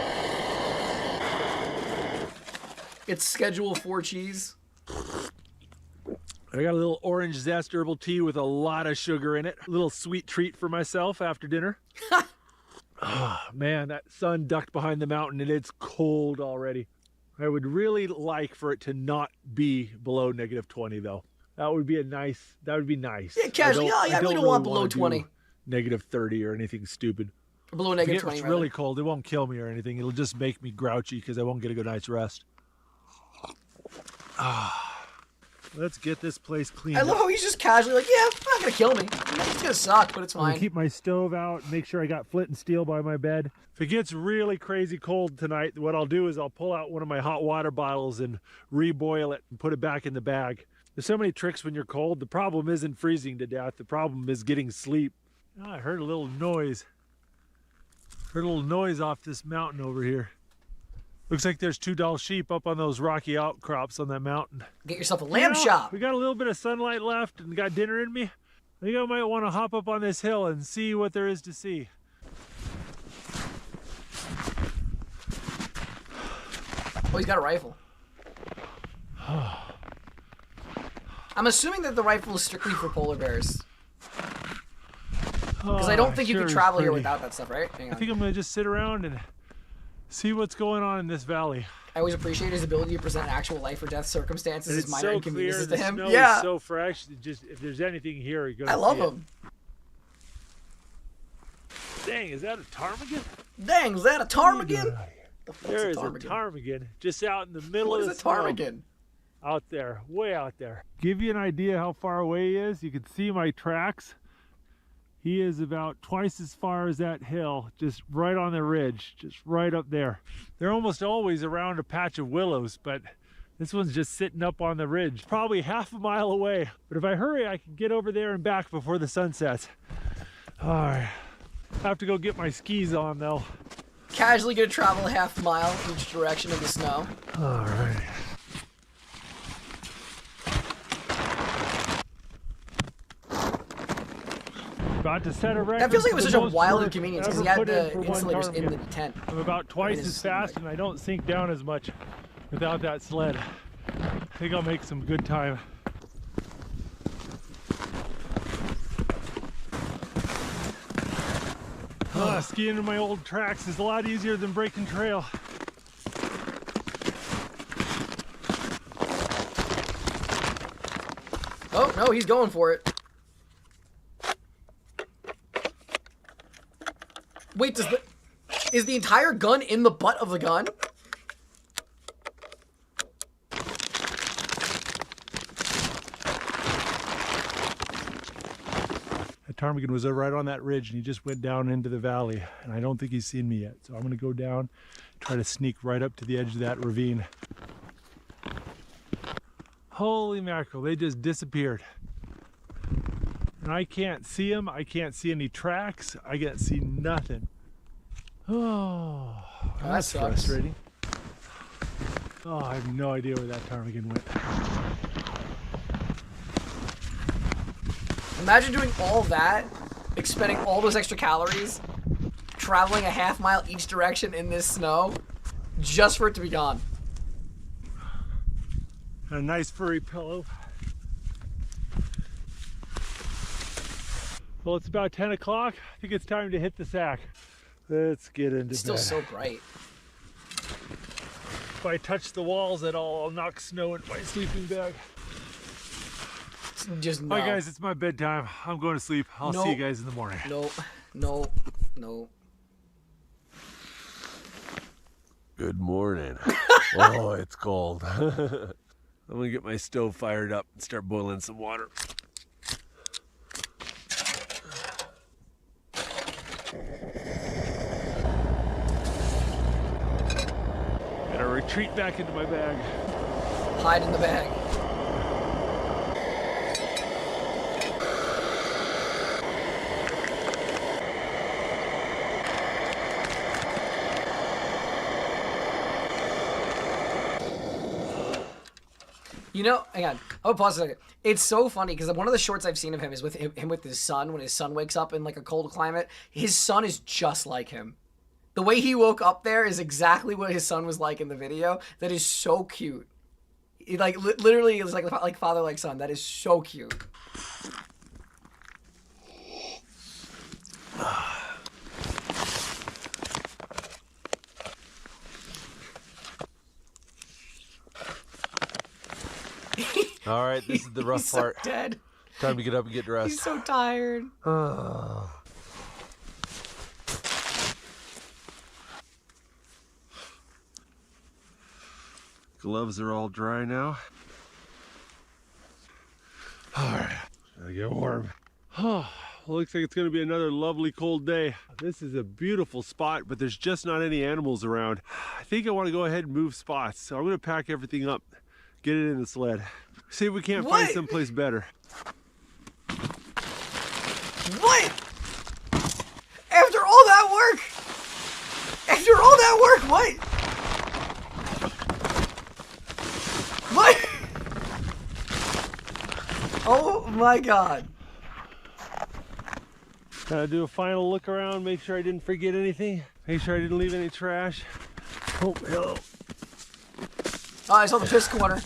It's Schedule 4 cheese. I got a little orange zest herbal tea with a lot of sugar in it. A little sweet treat for myself after dinner. Oh, man, that sun ducked behind the mountain and it's cold already. I would really like for it to not be below -20 though. That would be nice. Yeah, casually. I really don't want below wanna 20. -30 or anything stupid. Below If -20. it's really cold, it won't kill me or anything. It'll just make me grouchy because I won't get a good night's rest. Let's get this place cleaned I love how he's just casually like, yeah, it's not gonna kill me. It's gonna suck, but it's I'm gonna fine. keep my stove out, make sure I got flint and steel by my bed. If it gets really crazy cold tonight, what I'll do is I'll pull out one of my hot water bottles and reboil it and put it back in the bag. There's so many tricks when you're cold. The problem isn't freezing to death. The problem is getting sleep. Oh, I heard a little noise. Heard a little noise off this mountain over here. Looks like there's 2 doll sheep up on those rocky outcrops on that mountain. Get yourself a lamb chop. We got a little bit of sunlight left and got dinner in me. I think I might want to hop up on this hill and see what there is to see. Oh, he's got a rifle. I'm assuming that the rifle is strictly for polar bears. Because I don't think you can travel here without that stuff, right? Hang on. I think I'm going to just sit around and see what's going on in this valley. I always appreciate his ability to present actual life or death circumstances as It's minor so inconveniences clear, to him. the snow Yeah. is so fresh. Just if there's anything here, you're gonna I love see it. him. Dang, is that a ptarmigan? Dang, is that a ptarmigan? The fuck's There is a ptarmigan? ptarmigan just out in the middle What of is the a snow. ptarmigan? Out there, way out there. Give you an idea how far away he is. You can see my tracks. He is about twice as far as that hill, just right on the ridge, just right up there. They're almost always around a patch of willows, but this one's just sitting up on the ridge, probably half a mile away. But if I hurry, I can get over there and back before the sun sets. All right, have to go get my skis on though. Casually gonna travel a half mile each direction in the snow. All right. About to set a record. That feels like it was for such the a most wild work inconvenience because ever he had put in the for one insulators in the ptarmigan. tent. I'm about twice It as is fast like- and I don't sink down as much without that sled. I think I'll make some good time. Skiing in my old tracks is a lot easier than breaking trail. Oh, no, he's going for it. Wait, is the entire gun in the butt of the gun? That ptarmigan was right on that ridge and he just went down into the valley and I don't think he's seen me yet. So I'm gonna go down, try to sneak right up to the edge of that ravine. Holy mackerel, they just disappeared. And I can't see them, I can't see any tracks, I can't see nothing. Oh, that's sucks. frustrating. Oh, I have no idea where that ptarmigan went. Imagine doing all that, expending all those extra calories, traveling a half mile each direction in this snow, just for it to be gone. A nice furry pillow. Well, it's about 10 o'clock. I think it's time to hit the sack. Let's get into It's still bed. so bright. If I touch the walls at all, I'll knock snow into my sleeping bag. Just no. All right, guys, it's my bedtime. I'm going to sleep. I'll see you guys in the morning. No. Good morning. Oh, it's cold. I'm gonna get my stove fired up and start boiling some water. Gotta retreat back into my bag. Hide in the bag. You know, hang on. I'll pause a second. It's so funny because one of the shorts I've seen of him is with him with his son when his son wakes up in like a cold climate. His son is just like him. The way he woke up there is exactly what his son was like in the video. That is so cute. He, like literally, it was like father like son. That is so cute. All right, this is the rough He's part. So dead. Time to get up and get dressed. He's so tired. Gloves are all dry now. All right, gotta get warm. Looks like it's gonna be another lovely cold day. This is a beautiful spot, but there's just not any animals around. I think I want to go ahead and move spots, so I'm gonna pack everything up, get it in the sled. See if we can't find someplace better. What? After all that work? After all that work, what? What? Oh my god. Gotta do a final look around, make sure I didn't forget anything. Make sure I didn't leave any trash. Oh, hello. Oh, I saw the piss corner.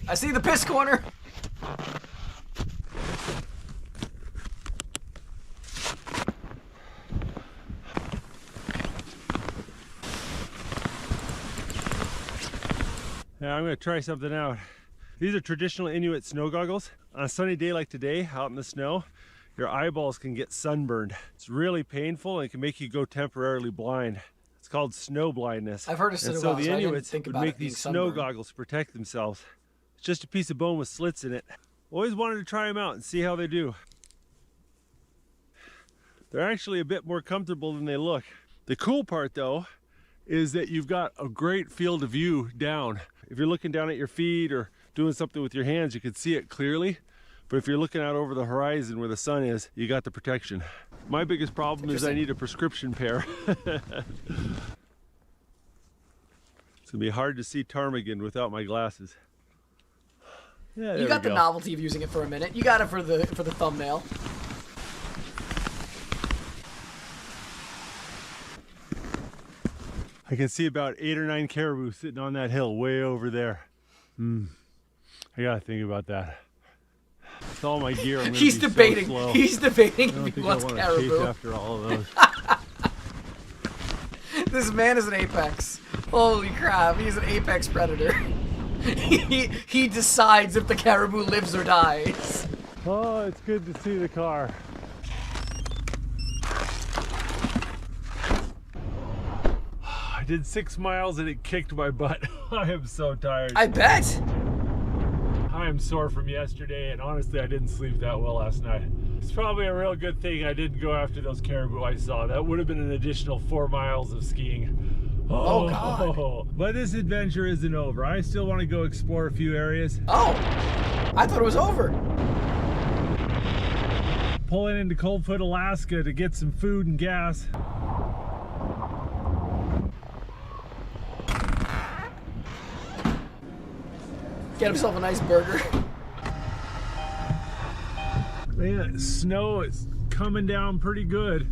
I see the piss corner. Yeah, I'm gonna try something out. These are traditional Inuit snow goggles. On a sunny day like today, out in the snow, your eyeballs can get sunburned. It's really painful and it can make you go temporarily blind. It's called snow blindness. I've heard of it. And so the Inuits would make these snow goggles to protect themselves. It's just a piece of bone with slits in it. Always wanted to try them out and see how they do. They're actually a bit more comfortable than they look. The cool part though is that you've got a great field of view down. If you're looking down at your feet or doing something with your hands, you can see it clearly. But if you're looking out over the horizon where the sun is, you got the protection. My biggest problem is I need a prescription pair. It's gonna be hard to see ptarmigan without my glasses. Yeah, You got the novelty of using it for a minute. You got it for the thumbnail. I can see about 8 or 9 caribou sitting on that hill way over there. I gotta think about that. It's all my gear. I'm He's be debating. So slow. He's debating I don't if he think wants I want to caribou. chase after all of those. This man is an apex. Holy crap, he's an apex predator. he decides if the caribou lives or dies. Oh, it's good to see the car. I did 6 miles and it kicked my butt. I am so tired. I bet. I am sore from yesterday, and honestly, I didn't sleep that well last night. It's probably a real good thing I didn't go after those caribou I saw. That would have been an additional 4 miles of skiing. Oh, God. But this adventure isn't over. I still want to go explore a few areas. Oh, I thought it was over. Pulling into Coldfoot, Alaska to get some food and gas. Get himself a nice burger. Man, snow is coming down pretty good.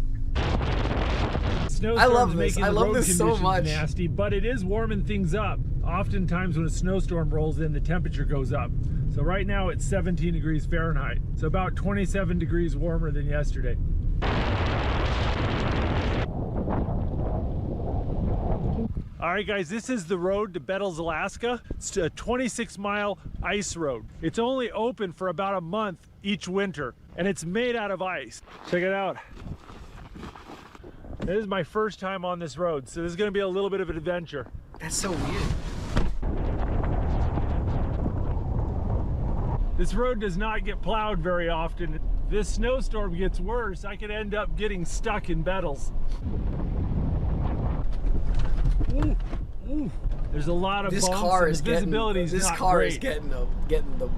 I love this. Making I the love road this so conditions much. Nasty, but it is warming things up. Oftentimes when a snowstorm rolls in, the temperature goes up. So right now it's 17 degrees Fahrenheit. So about 27 degrees warmer than yesterday. All right, guys, this is the road to Bettles, Alaska. It's a 26-mile ice road. It's only open for about a month each winter, and it's made out of ice. Check it out. This is my first time on this road, so this is gonna be a little bit of an adventure. That's so weird. This road does not get plowed very often. If this snowstorm gets worse, I could end up getting stuck in Bettles. Ooh, ooh. There's a lot of This bumps, car and is the visibility is this not car great. is getting the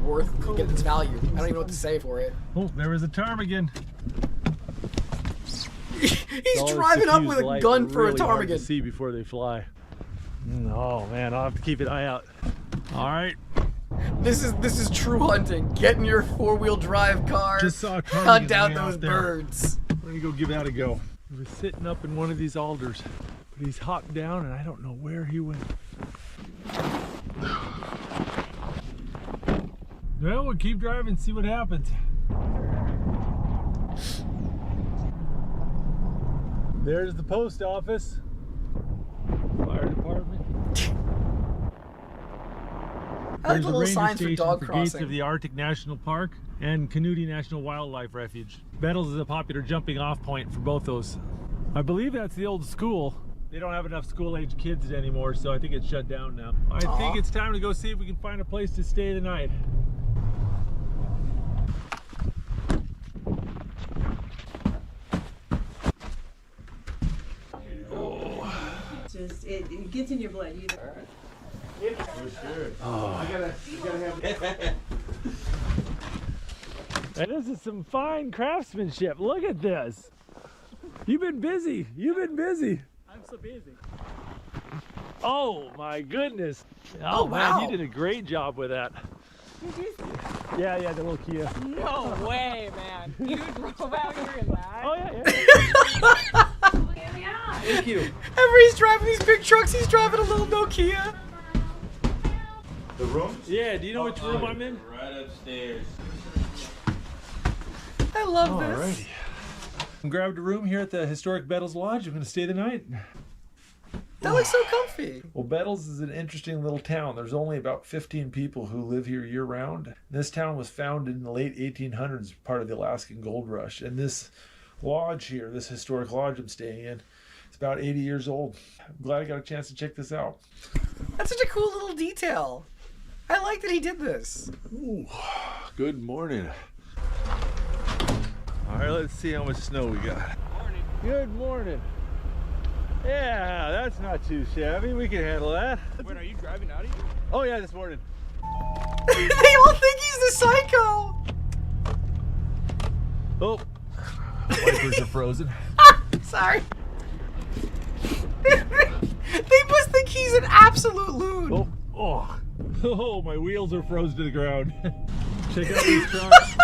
worth, getting its value. I don't even know what to say for it. Oh, there was a ptarmigan. He's driving up with a gun for a really hard to ptarmigan. see before they fly. Oh man, I'll have to keep an eye out. All right. This is true hunting. Get in your 4-wheel drive car. Just saw a ptarmigan hunt down way out those there. birds. We're gonna go give that a go. He was sitting up in one of these alders, but he's hopped down and I don't know where he went. Well, we'll keep driving and see what happens. There's the post office, fire department. I like There's the the little ranger signs for station dog for crossing. Gates of the Arctic National Park and Canudi National Wildlife Refuge. Bettles is a popular jumping off point for both those. I believe that's the old school. They don't have enough school-age kids anymore, so I think it's shut down now. I think it's time to go see if we can find a place to stay the night. It gets in your blood. You And this is some fine craftsmanship. Look at this. You've been busy. You've been busy. I'm so busy. Oh my goodness. Oh, man, wow. you did a great job with that. Yeah, the little Kia. No way, man. You drove out here in that? Oh yeah. Yeah. Thank you. Whenever he's driving these big trucks, he's driving a little Nokia. The room? Yeah, do you know which room I'm in? Right upstairs. I love this. Alrighty. I grabbed a room here at the historic Bettles Lodge. I'm going to stay the night. That looks so comfy. Well, Bettles is an interesting little town. There's only about 15 people who live here year-round. This town was founded in the late 1800s, part of the Alaskan Gold Rush. And this lodge here, this historic lodge I'm staying in, it's about 80 years old. I'm glad I got a chance to check this out. That's such a cool little detail. I like that he did this. Ooh, good morning. All right, let's see how much snow we got. Morning. Good morning. Yeah, that's not too shabby. We can handle that. Wait, are you driving out of here? Oh yeah, this morning. They all think he's the psycho. Oh, wipers are frozen. Sorry. They must think he's an absolute loon. Oh, my wheels are frozen to the ground. Check out these trucks.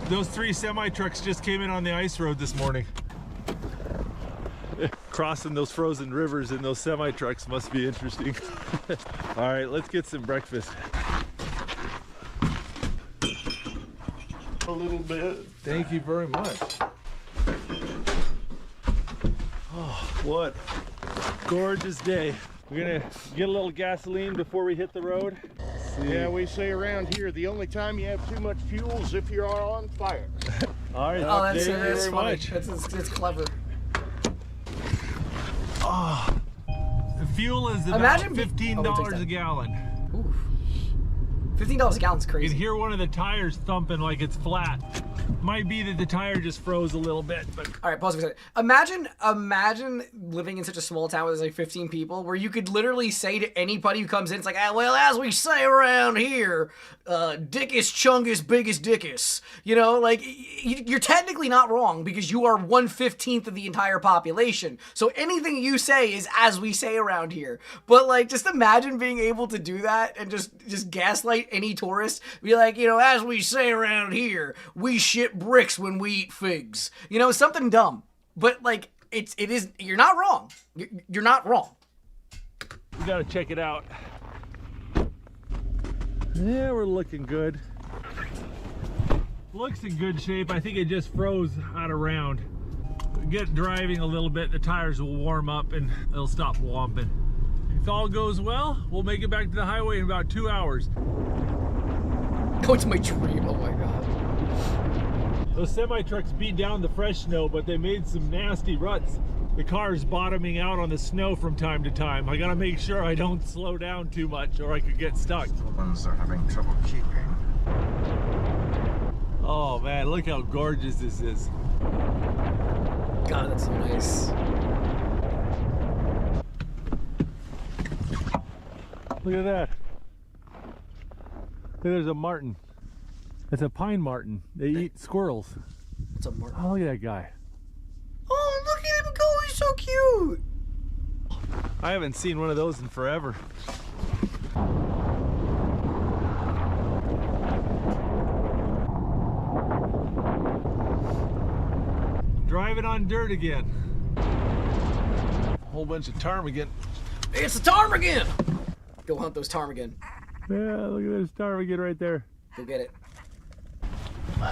Those 3 semi-trucks just came in on the ice road this morning. Crossing those frozen rivers in those semi-trucks must be interesting. All right, let's get some breakfast. A little bit. Thank you very much. Oh, what a gorgeous day. We're gonna get a little gasoline before we hit the road. Yeah, we say around here the only time you have too much fuel is if you're on fire. All right, Oh, thank you that's very funny. much. That's clever. The fuel is about Imagine $15 a gallon. Oof. $15 a gallon's You crazy. can hear one of the tires thumping like it's flat. Might be that the tire just froze a little bit, but All right, pause for a second. Imagine living in such a small town where there's like 15 people, where you could literally say to anybody who comes in, it's like, ah, well, as we say around here, dickus chungus biggest dickus. You know, like you're technically not wrong because you are 1/15 of the entire population. So anything you say is as we say around here. But like, just imagine being able to do that and just gaslight any tourist. Be like, you know, as we say around here, we shit bricks when we eat figs. You know, something dumb. But like, it is. You're not wrong. You're not wrong. we gotta check it out. Yeah, we're looking good. Looks in good shape. I think it just froze out of round. get driving a little bit, the tires will warm up and it'll stop womping. If all goes well, we'll make it back to the highway in about 2 hours. Oh, it's my dream. Oh my god. Those semi-trucks beat down the fresh snow, but they made some nasty ruts. The car's bottoming out on the snow from time to time. I gotta make sure I don't slow down too much or I could get stuck. The ones they're having trouble keeping. Oh man, look how gorgeous this is. God, that's so nice. Look at that. Look, there's a marten. It's a pine marten. They eat squirrels. What's up, Martin? Oh, look at that guy. Oh, look at him go. He's so cute. I haven't seen one of those in forever. Driving on dirt again. A whole bunch of ptarmigan. It's a ptarmigan. Go hunt those ptarmigan. Yeah, look at this ptarmigan right there. Go get it.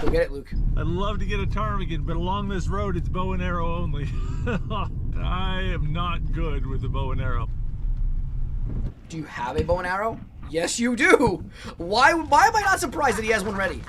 Go get it, Luke. I'd love to get a ptarmigan, but along this road it's bow and arrow only. I am not good with the bow and arrow. Do you have a bow and arrow? Yes, you do. Why am I not surprised that he has one ready?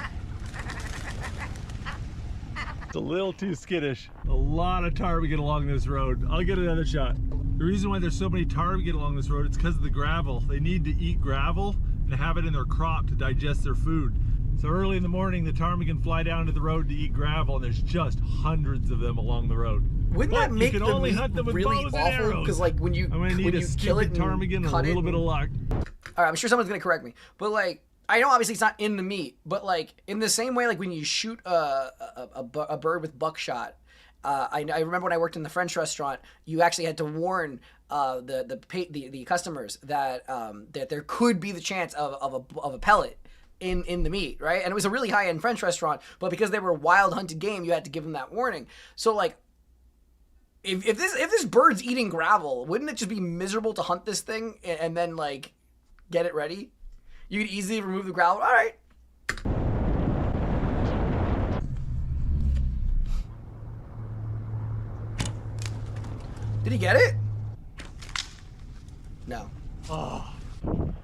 It's a little too skittish. A lot of ptarmigan along this road. I'll get another shot. The reason why there's so many ptarmigan along this road is because of the gravel. They need to eat gravel and have it in their crop to digest their food. So early in the morning, the ptarmigan fly down to the road to eat gravel, and there's just hundreds of them along the road. Wouldn't that make you can the only meat hunt them with really bows and awful? arrows. Because like when you I'm gonna need a kill it stupid ptarmigan and a little bit of luck. All right, I'm sure someone's gonna correct me, but like I know obviously it's not in the meat, but like in the same way, like when you shoot a bird with buckshot. I remember when I worked in the French restaurant, you actually had to warn the customers that that there could be the chance of a pellet in the meat, right? And it was a really high-end French restaurant, but because they were wild hunted game, you had to give them that warning. So like, if this bird's eating gravel, wouldn't it just be miserable to hunt this thing and then like get it ready? You could easily remove the gravel. All right. Did he get it? No. Oh,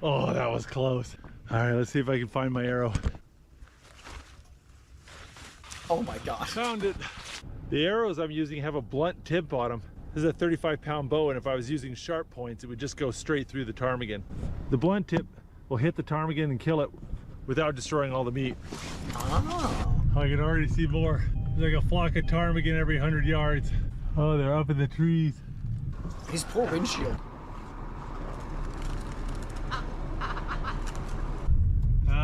that was close. All right, let's see if I can find my arrow. Oh my gosh. Found it. The arrows I'm using have a blunt tip on them. This is a 35-pound bow, and if I was using sharp points, it would just go straight through the ptarmigan. The blunt tip will hit the ptarmigan and kill it without destroying all the meat. Oh. I can already see more. There's like a flock of ptarmigan every 100 yards. Oh, they're up in the trees. His poor windshield.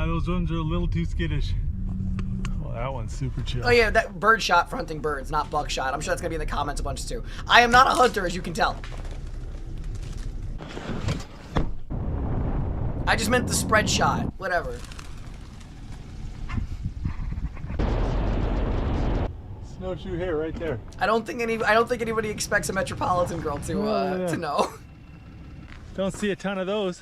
Those ones are a little too skittish. Well, that one's super chill. Oh yeah, that bird shot for hunting birds, not buckshot. I'm sure that's gonna be in the comments a bunch too. I am not a hunter, as you can tell. I just meant the spread shot. Whatever. Snowshoe hare right there. I don't think anybody expects a metropolitan girl to know. Don't see a ton of those.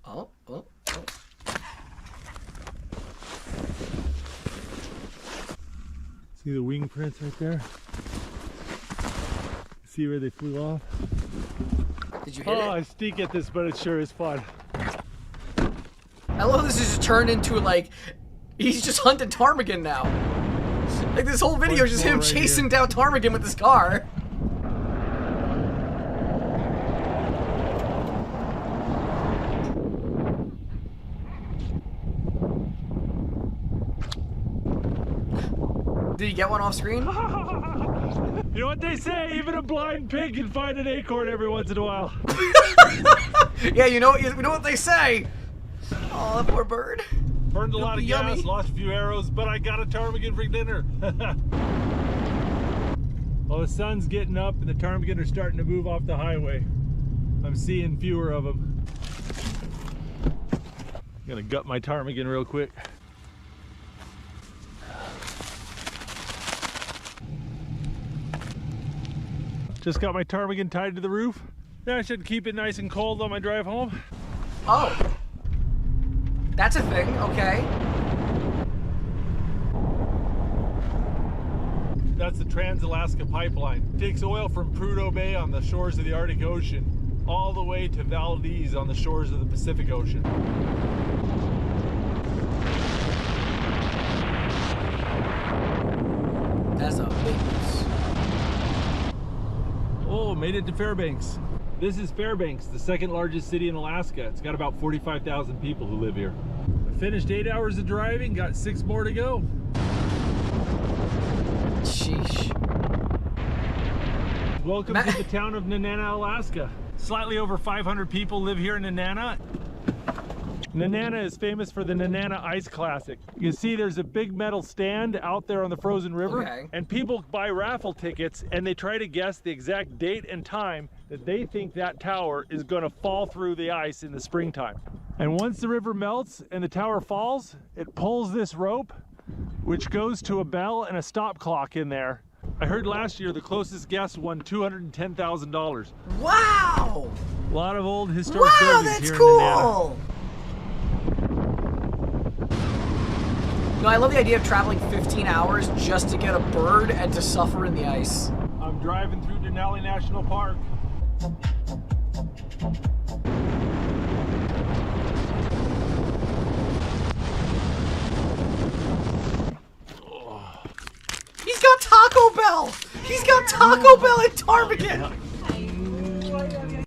Oh. See the wing prints right there? See where they flew off? Did you hit it? I stink at this, but it sure is fun. I love this has just turned into like, he's just hunting ptarmigan now. Like this whole video is just him chasing down ptarmigan with his car. Did he get one off screen? You know what they say? Even a blind pig can find an acorn every once in a while. Yeah, you know what they say. Oh, that poor bird. Burned a lot of gas, lost a few arrows, but I got a ptarmigan for dinner. Well, the sun's getting up and the ptarmigan are starting to move off the highway. I'm seeing fewer of them. I'm gonna gut my ptarmigan real quick. Just got my ptarmigan tied to the roof. Now I should keep it nice and cold on my drive home. Oh. That's a thing, okay. That's the Trans-Alaska Pipeline. It takes oil from Prudhoe Bay on the shores of the Arctic Ocean all the way to Valdez on the shores of the Pacific Ocean. That's a big piece. Oh, made it to Fairbanks. This is Fairbanks, the second largest city in Alaska. It's got about 45,000 people who live here. I finished 8 hours of driving, got 6 more to go. Sheesh. Welcome to the town of Nenana, Alaska. Slightly over 500 people live here in Nenana. Nenana is famous for the Nenana Ice Classic. You can see there's a big metal stand out there on the frozen river, and people buy raffle tickets and they try to guess the exact date and time that they think that tower is going to fall through the ice in the springtime. And once the river melts and the tower falls, it pulls this rope, which goes to a bell and a stop clock in there. I heard last year the closest guess won $210,000. Wow! A lot of old historic buildings here in Nenana. No, I love the idea of traveling 15 hours just to get a bird and to suffer in the ice. I'm driving through Denali National Park. He's got Taco Bell! He's got Taco Bell in Ptarmigan!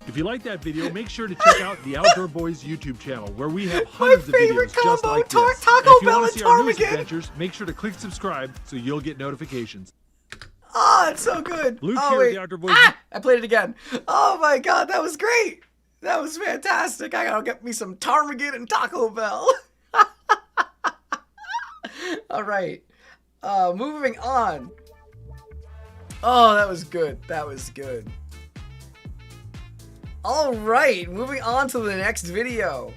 If you like that video, make sure to check out the Outdoor Boys YouTube channel, where we have hundreds of videos just like this. Taco And if you Bell want and to see our newest Ptarmigan! adventures, make sure to click subscribe so you'll get notifications. Oh, it's so good. Luke oh, here wait. at the Outdoor Boys. I played it again. Oh my god, that was great. That was fantastic. I gotta get me some ptarmigan and Taco Bell. All right. Moving on. Oh, that was good. That was good. All right, moving on to the next video.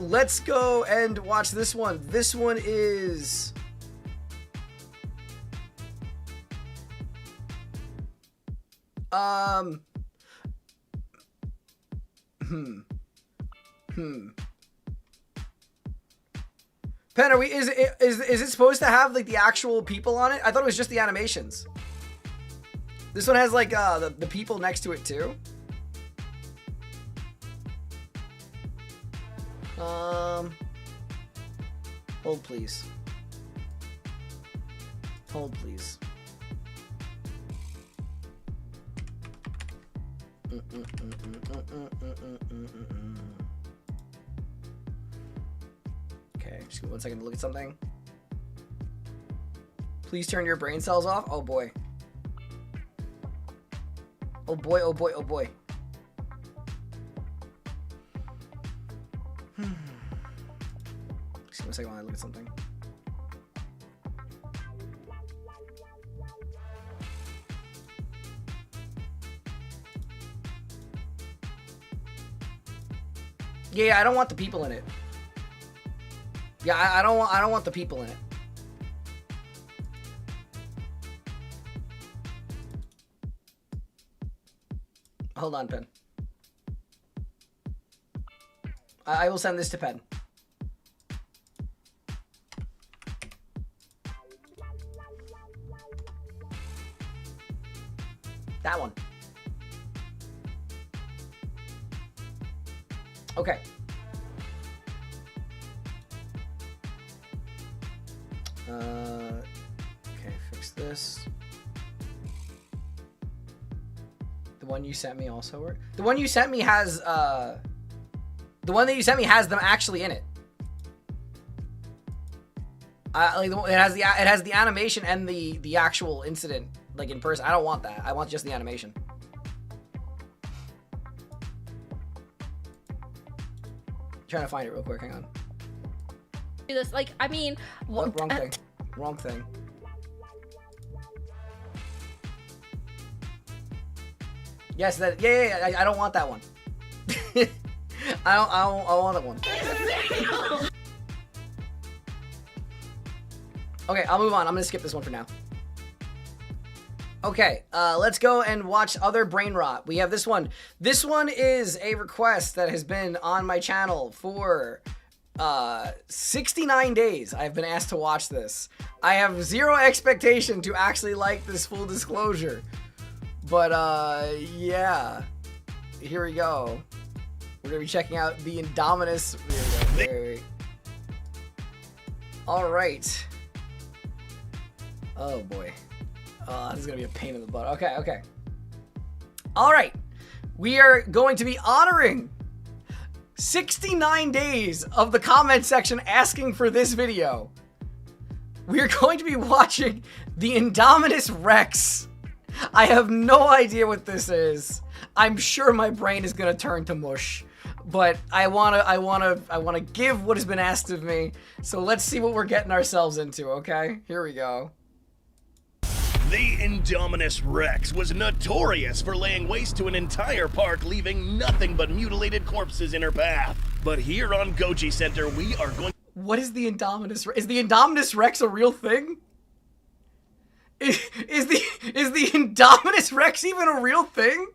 Let's go and watch this one. This one is... Pen, are we? Is it supposed to have like the actual people on it? I thought it was just the animations. This one has like the people next to it too. Hold please. Hold please. Okay, just give me 1 second to look at something. Please turn your brain cells off. Oh boy. Oh boy, oh boy, oh boy. Just give me 1 second while I look at something. Yeah, I don't want the people in it. Yeah, I don't want the people in it. Hold on, Pen. I will send this to Pen. That one. Okay. Okay, fix this. The one you sent me also work? The one you sent me has, the one that you sent me has them actually in it. Like it has the animation and the actual incident, like in person. I don't want that. I want just the animation. Trying to find it real quick. Hang on. Do this, like, I mean, oh, wrong thing. Wrong thing. Yes, that. Yeah. I don't want that one. I want that one. Okay, I'll move on. I'm gonna skip this one for now. Okay, let's go and watch other brain rot. We have this one. This one is a request that has been on my channel for 69 days I've been asked to watch this. I have zero expectation to actually like this, full disclosure. But, yeah. Here we go. We're gonna be checking out the Indominus. Wait. Alright. Oh boy. This is gonna be a pain in the butt. Okay. Alright. We are going to be honoring 69 days of the comment section asking for this video. We are going to be watching the Indominus Rex. I have no idea what this is. I'm sure my brain is gonna turn to mush, but I wanna give what has been asked of me. So let's see what we're getting ourselves into. Okay, here we go. The Indominus Rex was notorious for laying waste to an entire park, leaving nothing but mutilated corpses in her path. But here on Goji Center, we are going. What is the Indominus Rex? Is the Indominus Rex a real thing? Is the Indominus Rex even a real thing?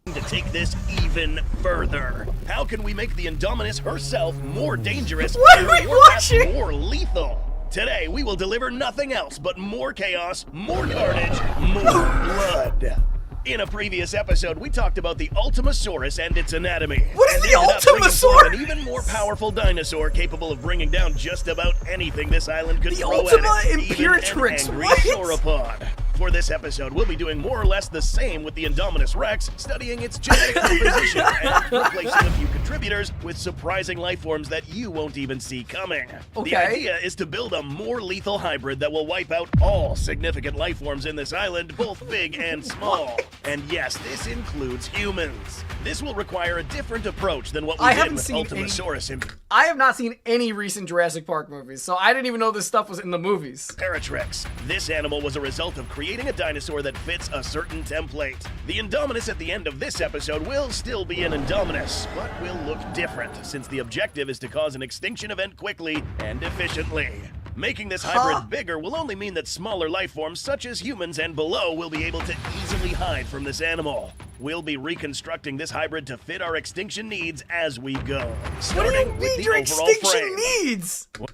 To take this even further, how can we make the Indominus herself more dangerous and more lethal? Today we will deliver nothing else but more chaos, more carnage, more blood. In a previous episode, we talked about the Ultimasaurus and its anatomy. What is the Ultimasaurus? An even more powerful dinosaur capable of bringing down just about anything this island could throw at it. The Ultima Imperatrix, what? Sauropod. For this episode, we'll be doing more or less the same with the Indominus Rex, studying its genetic composition and replacing a few contributors with surprising life forms that you won't even see coming. Okay. The idea is to build a more lethal hybrid that will wipe out all significant life forms in this island, both big and small. And yes, this includes humans. This will require a different approach than what we did with Ultimasaurus. I have not seen any recent Jurassic Park movies, so I didn't even know this stuff was in the movies. Imperatrix. This animal was a result of creating a dinosaur that fits a certain template. The Indominus at the end of this episode will still be an Indominus, but will look different, since the objective is to cause an extinction event quickly and efficiently. Making this hybrid bigger will only mean that smaller life forms such as humans and below will be able to easily hide from this animal. We'll be reconstructing this hybrid to fit our extinction needs as we go. Starting with the overall frame. Needs? What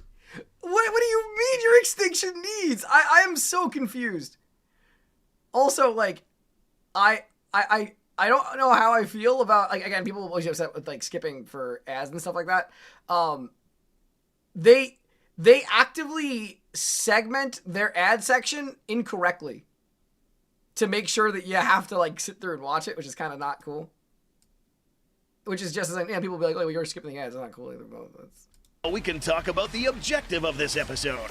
do you mean your extinction needs? I am so confused. Also, like, I don't know how I feel about, like, again, people always upset with, like, skipping for ads and stuff like that. They actively segment their ad section incorrectly to make sure that you have to, like, sit through and watch it, which is kind of not cool. Which is just as, like, yeah, people will be like, oh, you're skipping the ads. It's not cool either. We can talk about the objective of this episode.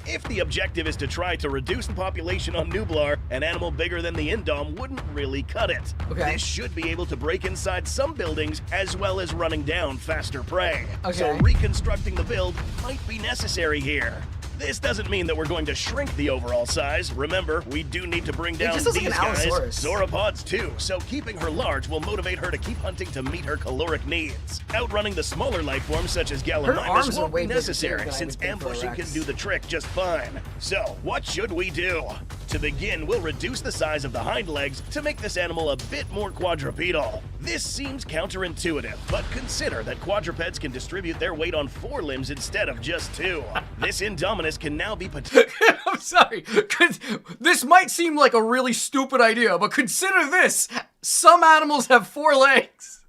If the objective is to try to reduce the population on Nublar, an animal bigger than the Indom wouldn't really cut it. Okay. This should be able to break inside some buildings as well as running down faster prey. Okay. So reconstructing the build might be necessary here. This doesn't mean that we're going to shrink the overall size. Remember, we do need to bring down these guys, sauropods too, so keeping her large will motivate her to keep hunting to meet her caloric needs. Outrunning the smaller life forms such as Gallimimus won't be necessary, since ambushing can do the trick just fine. So, what should we do? To begin, we'll reduce the size of the hind legs to make this animal a bit more quadrupedal. This seems counterintuitive, but consider that quadrupeds can distribute their weight on 4 limbs instead of just 2. This Indominus can now be I'm sorry. This might seem like a really stupid idea, but consider this. Some animals have 4 legs.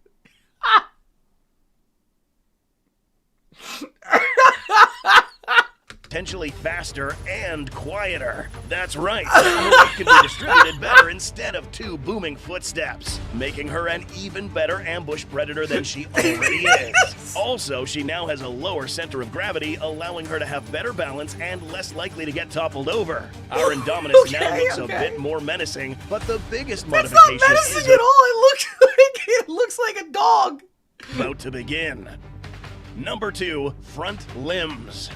potentially faster and quieter. That's right, her weight can be distributed better instead of 2 booming footsteps, making her an even better ambush predator than she already is. Also, she now has a lower center of gravity, allowing her to have better balance and less likely to get toppled over. Our Indominus now looks a bit more menacing, but the biggest modification is... It's not menacing at all! It looks like a dog! About to begin. Number 2, front limbs.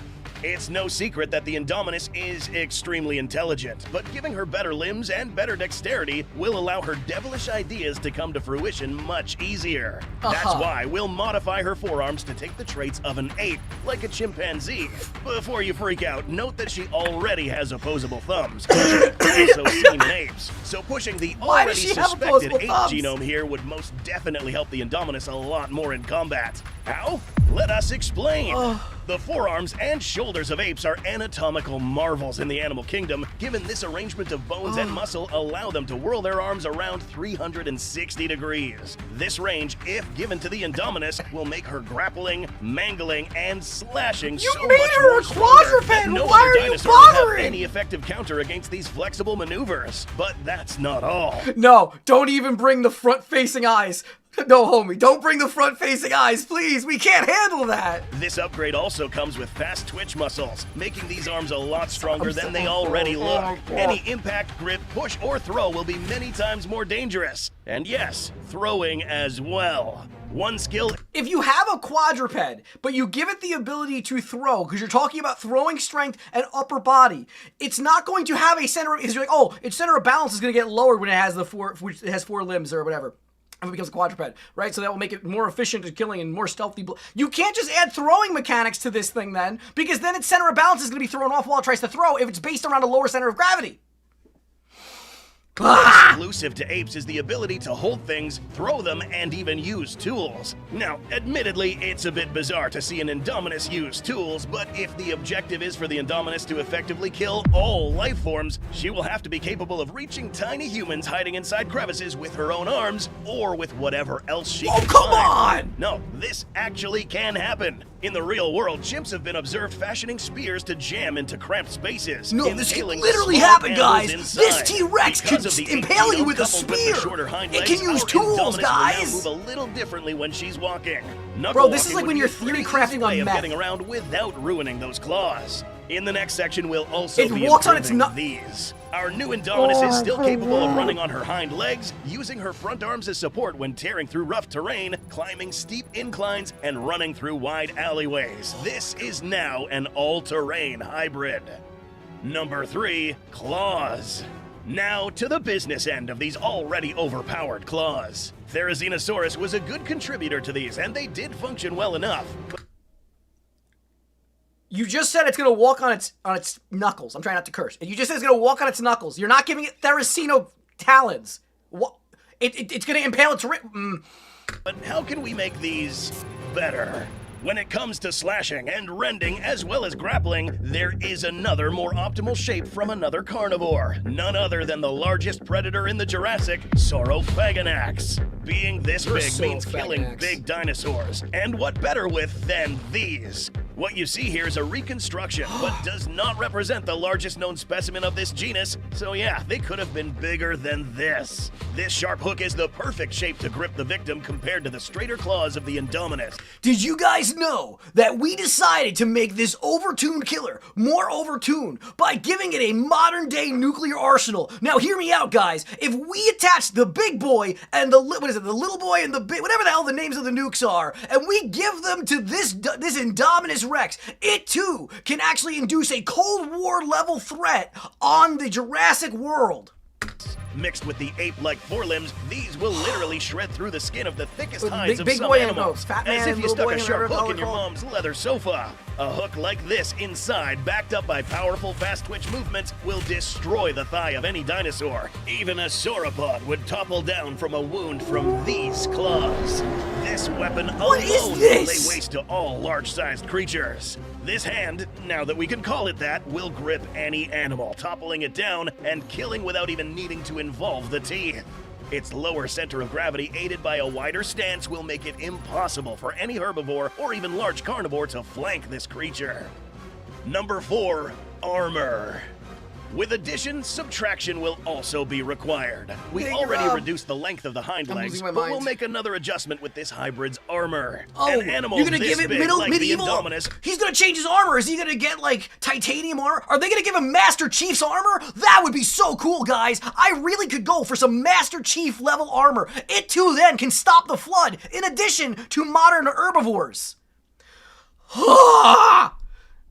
It's no secret that the Indominus is extremely intelligent, but giving her better limbs and better dexterity will allow her devilish ideas to come to fruition much easier. That's why we'll modify her forearms to take the traits of an ape, like a chimpanzee. Before you freak out, note that she already has opposable thumbs, which are also seen in apes. So pushing the already suspected ape genome here would most definitely help the Indominus a lot more in combat. How? Let us explain. The forearms and shoulders of apes are anatomical marvels in the animal kingdom. Given this arrangement of bones and muscle, allow them to whirl their arms around 360 degrees. This range, if given to the Indominus, will make her grappling, mangling, and slashing so much more stronger that no other dinosaur will have any effective counter against these flexible maneuvers. But that's not all. No, don't even bring the front-facing eyes. No, homie, don't bring the front-facing eyes, please. We can't handle that. This upgrade also comes with fast twitch muscles, making these arms a lot stronger than they already look. Any impact, grip, push, or throw will be many times more dangerous. And yes, throwing as well. One skill. If you have a quadruped, but you give it the ability to throw, because you're talking about throwing strength and upper body, it's not going to have a center, because you're like, oh, its center of balance is going to get lowered when it has which it has 4 limbs or whatever. If it becomes a quadruped, right? So that will make it more efficient at killing and more stealthy. You can't just add throwing mechanics to this thing then, because then its center of balance is going to be thrown off while it tries to throw if it's based around a lower center of gravity. Exclusive to apes is the ability to hold things, throw them, and even use tools. Now, admittedly, it's a bit bizarre to see an Indominus use tools, but if the objective is for the Indominus to effectively kill all life forms, she will have to be capable of reaching tiny humans hiding inside crevices with her own arms, or with whatever else she can come find. on! No, this actually can happen. In the real world, chimps have been observed fashioning spears to jam into cramped spaces. No, this can literally happen, guys. This T-Rex can impale you with a spear. It can use tools, guys. Move a little differently when she's walking. Bro, this is like when you're theory crafting on meth. Getting around without ruining those claws. In the next section, we'll also be improving these. Our new Indominus is still capable of running on her hind legs, using her front arms as support when tearing through rough terrain, climbing steep inclines, and running through wide alleyways. This is now an all-terrain hybrid. Number 3, claws. Now to the business end of these already overpowered claws. Therizinosaurus was a good contributor to these, and they did function well enough. You just said it's gonna walk on its knuckles. I'm trying not to curse. And you just said it's gonna walk on its knuckles. You're not giving it Therizino talons. What? It's gonna impale its But how can we make these better? When it comes to slashing and rending as well as grappling, there is another more optimal shape from another carnivore. None other than the largest predator in the Jurassic, Saurophaganax. Being this big means killing big dinosaurs. And what better with than these? What you see here is a reconstruction, but does not represent the largest known specimen of this genus, so yeah, they could have been bigger than this. This sharp hook is the perfect shape to grip the victim compared to the straighter claws of the Indominus. Did you guys know that we decided to make this overtuned killer more overtuned by giving it a modern-day nuclear arsenal? Now hear me out, guys. If we attach the big boy and the little boy and the big, whatever the hell the names of the nukes are, and we give them to this Indominus Rex, it too can actually induce a Cold War level threat on the Jurassic world. Mixed with the ape-like forelimbs, these will literally shred through the skin of the thickest hides of big some boy animals, fat man, as if you stuck a sharp hook in your called. mom's leather sofa. A hook like this inside, backed up by powerful fast twitch movements, will destroy the thigh of any dinosaur. Even a sauropod would topple down from a wound from these claws. This weapon alone will lay waste to all large-sized creatures. This hand, now that we can call it that, will grip any animal, toppling it down and killing without even needing to involve the teeth. Its lower center of gravity, aided by a wider stance, will make it impossible for any herbivore or even large carnivore to flank this creature. Number 4, armor. With addition, subtraction will also be required. We already reduced the length of the hind legs, but we'll make another adjustment with this hybrid's armor. Oh, an animal you're gonna this give it big, like medieval? the Indominus. He's gonna change his armor. Is he gonna get like titanium armor? Are they gonna give him Master Chief's armor? That would be so cool, guys. I really could go for some Master Chief level armor. It too then can stop the flood, in addition to modern herbivores.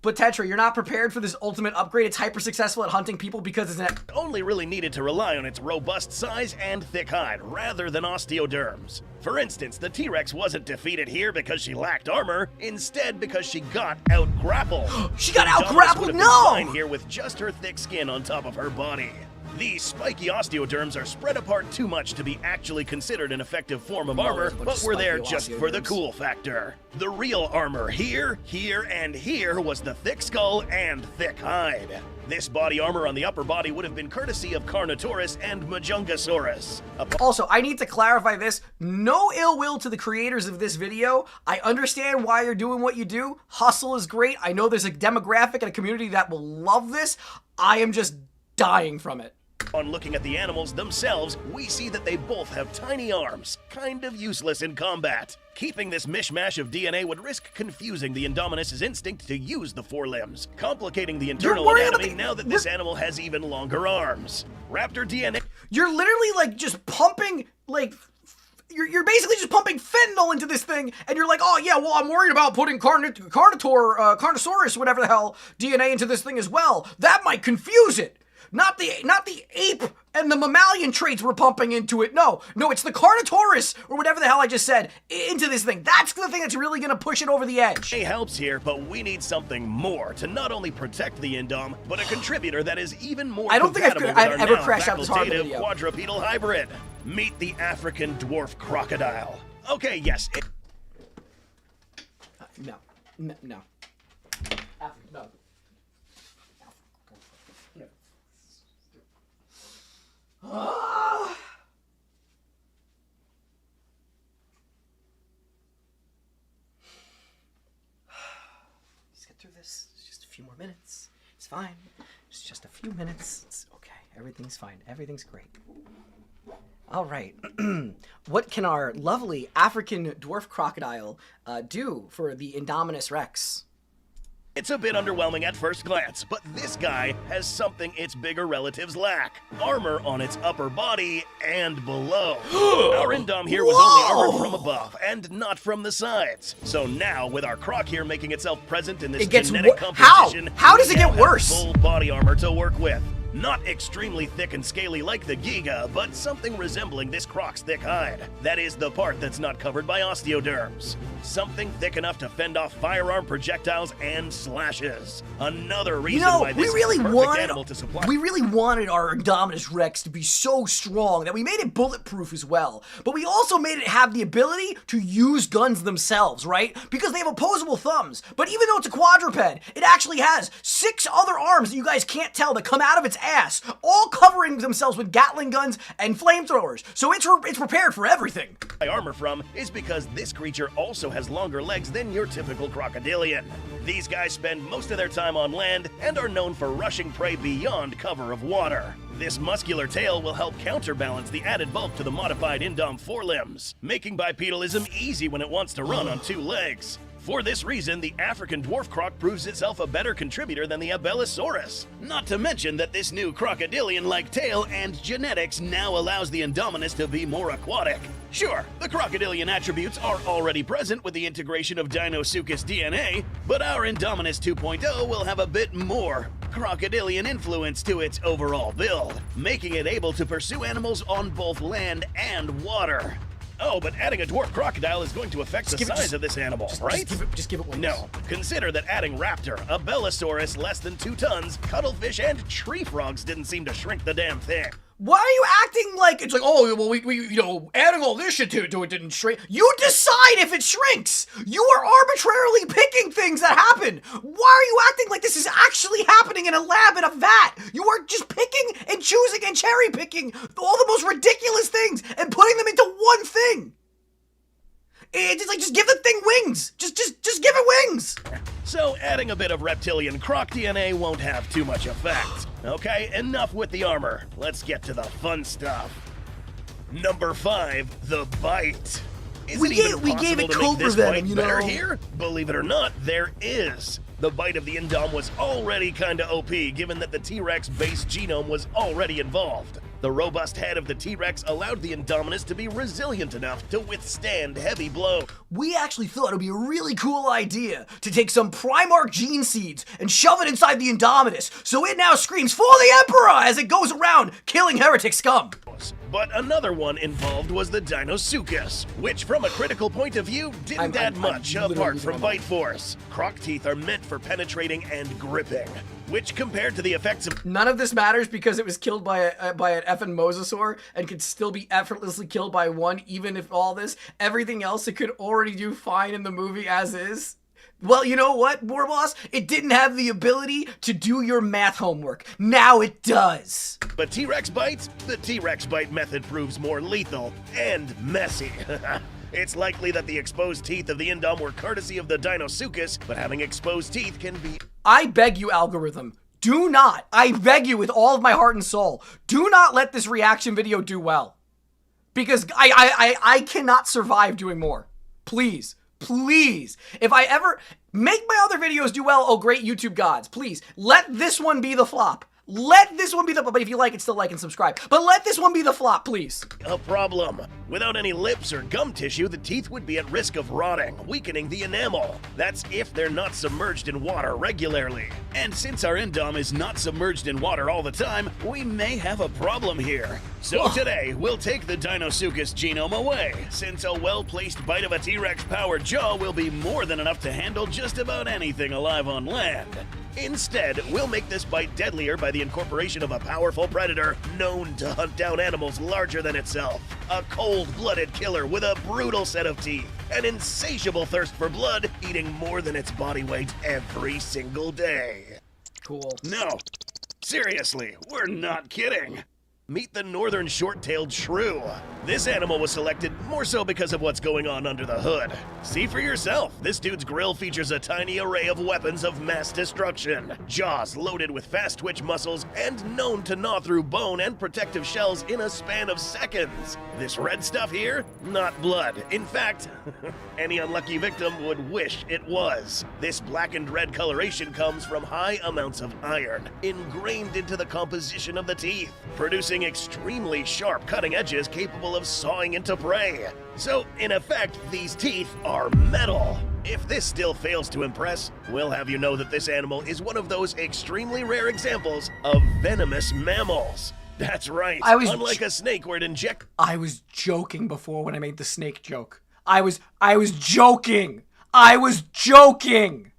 But Tetra, you're not prepared for this ultimate upgrade. It's hyper successful at hunting people because it's an only really needed to rely on its robust size and thick hide, rather than osteoderms. For instance, the T-Rex wasn't defeated here because she lacked armor, instead because she got out-grappled. She got out-grappled? No! Fine here with just her thick skin on top of her body. These spiky osteoderms are spread apart too much to be actually considered an effective form of armor, but were there just for the cool factor. The real armor here, and here was the thick skull and thick hide. This body armor on the upper body would have been courtesy of Carnotaurus and Majungasaurus. Also, I need to clarify this. No ill will to the creators of this video. I understand why you're doing what you do. Hustle is great. I know there's a demographic and a community that will love this. I am just dying from it. On looking at the animals themselves, we see that they both have tiny arms, kind of useless in combat. Keeping this mishmash of DNA would risk confusing the Indominus' instinct to use the forelimbs, complicating the internal anatomy now that this animal has even longer arms. Raptor DNA... You're literally, like, just pumping, like... You're basically just pumping fentanyl into this thing, and you're like, oh yeah, well, I'm worried about putting Carnosaurus, whatever the hell, DNA into this thing as well. That might confuse it. Not the ape and the mammalian traits we're pumping into it. No, it's the Carnotaurus, or whatever the hell I just said, into this thing. That's the thing that's really gonna push it over the edge. It helps here, but we need something more to not only protect the Indom, but a contributor that is even more I don't think I've ever crashed out this hard video. Quadrupedal hybrid. Meet the African dwarf crocodile. Okay, yes. No. No. Let's get through this. It's just a few more minutes. It's fine. It's just a few minutes. It's okay. Everything's fine. Everything's great. All right. What can our lovely African dwarf crocodile do for the Indominus Rex? It's a bit underwhelming at first glance, but this guy has something its bigger relatives lack. Armor on its upper body and below. Our Indom here was only armored from above and not from the sides. So now, with our croc here making itself present in this genetic composition, How does it get worse? Full body armor to work with. Not extremely thick and scaly like the Giga, but something resembling this croc's thick hide. That is the part that's not covered by osteoderms. Something thick enough to fend off firearm projectiles and slashes. Another reason why this is the perfect animal to supply. We really wanted our Indominus Rex to be so strong that we made it bulletproof as well. But we also made it have the ability to use guns themselves, right? Because they have opposable thumbs. But even though it's a quadruped, it actually has 6 other arms that you guys can't tell that come out of its ass, all covering themselves with Gatling guns and flamethrowers. So it's prepared for everything. My armor from is because this creature also has longer legs than your typical crocodilian. These guys spend most of their time on land and are known for rushing prey beyond cover of water. This muscular tail will help counterbalance the added bulk to the modified Indom forelimbs, making bipedalism easy when it wants to run on 2 legs. For this reason, the African dwarf croc proves itself a better contributor than the Abelisaurus. Not to mention that this new crocodilian-like tail and genetics now allows the Indominus to be more aquatic. Sure, the crocodilian attributes are already present with the integration of Deinosuchus DNA, but our Indominus 2.0 will have a bit more crocodilian influence to its overall build, making it able to pursue animals on both land and water. Oh, but adding a dwarf crocodile is going to affect the size of this animal, right? Just give it wings. No. Consider that adding raptor, Abelisaurus less than 2 tons, cuttlefish, and tree frogs didn't seem to shrink the damn thing. Why are you acting like it's like, oh, well, we adding all this shit to it didn't shrink? You decide if it shrinks. You are arbitrarily picking things that happen. Why are you acting like this is actually happening in a lab in a vat? You are just picking and choosing and cherry picking all the most ridiculous things and putting them into one thing. It's like, just give the thing wings. Just give it wings. So adding a bit of reptilian croc DNA won't have too much effect. Okay, enough with the armor. Let's get to the fun stuff. Number 5, the bite. Is it even possible to make this bite better here? Believe it or not, there is. The bite of the Indom was already kinda OP, given that the T-Rex base genome was already involved. The robust head of the T-Rex allowed the Indominus to be resilient enough to withstand heavy blows. We actually thought it would be a really cool idea to take some primarch gene seeds and shove it inside the Indominus, so it now screams, "For the Emperor!" as it goes around killing heretic scum. dinos. But another one involved was the Dinosuchus, which from a critical point of view didn't add much apart from bite force. Croc teeth are meant for penetrating and gripping, which compared to the effects of— None of this matters because it was killed by an effing mosasaur and could still be effortlessly killed by one, even if all this, everything else it could already do fine in the movie as is. Well, you know what, War Boss? It didn't have the ability to do your math homework. Now it does. But T-Rex bites? The T-Rex bite method proves more lethal and messy. It's likely that the exposed teeth of the Indom were courtesy of the Dinosuchus, but having exposed teeth can be— I beg you, algorithm, do not, I beg you with all of my heart and soul, do not let this reaction video do well. Because I cannot survive doing more. Please. Please, if I ever make my other videos do well, oh great YouTube gods, please, let this one be the flop. Let this one be the, but if you like it, still like and subscribe. But let this one be the flop, please. A problem. Without any lips or gum tissue, the teeth would be at risk of rotting, weakening the enamel. That's if they're not submerged in water regularly. And since our Indom is not submerged in water all the time, we may have a problem here. So today, we'll take the Dinosuchus genome away, since a well-placed bite of a T-Rex-powered jaw will be more than enough to handle just about anything alive on land. Instead, we'll make this bite deadlier by the incorporation of a powerful predator known to hunt down animals larger than itself. A cold-blooded killer with a brutal set of teeth. An insatiable thirst for blood, eating more than its body weight every single day. Cool. No. Seriously, we're not kidding. Meet the northern short-tailed shrew. This animal was selected more so because of what's going on under the hood. See for yourself, this dude's grill features a tiny array of weapons of mass destruction. Jaws loaded with fast-twitch muscles and known to gnaw through bone and protective shells in a span of seconds. This red stuff here, not blood. In fact, any unlucky victim would wish it was. This black and red coloration comes from high amounts of iron, ingrained into the composition of the teeth, producing extremely sharp cutting edges capable of sawing into prey. So, in effect, these teeth are metal. If this still fails to impress, we'll have you know that this animal is one of those extremely rare examples of venomous mammals. That's right, unlike a snake where it injects— I was joking before when I made the snake joke. I was joking! I was joking!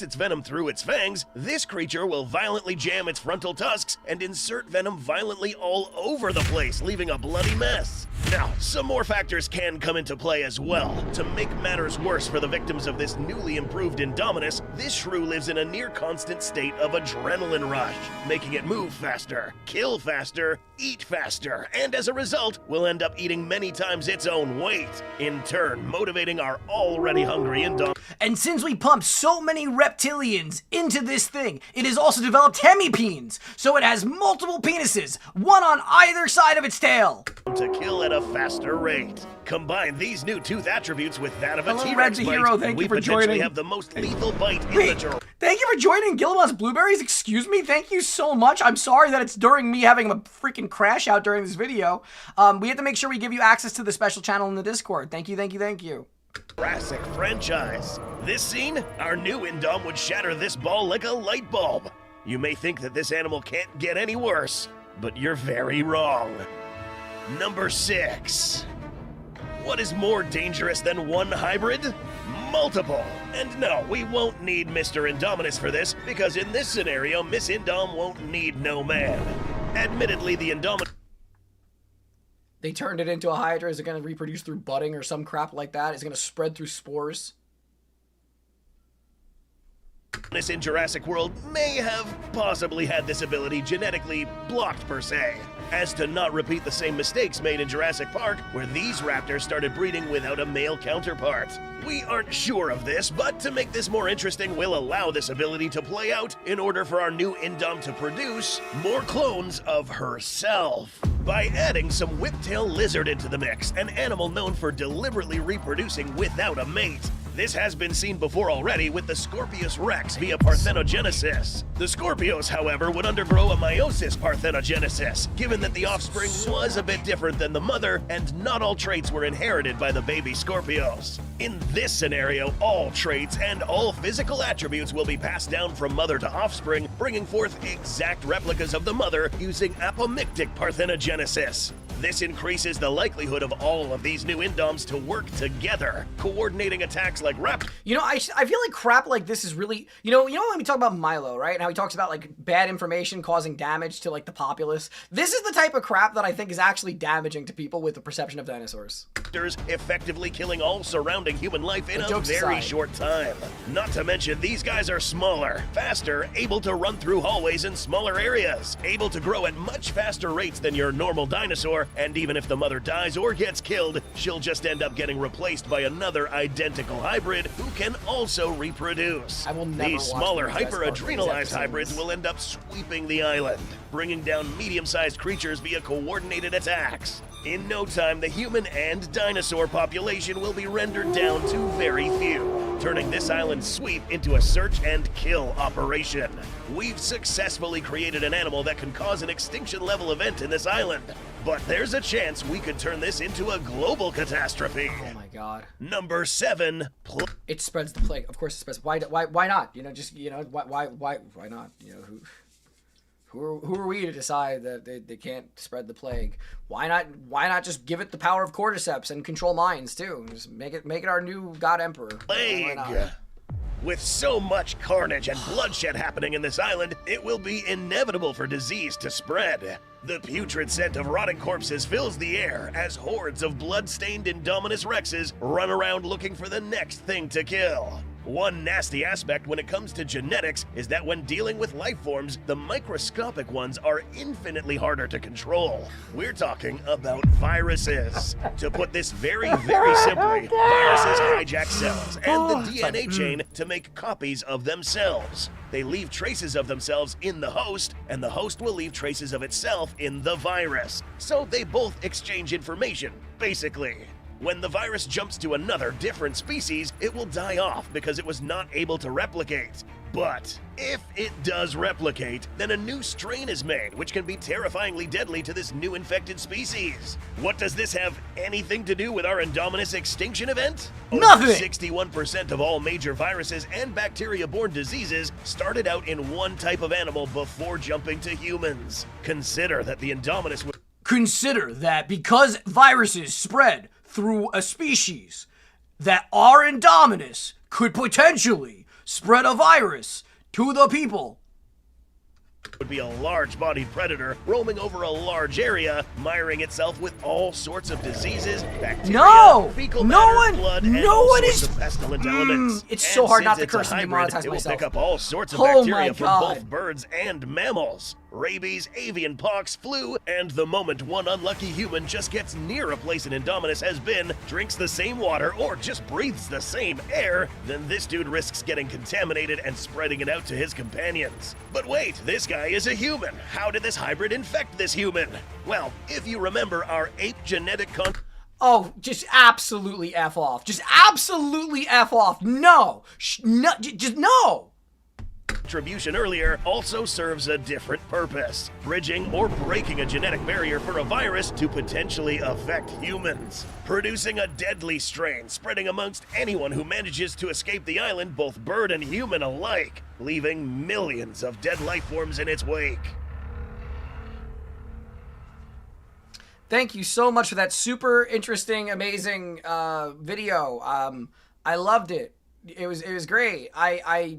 its venom through its fangs, this creature will violently jam its frontal tusks and insert venom violently all over the place, leaving a bloody mess. Now, some more factors can come into play as well. To make matters worse for the victims of this newly improved Indominus, this shrew lives in a near-constant state of adrenaline rush, making it move faster, kill faster, eat faster, and as a result, will end up eating many times its own weight, in turn motivating our already hungry Indominus. And since we pumped so many reptilians into this thing, it has also developed hemipenes, so it has multiple penises, one on either side of its tail. To kill at a faster rate. Combine these new tooth attributes with that of a Hello, T-Rex Red bite, Hero, and thank we you for potentially joining. have the most lethal bite in the drawer. Thank you for joining Gilliman's Blueberries. Excuse me. Thank you so much. I'm sorry that it's during me having a freaking crash out during this video. We have to make sure we give you access to the special channel in the Discord. Thank you, thank you, thank you. Jurassic franchise. This scene, our new Indom would shatter this ball like a light bulb. You may think that this animal can't get any worse, but you're very wrong. Number 6. What is more dangerous than one hybrid? Multiple. And no, we won't need Mr. Indominus for this, because in this scenario, Miss Indom won't need no man. Admittedly, the Indominus... They turned it into a Hydra. Is it going to reproduce through budding or some crap like that? Is it going to spread through spores? In Jurassic World may have possibly had this ability genetically blocked per se, as to not repeat the same mistakes made in Jurassic Park, where these raptors started breeding without a male counterpart. We aren't sure of this, but to make this more interesting, we'll allow this ability to play out in order for our new Indom to produce more clones of herself. By adding some whiptail lizard into the mix, an animal known for deliberately reproducing without a mate, This has been seen before already with the Scorpius rex via parthenogenesis. The Scorpios, however, would undergo a meiosis parthenogenesis, given that the offspring was a bit different than the mother and not all traits were inherited by the baby Scorpios. In this scenario, all traits and all physical attributes will be passed down from mother to offspring, bringing forth exact replicas of the mother using apomictic parthenogenesis. This increases the likelihood of all of these new Indoms to work together, coordinating attacks like rap. You know, I feel like crap like this is really, you know when we talk about Milo, right? And how he talks about like bad information causing damage to like the populace. This is the type of crap that I think is actually damaging to people with the perception of dinosaurs. Effectively killing all surrounding human life in a very short time. Not to mention, these guys are smaller, faster, able to run through hallways in smaller areas, able to grow at much faster rates than your normal dinosaur, and even if the mother dies or gets killed, she'll just end up getting replaced by another identical hybrid who can also reproduce. I will never These smaller hyper-adrenalized hybrids will end up sweeping the island, bringing down medium-sized creatures via coordinated attacks. In no time, the human and dinosaur population will be rendered down to very few, turning this island sweep into a search and kill operation. We've successfully created an animal that can cause an extinction-level event in this island, but there's a chance we could turn this into a global catastrophe. Oh my god. Number 7. It spreads the plague. Of course it spreads. Why not? You know, just, you know, why not? You know, who are we to decide that they can't spread the plague? Why not just give it the power of cordyceps and control minds too? Just make it our new god emperor. Plague. With so much carnage and bloodshed happening in this island, it will be inevitable for disease to spread. The putrid scent of rotting corpses fills the air as hordes of blood-stained Indominus rexes run around looking for the next thing to kill. One nasty aspect when it comes to genetics is that when dealing with life forms, the microscopic ones are infinitely harder to control. We're talking about viruses. To put this very, very simply, viruses hijack cells and the DNA chain to make copies of themselves. They leave traces of themselves in the host, and the host will leave traces of itself in the virus. So they both exchange information, basically. When the virus jumps to another different species, it will die off because it was not able to replicate. But if it does replicate, then a new strain is made, which can be terrifyingly deadly to this new infected species. What does this have anything to do with our Indominus extinction event? Nothing! 61% of all major viruses and bacteria-borne diseases started out in one type of animal before jumping to humans. Consider that the Indominus would... Consider that because viruses spread through a species, that our Indominus could potentially spread a virus to the people. Would be a large-bodied predator roaming over a large area, miring itself with all sorts of diseases, bacteria, fecal matter, blood, and all sorts of pestilent elements. It's so hard not to curse and demonetize myself. It will pick up all sorts of bacteria from both birds and mammals. Rabies, avian pox, flu, and the moment one unlucky human just gets near a place an Indominus has been, drinks the same water, or just breathes the same air, then this dude risks getting contaminated and spreading it out to his companions. But wait, this guy is a human. How did this hybrid infect this human? Well, if you remember our ape genetic Oh, just absolutely F off. Just absolutely F off. No. No. Just no. Contribution earlier also serves a different purpose, bridging or breaking a genetic barrier for a virus to potentially affect humans, producing a deadly strain spreading amongst anyone who manages to escape the island, both bird and human alike, leaving millions of dead life forms in its wake. Thank you so much for that super interesting, amazing video. I loved it. It was great. I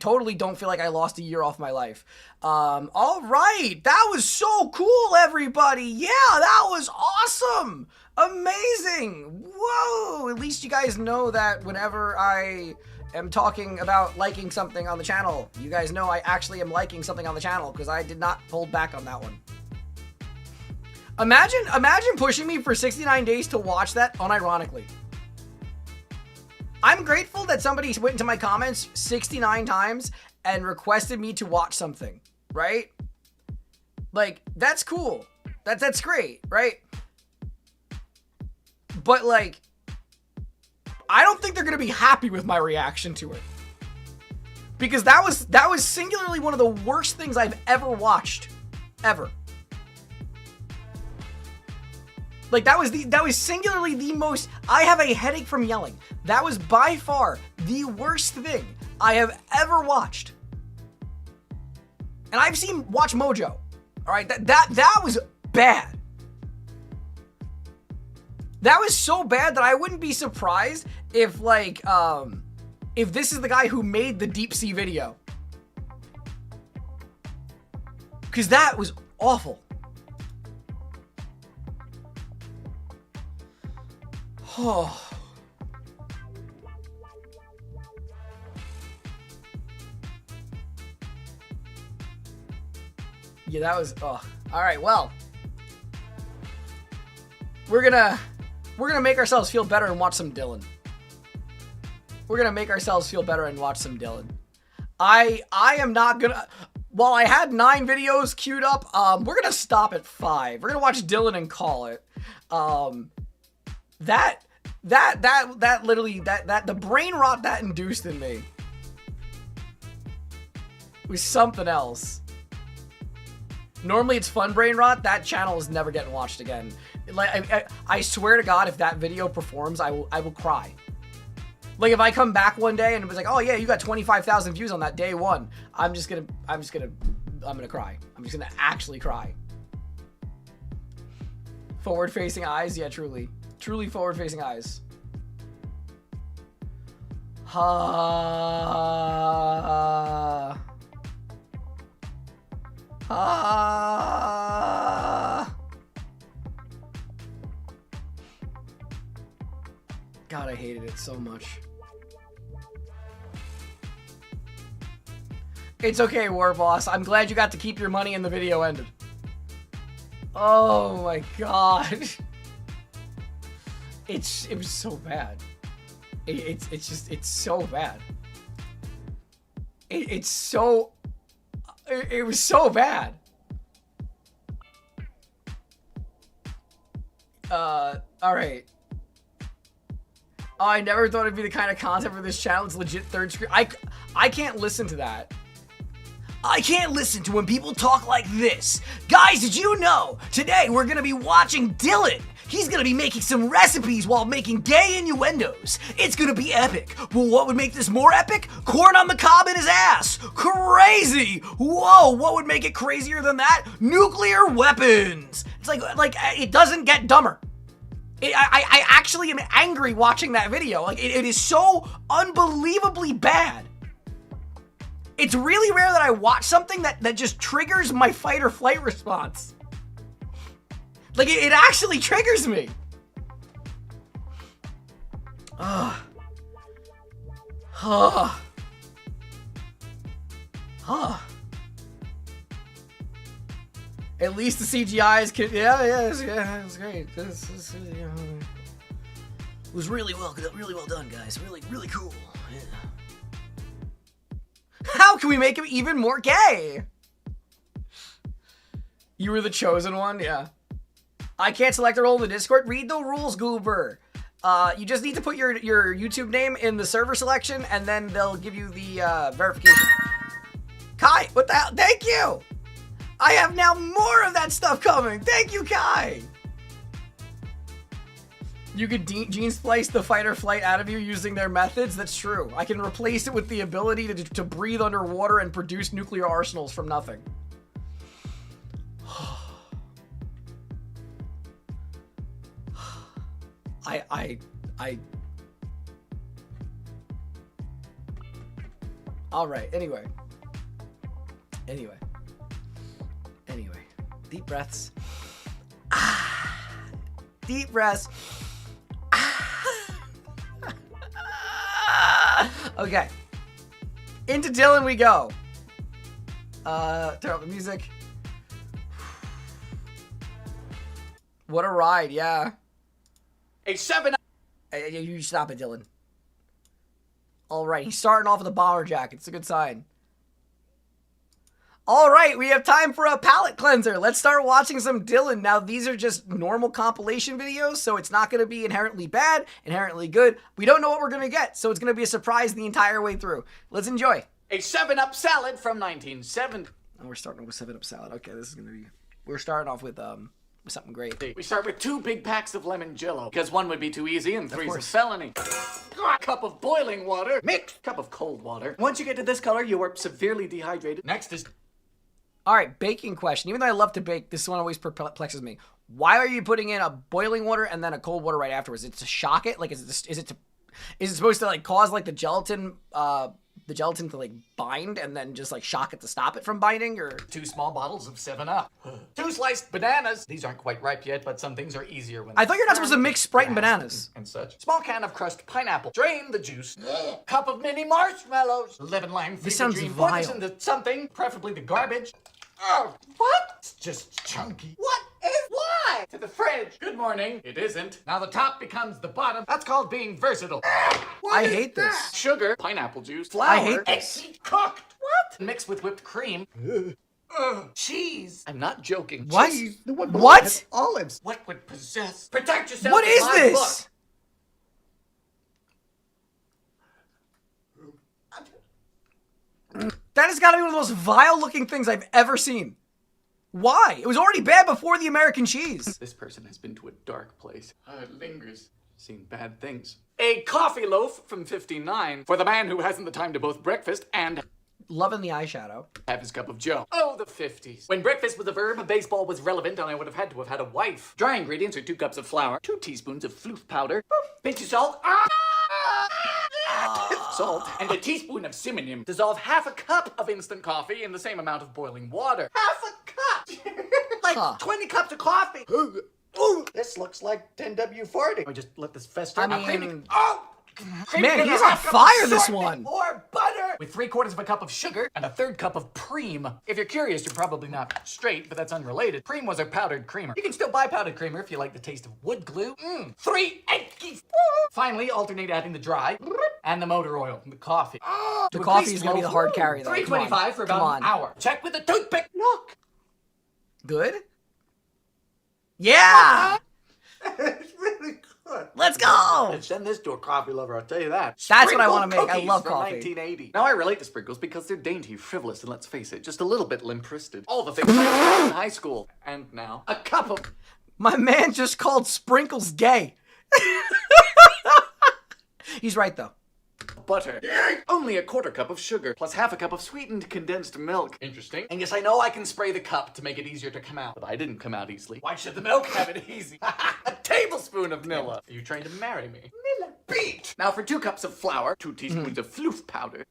totally don't feel like I lost a year off my life. All right, that was so cool, everybody. Yeah, that was awesome, amazing. Whoa! At least you guys know that whenever I am talking about liking something on the channel, you guys know I actually am liking something on the channel because I did not hold back on that one. Imagine pushing me for 69 days to watch that unironically. I'm grateful that somebody went into my comments 69 times and requested me to watch something, right? Like, that's cool. That's great, right? But like, I don't think they're gonna be happy with my reaction to it. Because that was singularly one of the worst things I've ever watched. Ever. Like, that was singularly the most... I have a headache from yelling. That was by far the worst thing I have ever watched. And I've seen Watch Mojo. Alright, that was bad. That was so bad that I wouldn't be surprised if, like, if this is the guy who made the deep sea video. Because that was awful. Oh. Yeah, that was, oh. Alright, well. We're gonna make ourselves feel better and watch some Dylan. We're gonna make ourselves feel better and watch some Dylan. I am not gonna... While I had 9 videos queued up, we're gonna stop at 5. We're gonna watch Dylan and call it. That literally, the brain rot that induced in me was something else. Normally it's fun brain rot. That channel is never getting watched again. Like, I swear to God, if that video performs, I will cry. Like, if I come back one day and it was like, oh yeah, you got 25,000 views on that day one, I'm gonna cry. I'm just gonna actually cry. Forward-facing eyes? Yeah, truly. Truly forward-facing eyes. God, I hated it so much. It's okay, War Boss. I'm glad you got to keep your money and the video ended. Oh my God. It was so bad. It's so bad. It was so bad. Alright. Oh, I never thought it'd be the kind of content for this channel. It's legit third screen. I can't listen to that. I can't listen to when people talk like this. Guys, did you know? Today we're gonna be watching Dylan. He's gonna be making some recipes while making gay innuendos. It's gonna be epic. Well, what would make this more epic? Corn on the cob in his ass. Crazy. Whoa, what would make it crazier than that? Nuclear weapons. It's like it doesn't get dumber. I actually am angry watching that video. Like, it is so unbelievably bad. It's really rare that I watch something that just triggers my fight or flight response. Like, it actually triggers me. At least the CGI is yeah, it's great. This it was really well done, guys. Really cool. Yeah. How can we make him even more gay? You were the chosen one, yeah. I can't select a role in the Discord. Read the rules, Goober. You just need to put your YouTube name in the server selection, and then they'll give you the verification. Kai, what the hell? Thank you! I have now more of that stuff coming. Thank you, Kai! You could gene splice the fight or flight out of you using their methods? That's true. I can replace it with the ability to breathe underwater and produce nuclear arsenals from nothing. Alright, anyway. Deep breaths. Deep breaths. Okay. Into Dylan we go. Turn up the music. What a ride, yeah. A 7. You stop it, Dylan. Alright, he's starting off with a bomber jacket. It's a good sign. All right, we have time for a palate cleanser. Let's start watching some Dylan. Now, these are just normal compilation videos, so it's not going to be inherently bad, inherently good. We don't know what we're going to get, so it's going to be a surprise the entire way through. Let's enjoy. A 7-Up salad from 1970. Oh, we're starting with 7-Up salad. Okay, this is going to be... We're starting off with something great. We start with 2 big packs of lemon jello, because 1 would be too easy and 3's a felony. Cup of boiling water, mixed cup of cold water. Once you get to this color, you are severely dehydrated. Next is... All right, baking question. Even though I love to bake, this one always perplexes me. Why are you putting in a boiling water and then a cold water right afterwards? Is it to shock it? Like, is it supposed to like cause like the gelatin to like bind and then just like shock it to stop it from binding, or 2 small bottles of 7-Up. 2 sliced bananas. These aren't quite ripe yet, but some things are easier when I thought you're not supposed to mix Sprite and bananas and such. Small can of crushed pineapple. Drain the juice. Cup of mini marshmallows. Lemon lime. This sounds dream. vile. Pour this into something, preferably the garbage. What? It's just chunky. What is why? To the fridge. Good morning. It isn't. Now the top becomes the bottom. That's called being versatile. I hate this. Sugar, pineapple juice, flour. I hate this. Eggs cooked. What? Mixed with whipped cream. Cheese. I'm not joking. What? Cheese. What? Olives. What would possess? Protect yourself. What with is my this? book. That has got to be one of the most vile-looking things I've ever seen. Why? It was already bad before the American cheese. This person has been to a dark place. It lingers. Seen bad things. A coffee loaf from 59 for the man who hasn't the time to both breakfast and Loving the eyeshadow. have his cup of joe. Oh, the 50s. When breakfast was a verb, baseball was relevant, and I would have had to have had a wife. Dry ingredients are 2 cups of flour, 2 teaspoons of floof powder, pinch of salt, salt, and a teaspoon of cinnamon. Dissolve half a cup of instant coffee in the same amount of boiling water. Half a cup! Like 20 cups of coffee! Ooh, this looks like 10W40. I just let this fester. I mean... Creaming Man, in he's a on half cup fire, of this assortment one. Or butter. With 3/4 of a cup of sugar and a 1/3 cup of cream. If you're curious, you're probably not straight, but that's unrelated. Cream was a powdered creamer. You can still buy powdered creamer if you like the taste of wood glue. 3 eggs. Finally, alternate adding the dry and the motor oil, the coffee. The coffee is going to be the hard carry, though. $3.25 for about an hour. Check with a toothpick. Look. Good? Yeah! It's really good. Let's go! And send this to a coffee lover, I'll tell you that. That's what I want to make. I Cookies love from coffee. 1980. Now I relate to sprinkles because they're dainty, frivolous, and let's face it, just a little bit limp-wristed. All the things I did in high school. And now, a cup of... My man just called sprinkles gay. He's right, though. butter. Only a 1/4 cup of sugar, plus half a cup of sweetened condensed milk. Interesting. And yes, I know I can spray the cup to make it easier to come out, but I didn't come out easily. Why should the milk have it easy? A tablespoon of Nilla. Are you trying to marry me? Nilla beat! Now for 2 cups of flour, 2 teaspoons of floof powder.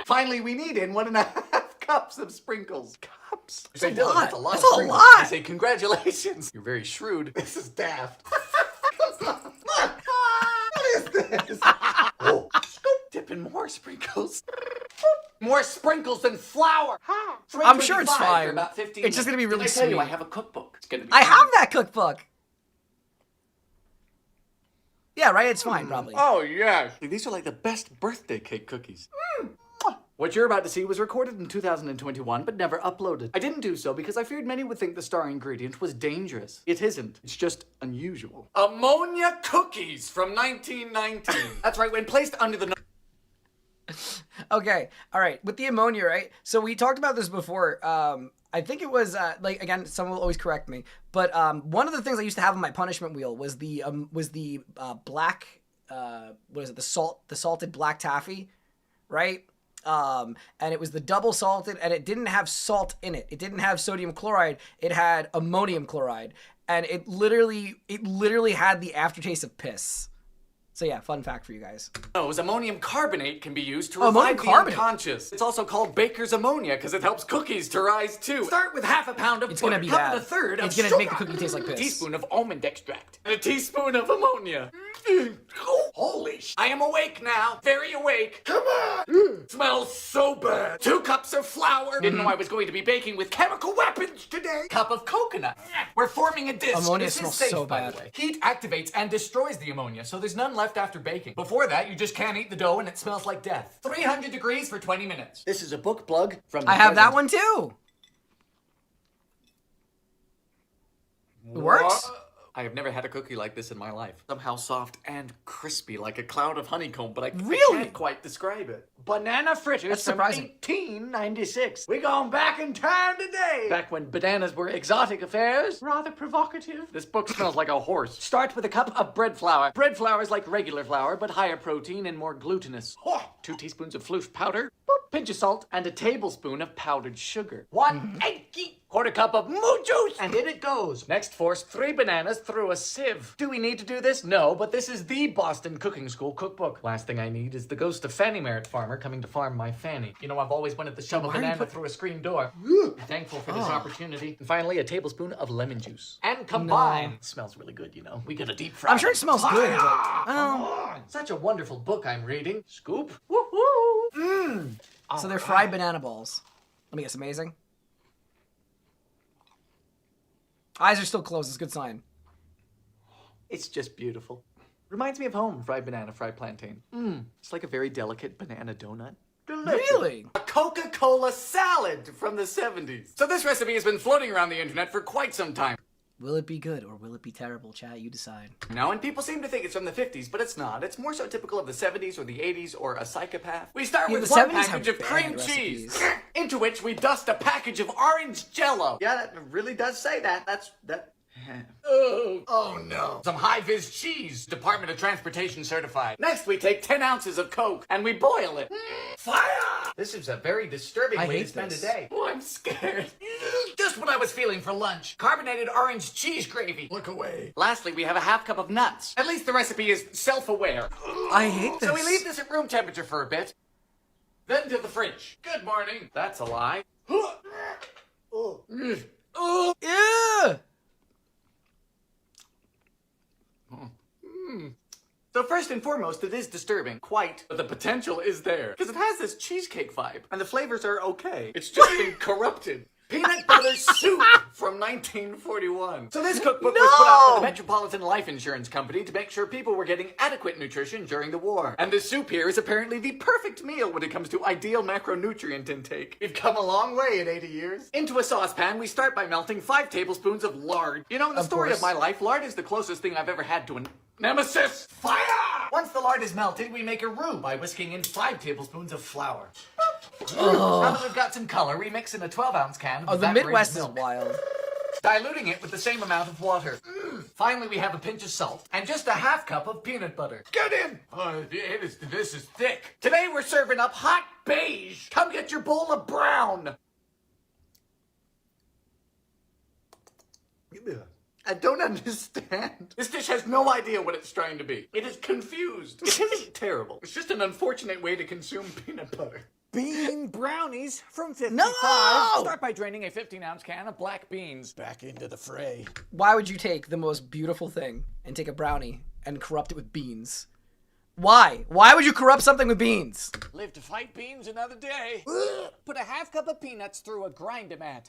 Finally, we need in 1.5 cups of sprinkles. Cups? That's a lot. That's a lot. That's a lot. I say congratulations. You're very shrewd. This is daft. What is this? Oh, scoop. Dip in more sprinkles. More sprinkles than flour. I'm sure it's 325 for fine. about 15 It's just gonna be really Did I tell you sweet. I have a cookbook. It's gonna be I have that cookbook. Yeah, right? It's fine, probably. Oh, yes. These are like the best birthday cake cookies. What you're about to see was recorded in 2021, but never uploaded. I didn't do so because I feared many would think the star ingredient was dangerous. It isn't. It's just unusual. Ammonia cookies from 1919. That's right, when placed under the... Okay, all right. With the ammonia, right? So we talked about this before. I think it was like, again, someone will always correct me, but one of the things I used to have on my punishment wheel was the black what is it? The salted black taffy, right? And it was the double salted, and it didn't have salt in it. It didn't have sodium chloride. It had ammonium chloride, and it literally had the aftertaste of piss. So yeah, fun fact for you guys. Ammonium carbonate can be used to Ammonium revive the carbonate? unconscious. It's also called baker's ammonia because it helps cookies to rise too. Start with half a pound of It's butter, gonna be cup bad. and a third of It's gonna sugar, make the cookie taste like a piss. teaspoon of almond extract, and a teaspoon of ammonia. Holy sh! I am awake now. Very awake. Come on! Smells so bad. 2 cups of flour. Didn't know I was going to be baking with chemical weapons today. Cup of coconut. We're forming a disc. Ammonia This smells is safe, so by bad. the way. Heat activates and destroys the ammonia, so there's none left after baking. Before that, you just can't eat the dough and it smells like death. 300 degrees for 20 minutes. This is a book plug from I have that one too. It works? I have never had a cookie like this in my life. Somehow soft and crispy, like a cloud of honeycomb, but I can't quite describe it. Banana fritters That's from surprising. 1896. We're going back in time today. Back when bananas were exotic affairs. Rather provocative. This book smells like a horse. Start with a cup of bread flour. Bread flour is like regular flour, but higher protein and more glutinous. 2 teaspoons of floof powder. Boop. Pinch of salt and a tablespoon of powdered sugar. 1 eggy. Quarter cup of moo juice, and in it goes. Next, force 3 bananas through a sieve. Do we need to do this? No, but this is the Boston Cooking School cookbook. Last thing I need is the ghost of Fanny Merritt Farmer coming to farm my Fanny. You know, I've always wanted to shove a banana through a screen door. Thankful for this opportunity. And finally, a tablespoon of lemon juice. And combine. It smells really good, you know. We got a deep fry. I'm sure it smells good. But, Such a wonderful book I'm reading. Scoop. Woo-hoo. so they're fried banana balls. Let me guess, amazing. Eyes are still closed. It's a good sign. It's just beautiful. Reminds me of home. Fried banana, fried plantain. It's like a very delicate banana donut. Delicious. Really? A Coca-Cola salad from the 70s. So this recipe has been floating around the internet for quite some time. Will it be good or will it be terrible, chat? You decide. No, and people seem to think it's from the 50s, but it's not. It's more so typical of the 70s or the 80s or a psychopath. We start with the 1 70s package have of cream bad cheese, recipes. into which we dust a package of orange jello. Yeah, that really does say that. Oh no. Some high-vis cheese, Department of Transportation certified. Next, we take 10 ounces of Coke and we boil it. Fire! This is a very disturbing I way to hate spend this. a day. Oh, I'm scared. Just what I was feeling for lunch. Carbonated orange cheese gravy. Look away. Lastly, we have a half cup of nuts. At least the recipe is self-aware. I hate this. So we leave this at room temperature for a bit. Then to the fridge. Good morning. That's a lie. Yeah. So first and foremost, it is disturbing, quite, but the potential is there. Because it has this cheesecake vibe, and the flavors are okay. It's just been corrupted. Peanut butter soup from 1941. So this cookbook was put out by the Metropolitan Life Insurance Company to make sure people were getting adequate nutrition during the war. And this soup here is apparently the perfect meal when it comes to ideal macronutrient intake. We've come a long way in 80 years. Into a saucepan, we start by melting 5 tablespoons of lard. You know, in the story of my life, lard is the closest thing I've ever had to an nemesis. Fire! Once the lard is melted, we make a roux by whisking in 5 tablespoons of flour. Now that we've got some color, we mix in a 12-ounce can of Oh, the evaporated Midwest milk, is wild. diluting it with the same amount of water. Finally, we have a pinch of salt and just a half cup of peanut butter. Get in! This is thick. Today we're serving up hot beige. Come get your bowl of brown. I don't understand. This dish has no idea what it's trying to be. It is confused. It isn't terrible. It's just an unfortunate way to consume peanut butter. Bean brownies from 55. No! Start by draining a 15-ounce can of black beans back into the fray. Why would you take the most beautiful thing and take a brownie and corrupt it with beans? Why? Why would you corrupt something with beans? Live to fight beans another day. Put a half cup of peanuts through a Grindomat.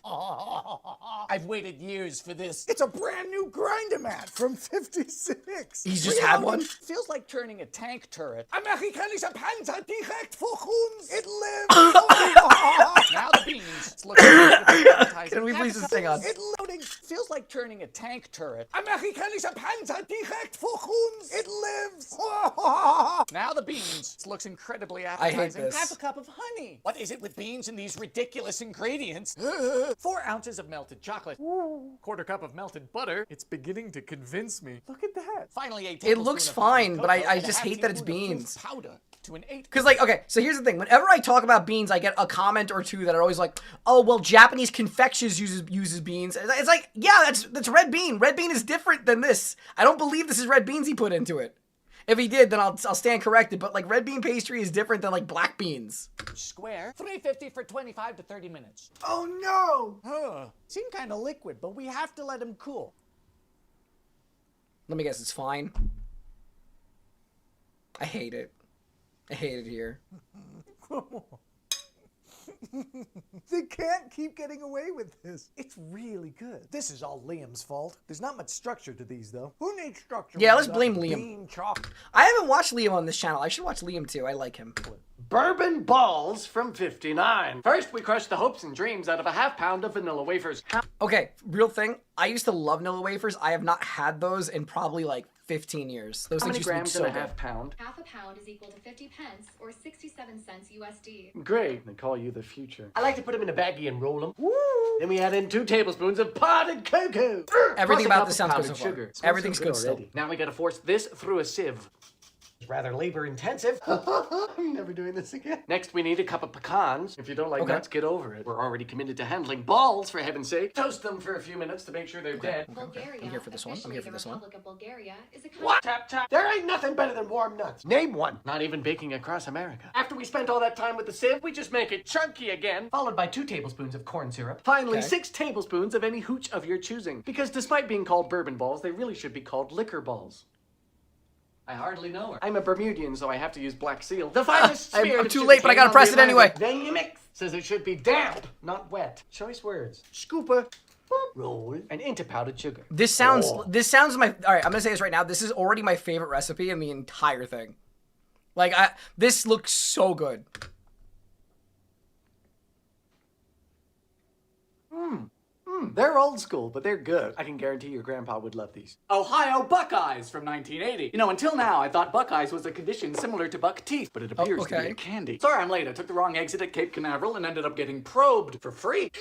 I've waited years for this. It's a brand new Grindomat from 56. He's just had one? Feels like turning a tank turret. Amerikanischer Panzer direkt vor uns. It lives. Now the beans. It's looking Can we please just hang on? It loading. Feels like turning a tank turret. Amerikanischer Panzer direkt vor uns. It lives. Now the beans. This looks incredibly appetizing. I hate this. Half a cup of honey. What is it with beans and these ridiculous ingredients? 4 ounces of melted chocolate. Quarter cup of melted butter. It's beginning to convince me. Look at that. Finally, It looks fine, but I just hate that it's beans. Powder to an 8. Because, like, okay, so here's the thing. Whenever I talk about beans, I get a comment or two that are always like, oh, well, Japanese confections uses beans. It's like, yeah, that's red bean. Red bean is different than this. I don't believe this is red beans he put into it. If he did, then I'll stand corrected. But, like, red bean pastry is different than, like, black beans. Square. $3.50 for 25 to 30 minutes. Oh, no! Seem kind of liquid, but we have to let him cool. Let me guess, it's fine. I hate it. I hate it here. They can't keep getting away with this. It's really good. This is all Liam's fault. There's not much structure to these, though. Who needs structure? Yeah, let's blame Liam. I haven't watched Liam on this channel. I should watch Liam too. I like him. Bourbon balls from 59. First, we crushed the hopes and dreams out of a ½ pound of vanilla wafers. Okay, real thing. I used to love vanilla wafers. I have not had those in probably like 15 years. Those How things many used to grams be so in a good. ½ pound? Half a pound is equal to 50 pence, or 67 cents USD. Great. They call you the future. I like to put them in a baggie and roll them. Woo! Then we add in 2 tablespoons of potted cocoa. Everything Plus a about cup this of sounds good powdered so far. sugar. Smells Everything's so good still. already. Now we gotta force this through a sieve. It's rather labor intensive. I'm never doing this again. Next, we need a cup of pecans. If you don't like nuts, get over it. We're already committed to handling balls, for heaven's sake. Toast them for a few minutes to make sure they're dead. Bulgaria, I'm here for this one. I'm here for this one. Republic of Bulgaria, is a country. What? Tap, tap. There ain't nothing better than warm nuts. Name one. Not even baking across America. After we spent all that time with the sieve, we just make it chunky again, followed by 2 tablespoons of corn syrup. Finally, 6 tablespoons of any hooch of your choosing. Because despite being called bourbon balls, they really should be called liquor balls. I hardly know her. I'm a Bermudian, so I have to use black seal. The finest spirit I'm of too late, but I gotta sugarcane press on it the anyway. Atlantic. Then you mix. Says it should be damp, not wet. Choice words. Scooper. Roll and into powdered sugar. This sounds my all right, I'm gonna say this right now. This is already my favorite recipe in the entire thing. Like this looks so good. They're old school, but they're good. I can guarantee your grandpa would love these. Ohio Buckeyes from 1980. You know, until now, I thought Buckeyes was a condition similar to buck teeth, but it appears to be a candy. Sorry I'm late. I took the wrong exit at Cape Canaveral and ended up getting probed for free.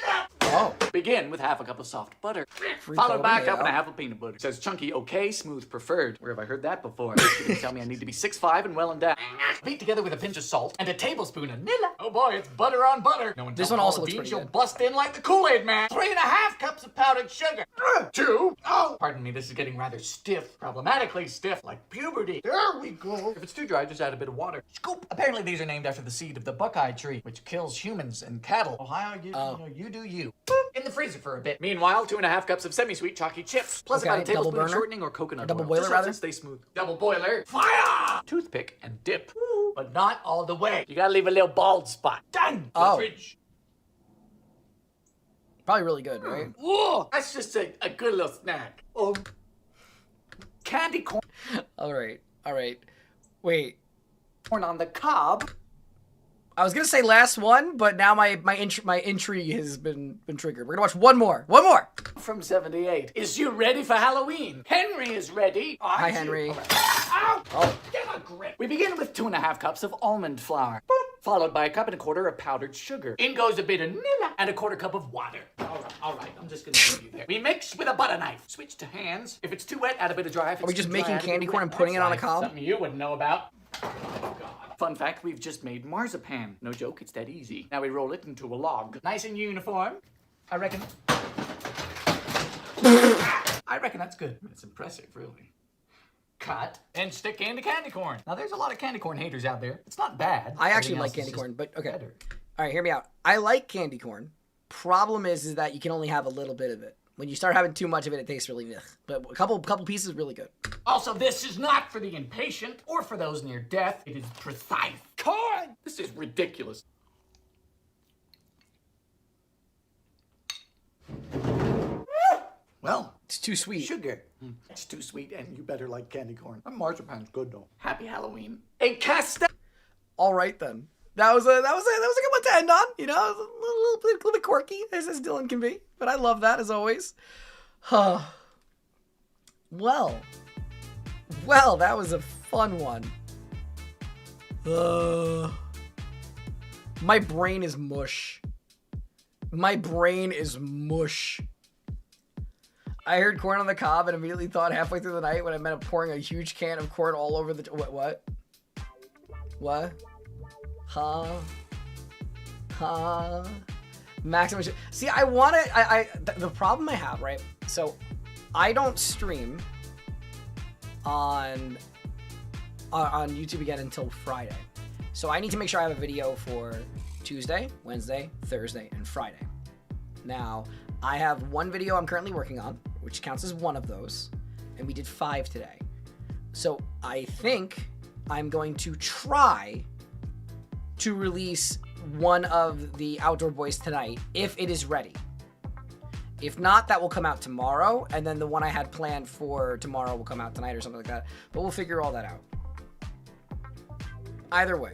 Oh. Begin with ½ cup of soft butter, followed by a cup and a half of peanut butter. It says chunky okay, smooth preferred. Where have I heard that before? You can tell me I need to be 6'5" and well endowed. Beat together with a pinch of salt and a tablespoon of vanilla. Oh boy, it's butter on butter. No one This tell one also Paula looks Dean pretty she'll good. bust in like the Kool-Aid man. 3½ cups of powdered sugar. 2. Oh, pardon me, this is getting rather stiff. Problematically stiff, like puberty. There we go. If it's too dry, just add a bit of water. Scoop. Apparently these are named after the seed of the buckeye tree, which kills humans and cattle. Ohio, you do you. In the freezer for a bit. Meanwhile, 2½ cups of semi-sweet chalky chips, plus about a double tablespoon of burner? shortening or coconut Double oil. boiler, Just lets rather? it stay smooth. Double boiler. Fire! Toothpick and dip. But not all the way. You gotta leave a little bald spot. Done. Oh. Fridge. Probably really good, right? Whoa, that's just a good little snack. Oh, candy corn All right. Wait. on the cob. I was gonna say last one, but now my intrigue has been triggered. We're gonna watch one more. One more. From 78. Is you ready for Halloween? Henry is ready. Hi, Henry. Ow! Oh. Get a grip. We begin with 2½ cups of almond flour, followed by a cup and a quarter of powdered sugar. In goes a bit of vanilla and a quarter cup of water. All right, I'm just gonna leave you there. We mix with a butter knife. Switch to hands. If it's too wet, add a bit of dry. If Are we it's just too dry, making add a bit candy of corn wet. and putting it on a That's cob? Something you wouldn't know about. Oh, God. Fun fact, we've just made marzipan. No joke, it's that easy. Now we roll it into a log. Nice and uniform. I reckon that's good. It's impressive, really. Cut and stick into candy corn. Now there's a lot of candy corn haters out there. It's not bad. I actually Everything like else is candy just corn, but okay. better. All right, hear me out. I like candy corn. Problem is that you can only have a little bit of it. When you start having too much of it, it tastes really ugh. But a couple pieces is really good. Also, this is not for the impatient or for those near death. It is precise corn. This is ridiculous. Well, It's too sweet. sugar. It's too sweet, and you better like candy corn. Marzipan's good though. Happy Halloween. A casta. All right then. That was a good one to end on. You know, it was a little bit quirky as Dylan can be, but I love that as always. Well, that was a fun one. My brain is mush. I heard corn on the cob and immediately thought halfway through the night when I meant pouring a huge can of corn all over the... What? Huh? Maximum... See, I want to... The problem I have, right? So, I don't stream on YouTube again until Friday. So I need to make sure I have a video for Tuesday, Wednesday, Thursday, and Friday. Now, I have one video I'm currently working on, which counts as one of those, and we did 5 today. So I think I'm going to try to release one of the Outdoor Boys tonight, if it is ready. If not, that will come out tomorrow, and then the one I had planned for tomorrow will come out tonight or something like that. But we'll figure all that out. Either way,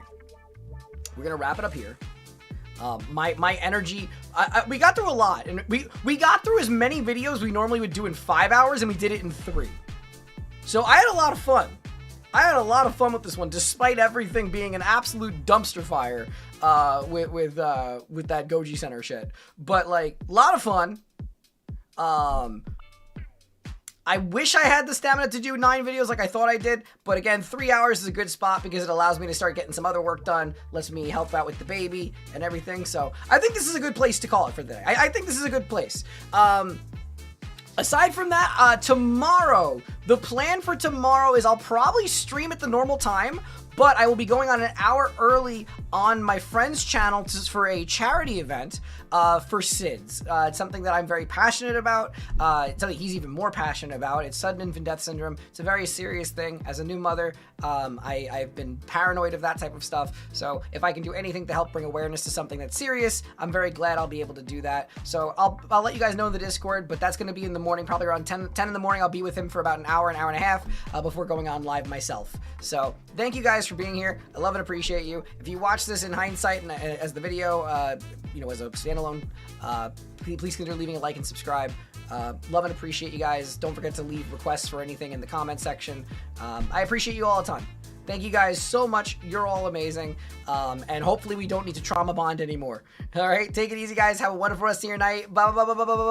we're gonna wrap it up here. My energy, we got through a lot, and we got through as many videos we normally would do in 5 hours, and we did it in 3. So I had a lot of fun. I had a lot of fun with this one, despite everything being an absolute dumpster fire with that Goji Center shit. But like, a lot of fun. I wish I had the stamina to do 9 videos like I thought I did, but again, 3 hours is a good spot because it allows me to start getting some other work done, lets me help out with the baby and everything. So I think this is a good place to call it for the day. I think this is a good place. Aside from that, tomorrow, the plan for tomorrow is I'll probably stream at the normal time, but I will be going on an hour early on my friend's channel for a charity event for SIDS. It's something that I'm very passionate about. It's something he's even more passionate about. It's sudden infant death syndrome. It's a very serious thing. As a new mother, I've been paranoid of that type of stuff. So if I can do anything to help bring awareness to something that's serious, I'm very glad I'll be able to do that. So I'll let you guys know in the Discord, but that's going to be in the morning, probably around 10 in the morning. I'll be with him for about an hour and a half before going on live myself. So thank you guys for being here. I love and appreciate you. If you watch this in hindsight and as the video, as a standalone, please consider leaving a like and subscribe. Love and appreciate you guys. Don't forget to leave requests for anything in the comment section. I appreciate you all the time. Thank you guys so much. You're all amazing. And hopefully we don't need to trauma bond anymore. All right, take it easy, guys. Have a wonderful rest of your night. Bye, bye, bye, bye, bye, bye.